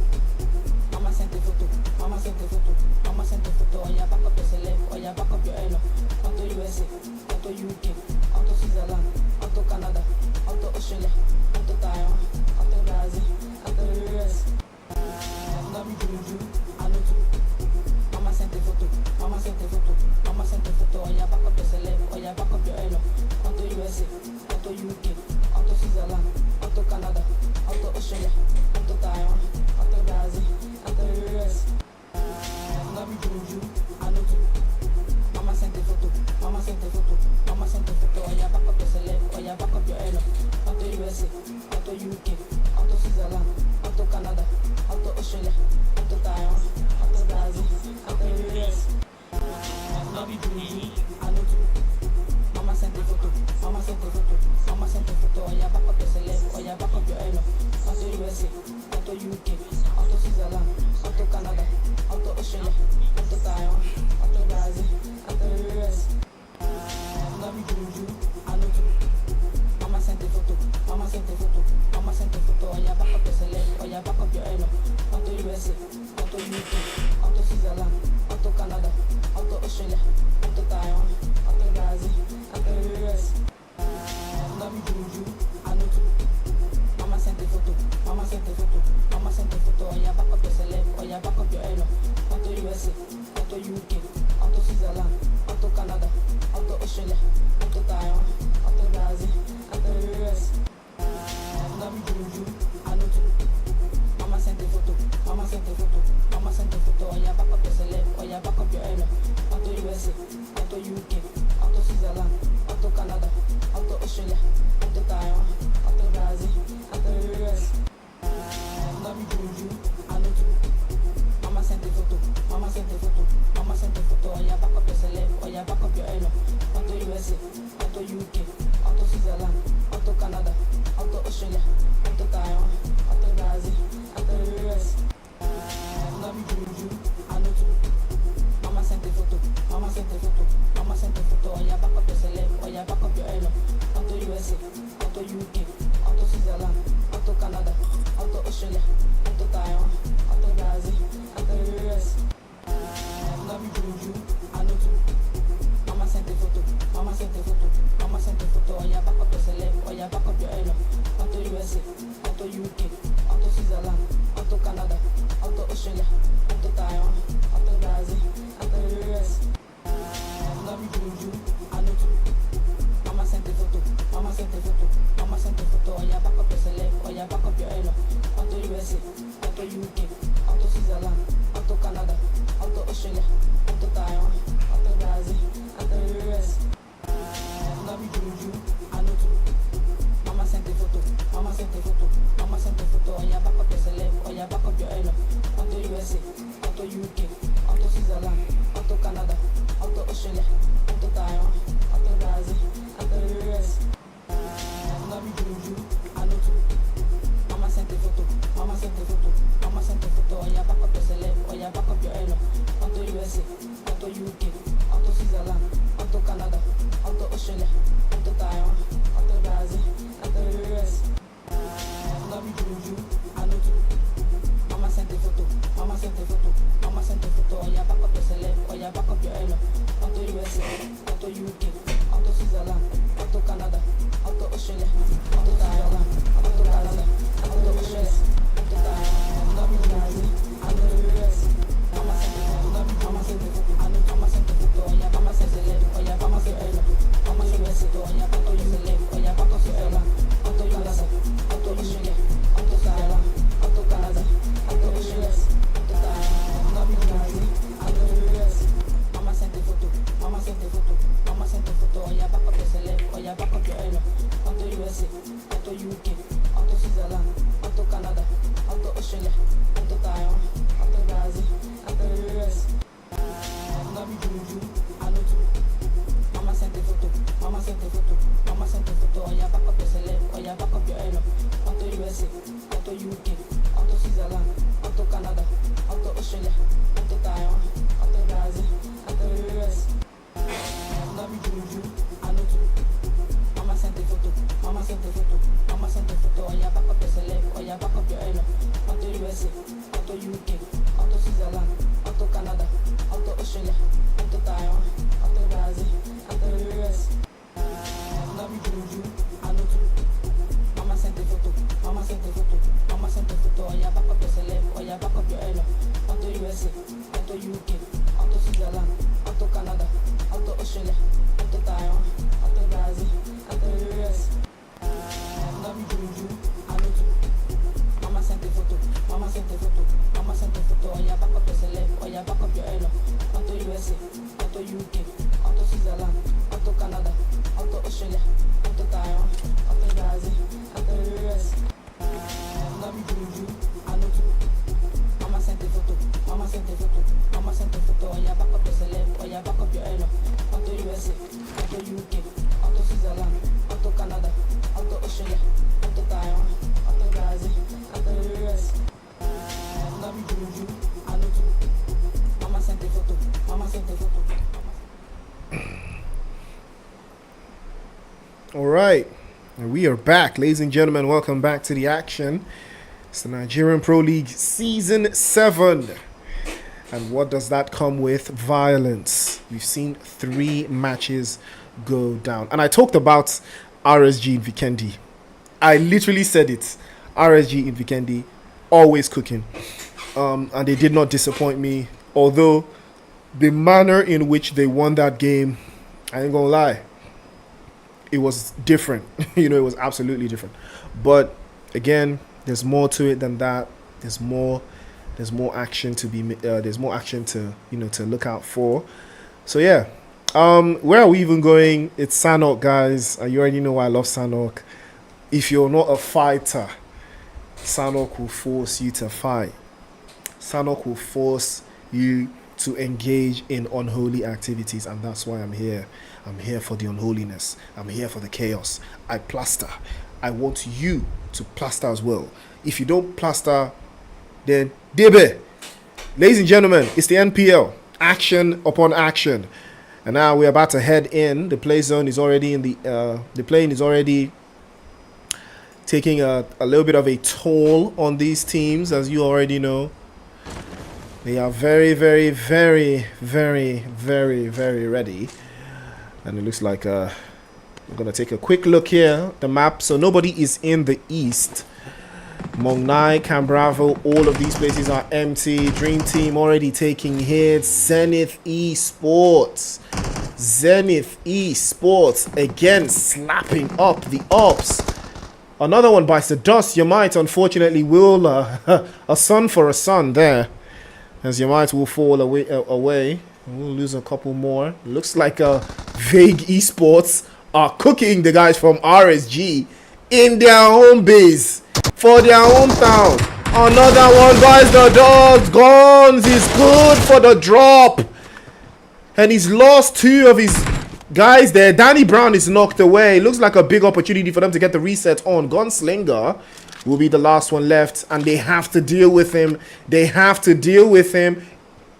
Mama sent a photo, mama sent a photo, mama sent a photo. Oh yeah, back up your celeb, oh yeah, back up your elo. Onto USA, onto UK, onto Switzerland, onto Canada, onto Australia, onto Taiwan, onto Brazil, onto US. No be juju, I know too. Mama sent a photo, mama sent a photo, mama sent a photo. Oh yeah, back up your celeb, oh yeah, back up your elo. Onto USA, onto UK, onto Switzerland, onto Canada, onto Australia, onto Taiwan, onto Brazil, onto US. No be juju, I know too. Mama sent a photo, mama sent a photo, mama sent a photo. Oh yeah, back up your celeb, oh yeah, back up your elo. Onto USA, onto UK, onto Switzerland, onto Canada, onto Australia, onto Taiwan, onto Brazil, onto US. No be juju, I know too. Mama sent a photo, mama sent a photo, mama sent a photo. Oh yeah, back up your celeb, oh yeah, back up your elo. Onto USA, onto UK, onto Switzerland, onto Canada, onto Australia, onto Taiwan, onto Brazil, onto US. No be juju, I know too. Mama sent a photo, mama sent a photo, mama sent a photo. Oh yeah, back up your celeb, oh yeah, back up your elo. Onto USA, onto UK, onto Switzerland, onto Canada, onto Australia, onto Taiwan, onto Brazil, onto US. No be juju, I know too. Mama sent a photo, mama sent a photo, mama sent a photo. Oh yeah, back up your celeb, oh yeah, back up your elo. Onto USA, onto UK, onto Switzerland, onto Canada, onto Australia, onto Taiwan, onto Brazil, onto US. No be juju, I know too. Mama sent a photo, mama sent a photo, mama sent a photo. Oh yeah, back up your celeb, oh yeah, back up your elo. Onto USA, onto UK, onto Switzerland, onto Canada, onto Australia, onto Taiwan, onto Brazil, onto US. No be juju, I know too. Mama sent a photo, mama sent a photo, mama sent a photo. Oh yeah, back up your celeb, oh yeah, back up your elo. Onto USA, onto UK, onto Switzerland, onto Canada, onto Australia, onto Taiwan, UK, out to Switzerland, out to Canada, out to Australia, out to Taiwan, out to Brazil, out to US. No be juju, I know too. Mama sent a photo, mama sent a photo, mama sent a photo. On your back up your celeb, on your back up your elo. Out to USA, out to UK, out to Switzerland, out to Canada, out to Australia, out to Taiwan, out to Brazil, out to US. No be juju, I know too. Mama sent a photo, mama sent a photo, mama sent a photo. On your back up your celeb, on your back up your elo. Out to USA, out to UK, out to Switzerland, out to Canada, out to Australia, out to Taiwan, out to Brazil, out to US. No be juju, I know too. Mama sent a photo, mama sent a photo, mama sent a photo. On your back up your celeb, on your back up your elo. Out to USA, out to UK, out to Switzerland, out to Canada, out to Australia, out to Taiwan, out to Brazil, out to Australia, out to Taiwan. No be Brazil, I know the US. Mama sent a photo, no be mama sent a photo, I know mama sent a photo. On your mama sent a celeb, on your mama sent a elo. Mama sent a photo, on your back up your celeb, on your back up your elo. Out to USA, out to Australia, out to Taiwan, out to Canada, out to Australia, out to Taiwan. No be Brazil, I know the US. Mama sent a photo, mama sent a photo, mama sent a photo. On your back up your celeb, on your back up your elo. Out to USA, out to UK, out to Switzerland, out to Canada, out to Australia, out to Taiwan, out to Brazil, out to US. No be juju, I know too. Mama sent a photo, mama sent a photo, mama sent a photo. On your back up your celeb, on your back up your elo. Out to USA, out to UK, out to Switzerland, out to Canada, out to Australia, out to Taiwan, out to Brazil, out to US. No be juju, I know too. Mama sent a photo, mama sent a photo, mama sent a photo. On your back up your celeb, on your back up your elo. Out to USA, out to UK, out to Switzerland, out to Canada, out to Australia, out to Taiwan, out to Brazil, out to US. No be juju, I know too. Mama sent a photo, mama sent a photo, mama sent a photo. On your back up your celeb, on your back up your elo. Out to USA, out to UK, out to Switzerland, out to Canada, out to Australia, out to Taiwan, out to Brazil, out to US. No be juju, I know too. Mama sent a photo, mama sent a photo, mama sent a photo. On your back up your celeb, on your back up your elo. Out to USA, out to UK, out to Switzerland, out to Canada, out to Australia, out to Taiwan, out to Brazil, out to US. No be juju, I know too. Mama sent a photo, mama sent a photo, mama sent a photo. On your back up your celeb, on your back up your elo. Out to USA, out to UK, out to Switzerland, out to Canada, out to Australia, out to Taiwan, out to Brazil, out to US. No be juju, I know too. Mama sent a photo, mama sent a photo. All right, and we are back, ladies and gentlemen. Welcome back to the action. It's the Nigerian Pro League Season 7. And what does that come with? Violence. We've seen 3 matches go down. And I talked about RSG in Vikendi. I literally said it. RSG in Vikendi, always cooking. And they did not disappoint me. Although the manner in which they won that game, I ain't gonna lie, it was different. It was absolutely different. But again, there's more to it than that. There's more action to be. There's more action to to look out for. So yeah, where are we even going? It's Sanhok, guys. You already know I love Sanhok. If you're not a fighter, Sanhok will force you to fight. Sanhok will force you to engage in unholy activities, and that's why I'm here. I'm here for the unholiness. I'm here for the chaos. I plaster. I want you to plaster as well. If you don't plaster, then debe. Ladies and gentlemen, it's the NPL. Action upon action. And now we're about to head in. The play zone is already in the plane is already taking a little bit of a toll on these teams, as you already know. They are very, very, very, very, very, very ready. And it looks like we're going to take a quick look here, the map. So nobody is in the east. Mongnai, Cambravo, all of these places are empty. Dream Team already taking hits. Zenith Esports. Zenith Esports again slapping up the Ops. Another one bites the dust. Yamite unfortunately will a son for a son there, as Yamite will fall away. We'll lose a couple more. Looks like Vague Esports are cooking the guys from RSG in their home base for their hometown. Another one buys the dogs. Guns is good for the drop, and he's lost 2 of his guys there. Danny Brown is knocked away. Looks like a big opportunity for them to get the reset on. Gunslinger will be the last one left, and they have to deal with him. They have to deal with him.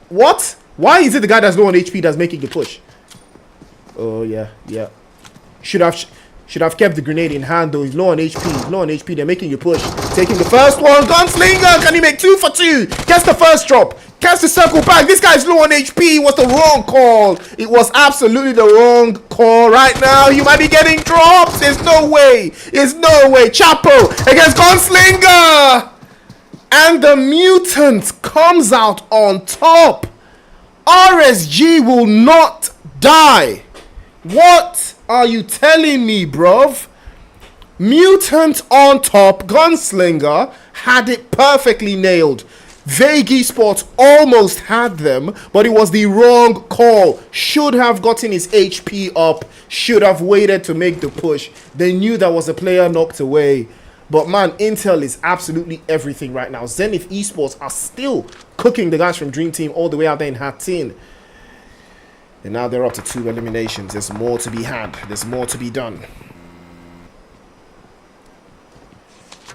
What? Why is it the guy that's low on HP that's making the push? Oh, yeah. Should have kept the grenade in hand, though. He's low on HP. He's low on HP. They're making you push. Taking the first one. Gunslinger. Can he make 2 for 2? Gets the first drop. Gets the circle back. This guy's low on HP. It was the wrong call. It was absolutely the wrong call. Right now, you might be getting drops. There's no way. There's no way. Chapo against Gunslinger. And the mutant comes out on top. RSG will not die. What are you telling me, bruv? Mutant on top. Gunslinger had it perfectly nailed. Vague Esports almost had them, but it was the wrong call. Should have gotten his HP up. Should have waited to make the push. They knew there was a player knocked away. But man, Intel is absolutely everything right now. Zenith Esports are still cooking the guys from Dream Team all the way out there in Hatin. And now they're up to 2 eliminations. There's more to be had. There's more to be done.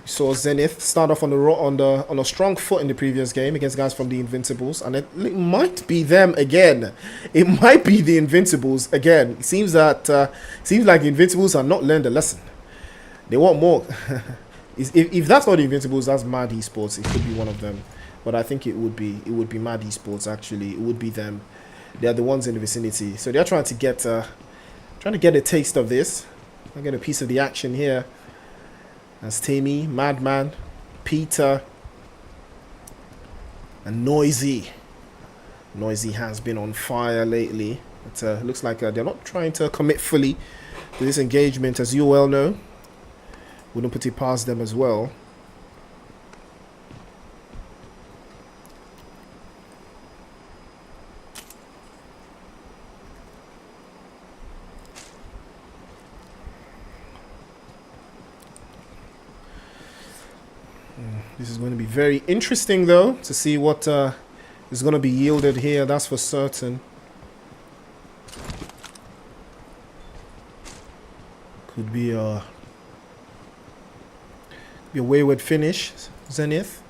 We saw Zenith start off on a strong foot in the previous game against guys from the Invincibles, and it might be them again. It might be the Invincibles again. It seems like the Invincibles are not learned a lesson. They want more. If that's not the Invincibles, that's Mad Esports. It could be one of them, but I think it would be Mad Esports. Actually, it would be them. They are the ones in the vicinity, so they're trying to get a taste of this. I get a piece of the action here. That's Timmy, Madman, Peter, and Noisy. Noisy has been on fire lately. It looks like they're not trying to commit fully to this engagement, as you well know. Wouldn't put it past them as well. This is going to be very interesting, though, to see what is going to be yielded here. That's for certain. Could be a wayward finish. Zenith.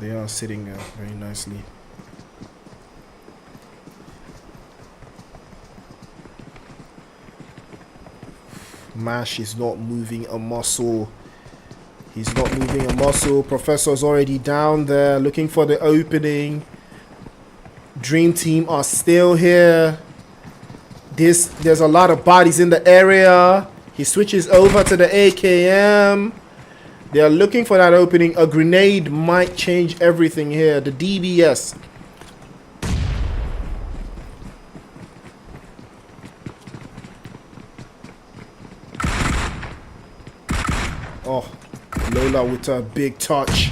They are sitting very nicely. Mash is not moving a muscle. He's not moving a muscle. Professor's already down there looking for the opening. Dream Team are still here. There's a lot of bodies in the area. He switches over to the AKM. They are looking for that opening. A grenade might change everything here. The DBS. Oh, Lola with a big touch.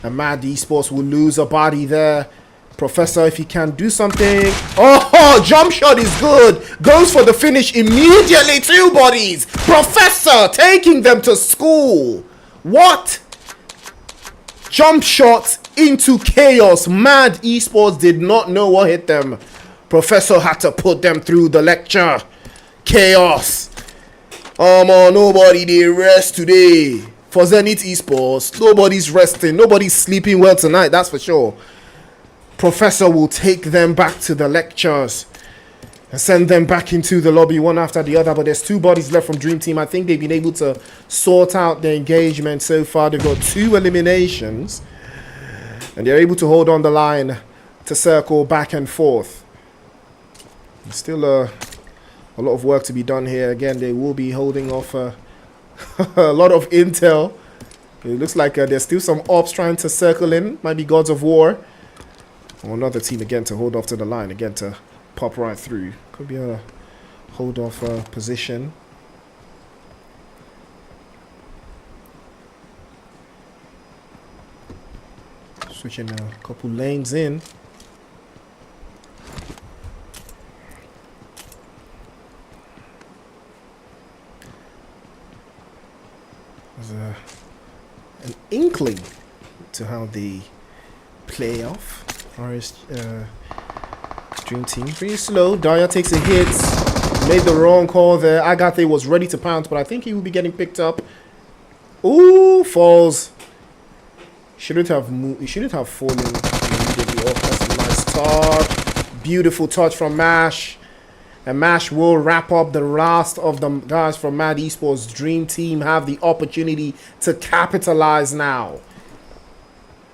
And Mad Esports will lose a body there. Professor, if he can do something. Oh, jump shot is good. Goes for the finish immediately. 2 bodies. Professor taking them to school. What? Jump shots into chaos. Mad Esports did not know what hit them. Professor had to put them through the lecture. Chaos. Man, nobody did rest today. For Zenith Esports, nobody's resting. Nobody's sleeping well tonight, that's for sure. Professor will take them back to the lectures and send them back into the lobby one after the other. But there's 2 bodies left from Dream Team. I think they've been able to sort out their engagement so far. They've got 2 eliminations. And they're able to hold on the line to circle back and forth. There's still a lot of work to be done here. Again, they will be holding off a lot of intel. It looks like there's still some ops trying to circle in. Might be Gods of War. Or another team again to hold off to the line. Again to pop right through. Could be a hold off position. Switching a couple lanes in. There's an inkling to how the playoff Dream Team. Pretty slow. Daya takes a hit. Made the wrong call there. Agathe was ready to pounce, but I think he will be getting picked up. Ooh, falls. He shouldn't have fallen immediately off. That's a nice touch. Beautiful touch from Mash. And Mash will wrap up the last of the guys from Mad Esports. Dream Team have the opportunity to capitalize now.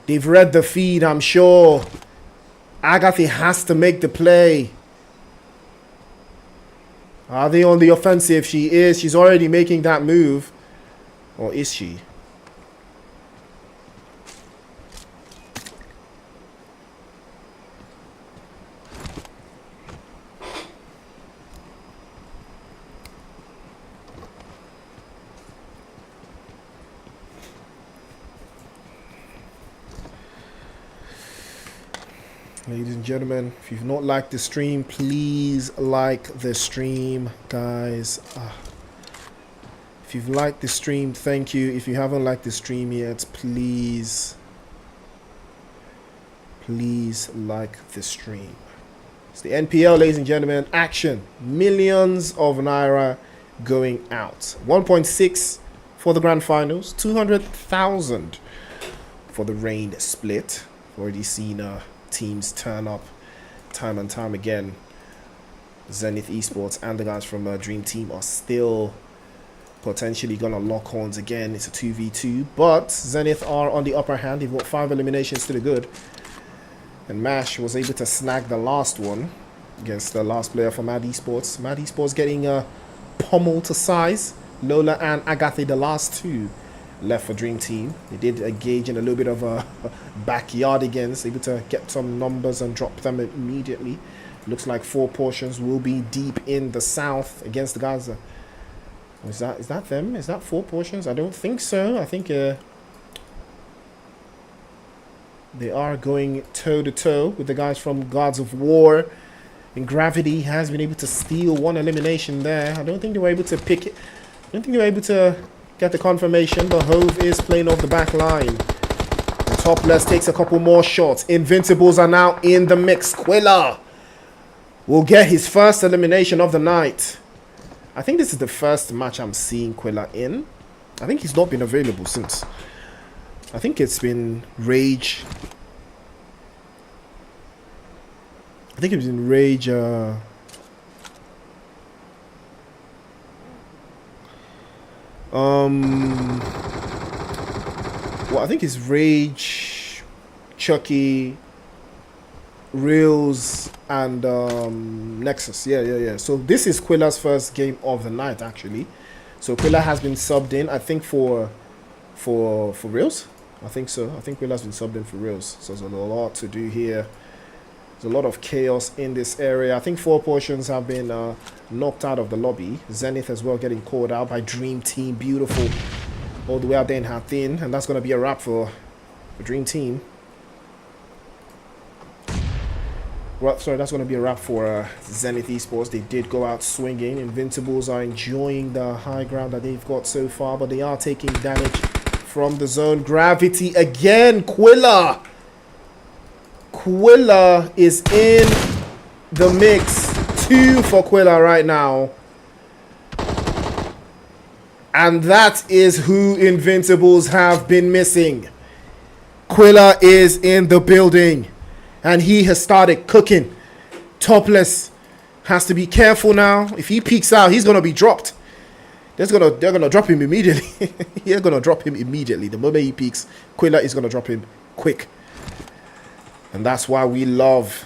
They've read the feed, I'm sure. Agathe has to make the play. Are they on the offensive? She is. She's already making that move. Or is she? Ladies and gentlemen, if you've not liked the stream, please like the stream, guys. If you've liked the stream, thank you. If you haven't liked the stream yet, please like the stream. It's the NPL, ladies and gentlemen. Action. Millions of naira going out. 1.6 for the grand finals. 200,000 for the rain split. Already seen teams turn up time and time again. Zenith Esports and the guys from Dream Team are still potentially gonna lock horns again. It's a 2v2, but Zenith are on the upper hand. They've got 5 eliminations to the good, and Mash was able to snag the last one against the last player for Mad Esports. Mad Esports getting pummeled to size. Lola and Agathe, the last two left for Dream Team. They did engage in a little bit of a backyard against, able to get some numbers and drop them immediately. Looks like 4 portions will be deep in the south against the guys. Is that them? Is that 4 portions? I don't think so. I think they are going toe to toe with the guys from Gods of War. And Gravity has been able to steal 1 elimination there. I don't think they were able to pick it. I don't think they were able to get the confirmation, but Hove is playing off the back line. And Topless takes a couple more shots. Invincibles are now in the mix. Quilla will get his first elimination of the night. I think this is the first match I'm seeing Quilla in. I think he's not been available since. I think it's been Rage. I think it's been Rage. Well, I think it's Rage, Chucky, Reels, and Nexus. Yeah. So this is Quilla's first game of the night, actually. So Quilla has been subbed in, I think, for Reels. I think so. I think Quilla's been subbed in for Reels. So there's a lot to do here. There's a lot of chaos in this area. I think 4 portions have been knocked out of the lobby. Zenith as well getting called out by Dream Team. Beautiful. All the way out there in Hathin. And that's going to be a wrap for Dream Team. Well, sorry, that's going to be a wrap for Zenith Esports. They did go out swinging. Invincibles are enjoying the high ground that they've got so far, but they are taking damage from the zone. Gravity again. Quilla is in the mix. 2 for Quilla right now. And that is who Invincibles have been missing. Quilla is in the building. And he has started cooking. Topless has to be careful now. If he peeks out, he's going to be dropped. They're going to drop him immediately. They're going to drop him immediately. The moment he peeks, Quilla is going to drop him quick. And that's why we love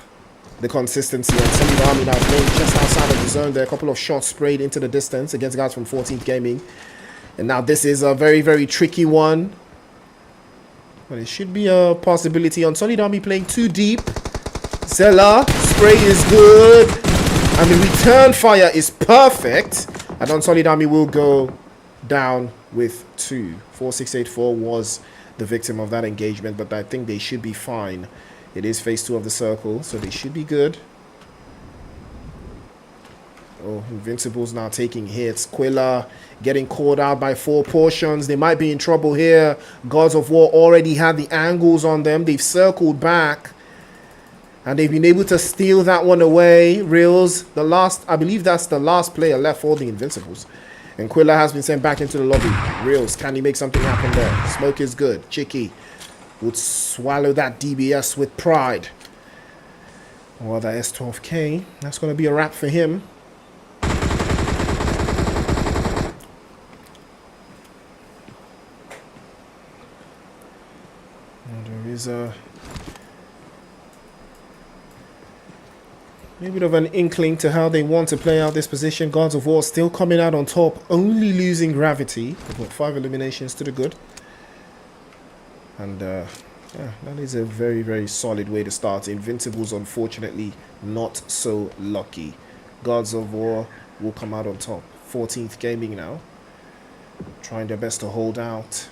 the consistency. And Solid Army now playing just outside of the zone. There are a couple of shots sprayed into the distance against guys from 14th Gaming. And now this is a very, very tricky one. But it should be a possibility on Solid Army playing too deep. Zella, spray is good. And the return fire is perfect. And on Solid Army will go down with 2. 4684 was the victim of that engagement, but I think they should be fine. It is phase 2 of the circle, so they should be good. Oh, Invincibles now taking hits. Quilla getting called out by 4 portions. They might be in trouble here. Gods of War already had the angles on them. They've circled back. And they've been able to steal that one away. Reels, I believe that's the last player left for the Invincibles. And Quilla has been sent back into the lobby. Reels, can he make something happen there? Smoke is good. Chicky would swallow that DBS with pride. Well, that S12K, that's going to be a wrap for him. And there is a bit of an inkling to how they want to play out this position. Gods of War still coming out on top, only losing gravity. They've got 5 eliminations to the good. And yeah, that is a very, very solid way to start. Invincibles, unfortunately, not so lucky. Gods of War will come out on top. 14th gaming now. Trying their best to hold out.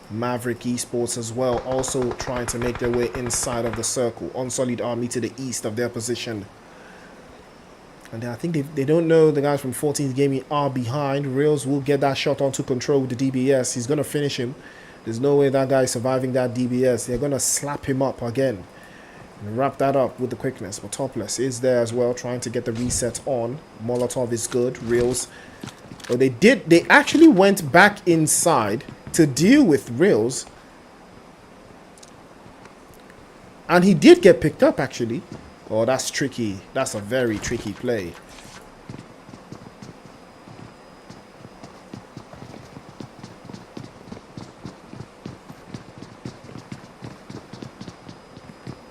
Maverick Esports as well, also trying to make their way inside of the circle. Unsolid Army to the east of their position. And I think they don't know the guys from 14th Gaming are behind. Reels will get that shot onto control with the DBS. He's going to finish him. There's no way that guy is surviving that DBS. They're going to slap him up again. And wrap that up with the quickness. But Topless is there as well, trying to get the reset on. Molotov is good. Reels. Oh, they actually went back inside to deal with Reels. And he did get picked up, actually. Oh, that's tricky. That's a very tricky play.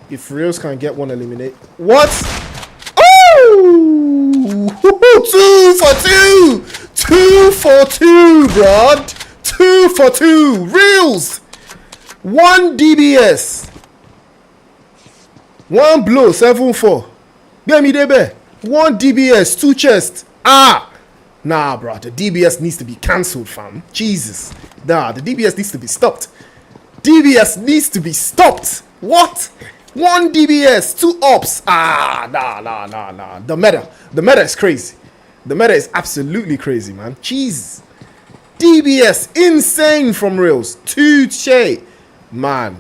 If Reels can get one eliminate. What? Oh! 2 for 2! 2 for 2, bro! 2 for 2! Reels! 1 DBS. 1 blow, 7-4. Get me there. 1 DBS, 2 chest. Ah! Nah, bro. The DBS needs to be cancelled, fam. Jesus. Nah, the DBS needs to be stopped. DBS needs to be stopped. What? 1 DBS, 2 ops. Ah, nah. The meta is crazy. The meta is absolutely crazy, man. Jesus. DBS, insane from Reels. 2 Shay. Man.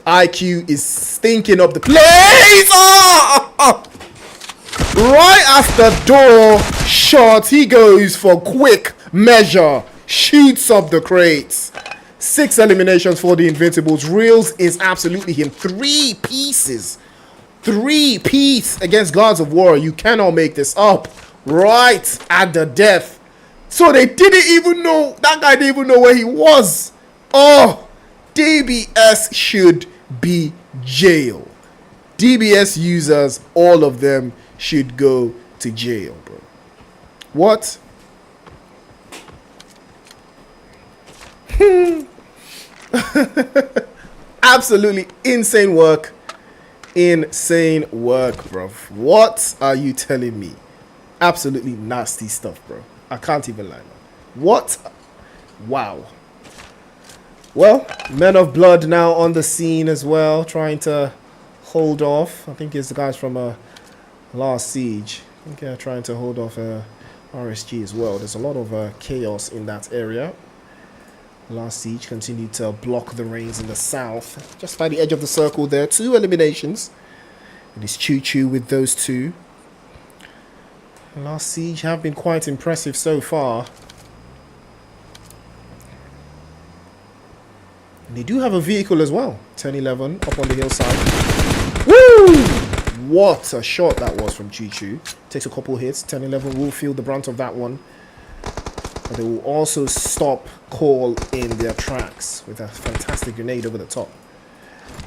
IQ is stinking up the place. Oh! Right after door shot, he goes for quick measure. Shoots up the crates. 6 eliminations for the Invincibles. Reels is absolutely him. 3 pieces. 3 piece against Gods of War. You cannot make this up. Right at the death. So they didn't even know. That guy didn't even know where he was. Oh, DBS should be jail. DBS users, all of them should go to jail, bro. What? Absolutely insane work. Insane work, bro. What are you telling me? Absolutely nasty stuff, bro. I can't even lie, man. What? Wow. Well, Men of Blood now on the scene as well, trying to hold off. I think it's the guys from Last Siege. I think they're trying to hold off RSG as well. There's a lot of chaos in that area. Last Siege continued to block the reins in the south. Just by the edge of the circle there. 2 eliminations. And it's Choo Choo with those 2. Last Siege have been quite impressive so far. And they do have a vehicle as well. 10-11 up on the hillside. Woo! What a shot that was from Choo Choo. Takes a couple hits. 10-11 will feel the brunt of that one. But they will also stop Call in their tracks with a fantastic grenade over the top.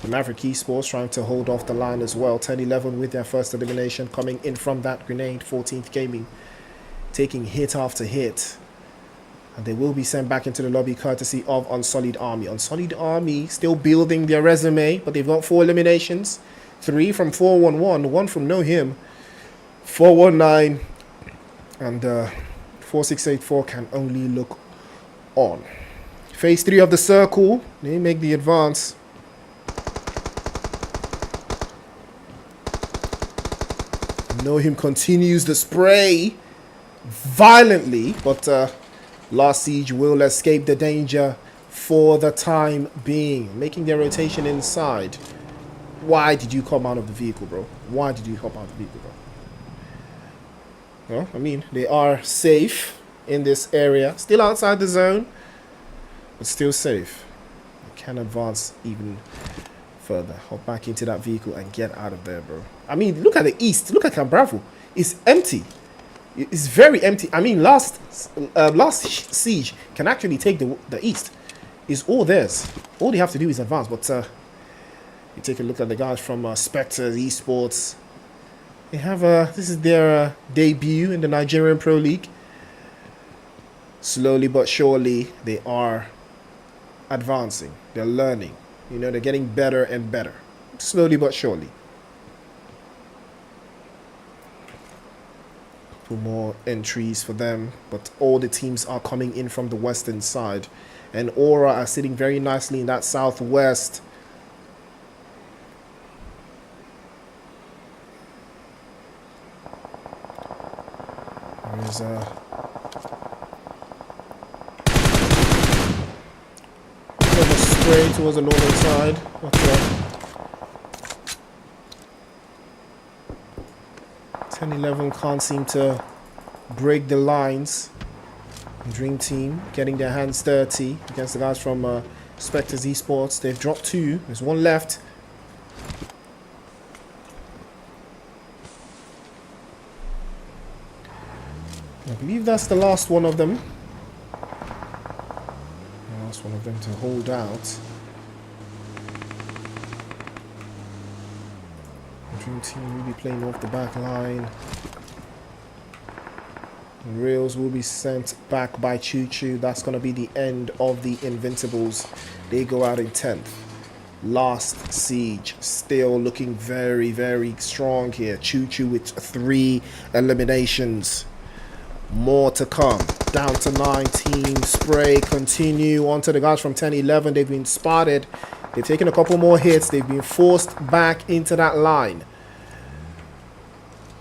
The Maverick Esports trying to hold off the line as well. 10-11 with their first elimination coming in from that grenade. 14th Gaming taking hit after hit. And they will be sent back into the lobby courtesy of Unsolid Army. Unsolid Army still building their resume, but they've got 4 eliminations. 3 from 411, 1 from No Him. 419 and 4684 can only look on. Phase 3 of the circle. They make the advance. Him continues the spray violently, but Last Siege will escape the danger for the time being, making their rotation inside. Why did you come out of the vehicle, bro? Why did you hop out of the vehicle, bro? Well, I mean, they are safe in this area, still outside the zone, but still safe. They can advance even further. Hop back into that vehicle and get out of there, bro. I mean, look at the east. Look at Cambravo. It's empty. It's very empty. I mean, last Siege can actually take the east. It's all theirs. All they have to do is advance. But you take a look at the guys from Spectre Esports. They have this is their debut in the Nigerian Pro League. Slowly but surely, they are advancing. They're learning. You know, they're getting better and better. Slowly but surely. Couple more entries for them, but all the teams are coming in from the western side. And Aura are sitting very nicely in that southwest. There's a spray towards the northern side. But, 10-11 can't seem to break the lines. Dream Team getting their hands dirty against the guys from Spectre Esports. They've dropped 2. There's 1 left. I believe that's the last one of them. The last one of them to hold out. Dream Team will be playing off the back line. And Rails will be sent back by Choo Choo. That's going to be the end of the Invincibles. They go out in 10th. Last Siege still looking very, very strong here. Choo Choo with 3 eliminations. More to come. Down to 9. Team Spray continue on to the guys from 10-11. They've been spotted. They've taken a couple more hits. They've been forced back into that line.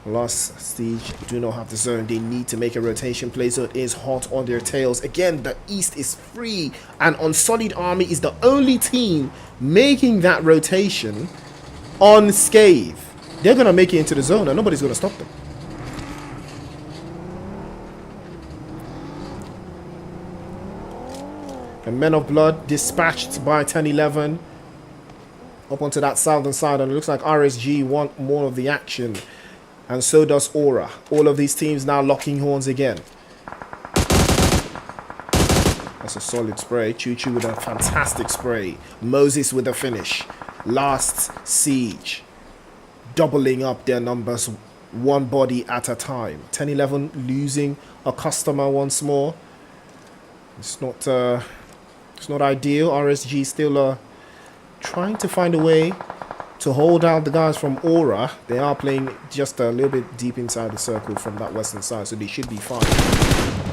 Lost Siege do not have the zone. They need to make a rotation play, so it is hot on their tails. Again, the East is free, and Unsullied Army is the only team making that rotation unscathed. They're going to make it into the zone, and nobody's going to stop them. The Men of Blood dispatched by 10-11 up onto that southern side, and it looks like RSG want more of the action. And so does Aura. All of these teams now locking horns again. That's a solid spray. Choo Choo with a fantastic spray. Moses with a finish. Last Siege doubling up their numbers, 1 body at a time. 10-11 losing a customer once more. It's not ideal. RSG still trying to find a way to hold out the guys from Aura. They are playing just a little bit deep inside the circle from that western side, so they should be fine.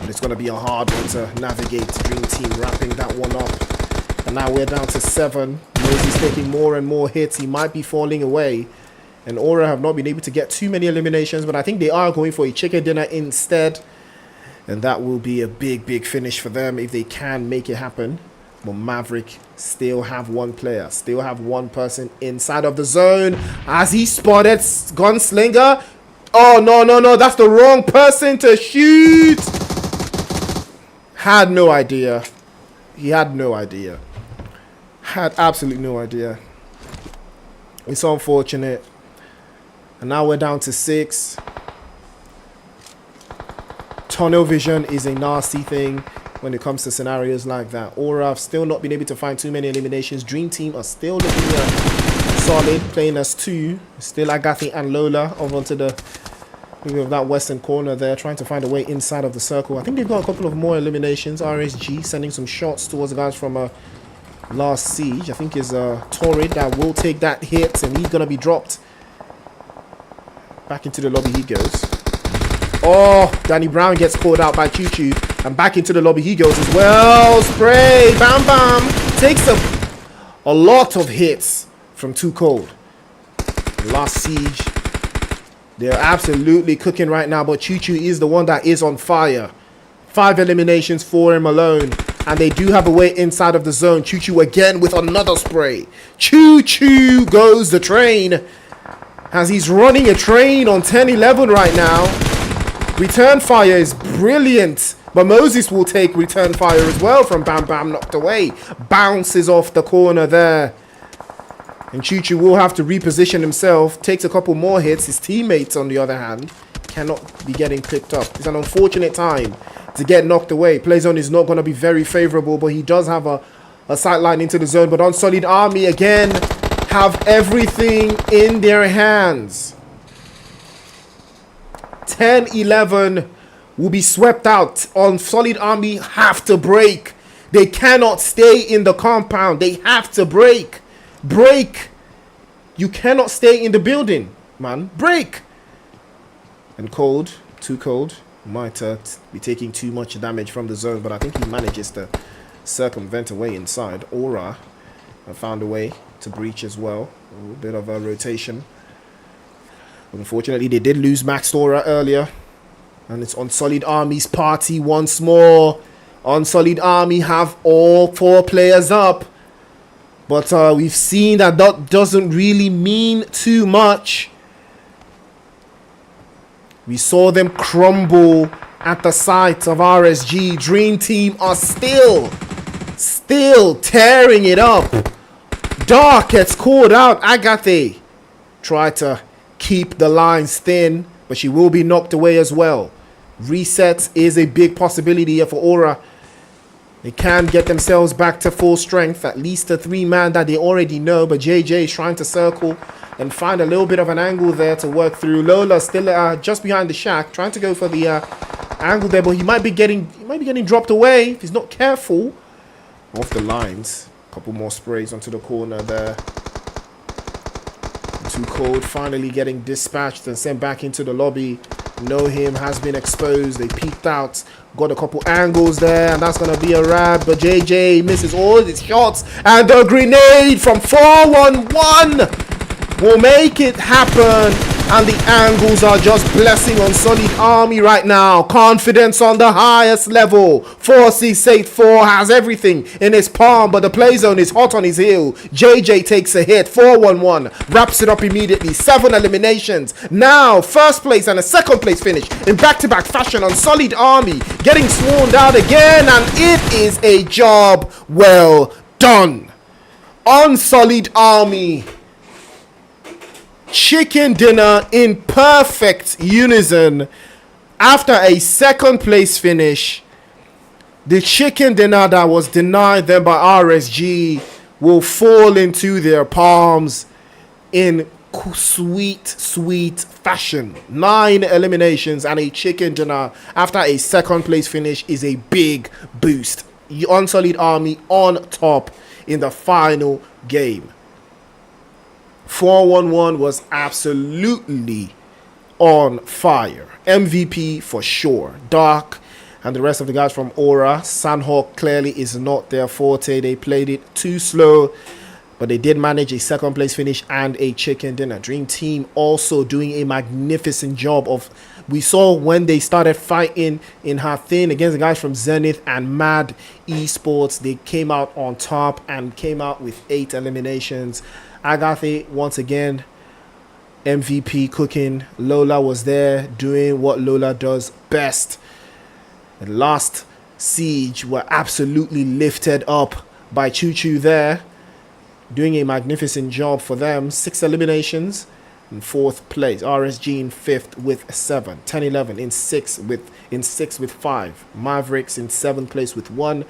But it's going to be a hard one to navigate. Dream Team wrapping that one up. And now we're down to 7. Moses taking more and more hits. He might be falling away. And Aura have not been able to get too many eliminations, but I think they are going for a chicken dinner instead. And that will be a big, big finish for them if they can make it happen. But Maverick still have 1 player, still have 1 person inside of the zone as he spotted Gunslinger. Oh, no, that's the wrong person to shoot. Had no idea. He had no idea. Had absolutely no idea. It's unfortunate. And now we're down to 6. Tunnel vision is a nasty thing when it comes to scenarios like that. Aura have still not been able to find too many eliminations. Dream Team are still looking solid, playing as 2. Still Agathi and Lola over onto the maybe of that western corner there, trying to find a way inside of the circle. I think they've got a couple of more eliminations. RSG sending some shots towards the guys from Last Siege. I think is Torrid that will take that hit, and he's going to be dropped. Back into the lobby he goes. Oh, Danny Brown gets called out by Choo Choo. And back into the lobby he goes as well. Spray. Bam Bam. Takes a lot of hits from Too Cold. Last Siege. They're absolutely cooking right now. But Choo Choo is the one that is on fire. 5 eliminations for him alone. And they do have a way inside of the zone. Choo Choo again with another spray. Choo Choo goes the train. As he's running a train on 10-11 right now. Return fire is brilliant. But Moses will take return fire as well from Bam Bam, knocked away. Bounces off the corner there. And Choo Choo will have to reposition himself. Takes a couple more hits. His teammates, on the other hand, cannot be getting picked up. It's an unfortunate time to get knocked away. Play zone is not going to be very favorable, but he does have a sight line into the zone. But Unsullied Army, again, have everything in their hands. 10-11 will be swept out. Unsullied Army have to break. They cannot stay in the compound. They have to break. Break. You cannot stay in the building, man. Break. And Cold, Too Cold, might be taking too much damage from the zone, but I think he manages to circumvent a way inside. Aura found a way to breach as well. A little bit of a rotation. Unfortunately, they did lose Max Aura earlier. And it's Unsullied Army's party once more. Unsullied Army have all 4 players up. But we've seen that doesn't really mean too much. We saw them crumble at the sight of RSG. Dream Team are still tearing it up. Dark gets called out. Agathe tried to keep the lines thin, but she will be knocked away as well. Reset is a big possibility here for Aura. They can get themselves back to full strength, at least a 3-man that they already know, but JJ is trying to circle and find a little bit of an angle there to work through. Lola still just behind the shack, trying to go for the angle there, but he might be getting dropped away if he's not careful. Off the lines. A couple more sprays onto the corner there. Too Cold finally getting dispatched and sent back into the lobby. Know Him has been exposed. They peeked out. Got a couple angles there, and that's going to be a wrap. But JJ misses all his shots. And the grenade from 4-1-1 will make it happen. And the angles are just blessing Unsullied Army right now. Confidence on the highest level. 4684 has everything in his palm, but the play zone is hot on his heel. JJ takes a hit. 4-1-1. Wraps it up immediately. 7 eliminations. Now, first place and a second place finish in back-to-back fashion. Unsullied Army getting sworn out again, and it is a job well done. Unsullied Army. Chicken dinner in perfect unison. After a second place finish, the chicken dinner that was denied them by RSG will fall into their palms in sweet fashion. 9 eliminations and a chicken dinner after a second place finish is a big boost. Unsullied Army on top in the final game. 4-1-1 was absolutely on fire. MVP for sure. Dark and the rest of the guys from Aura. Sanhok clearly is not their forte. They played it too slow, but they did manage a second place finish and a chicken dinner. Dream Team also doing a magnificent job of, we saw when they started fighting in Hathin against the guys from Zenith and Mad Esports, they came out on top and came out with 8 eliminations. Agathe, once again, MVP cooking. Lola was there doing what Lola does best. The last Siege were absolutely lifted up by Choo Choo there, doing a magnificent job for them. 6 eliminations in 4th place. RSG in 5th with 7. 10-11 in 6 with 5. Mavericks in 7th place with 1.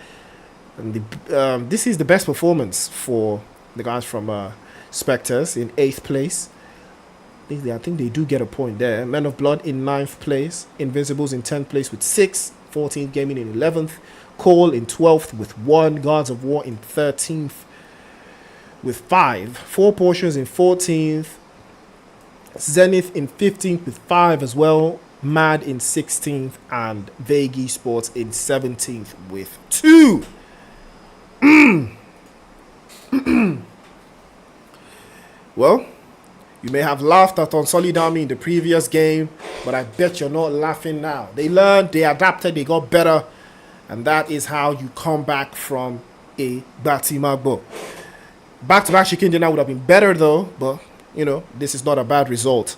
And this is the best performance for the guys from Spectres in 8th place. I think they do get a point there. Men of Blood in 9th place. Invincibles in 10th place with 6. 14th Gaming in 11th. Cole in 12th with 1. Guards of War in 13th with 5. 4 Portions in 14th. Zenith in 15th with 5 as well. Mad in 16th, and Vegi Sports in 17th with 2. Well, you may have laughed at Unsolid in the previous game, but I bet you're not laughing now. They learned, they adapted, they got better, and that is how you come back from a Batimagbo. Back-to-back chicken dinner would have been better though, but you know, this is not a bad result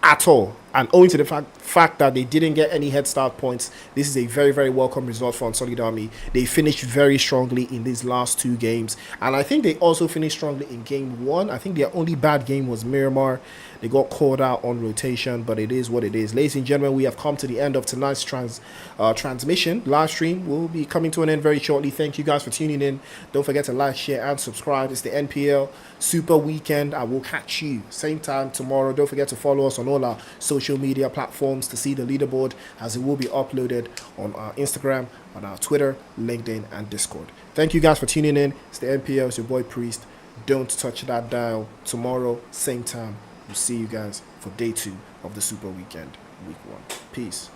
at all. And owing to the fact that they didn't get any head start points, this is a very, very welcome result for Unsolid Army. They finished very strongly in these last 2 games. And I think they also finished strongly in game 1. I think their only bad game was Miramar. They got called out on rotation, but it is what it is. Ladies and gentlemen, we have come to the end of tonight's transmission. Live stream will be coming to an end very shortly. Thank you guys for tuning in. Don't forget to like, share, and subscribe. It's the NPL Super Weekend. I will catch you same time tomorrow. Don't forget to follow us on all our social media platforms to see the leaderboard, as it will be uploaded on our Instagram, on our Twitter, LinkedIn, and Discord. Thank you guys for tuning in. It's the NPL. It's your boy Priest. Don't touch that dial. Tomorrow, same time. We'll see you guys for day 2 of the Super Weekend, week 1. Peace.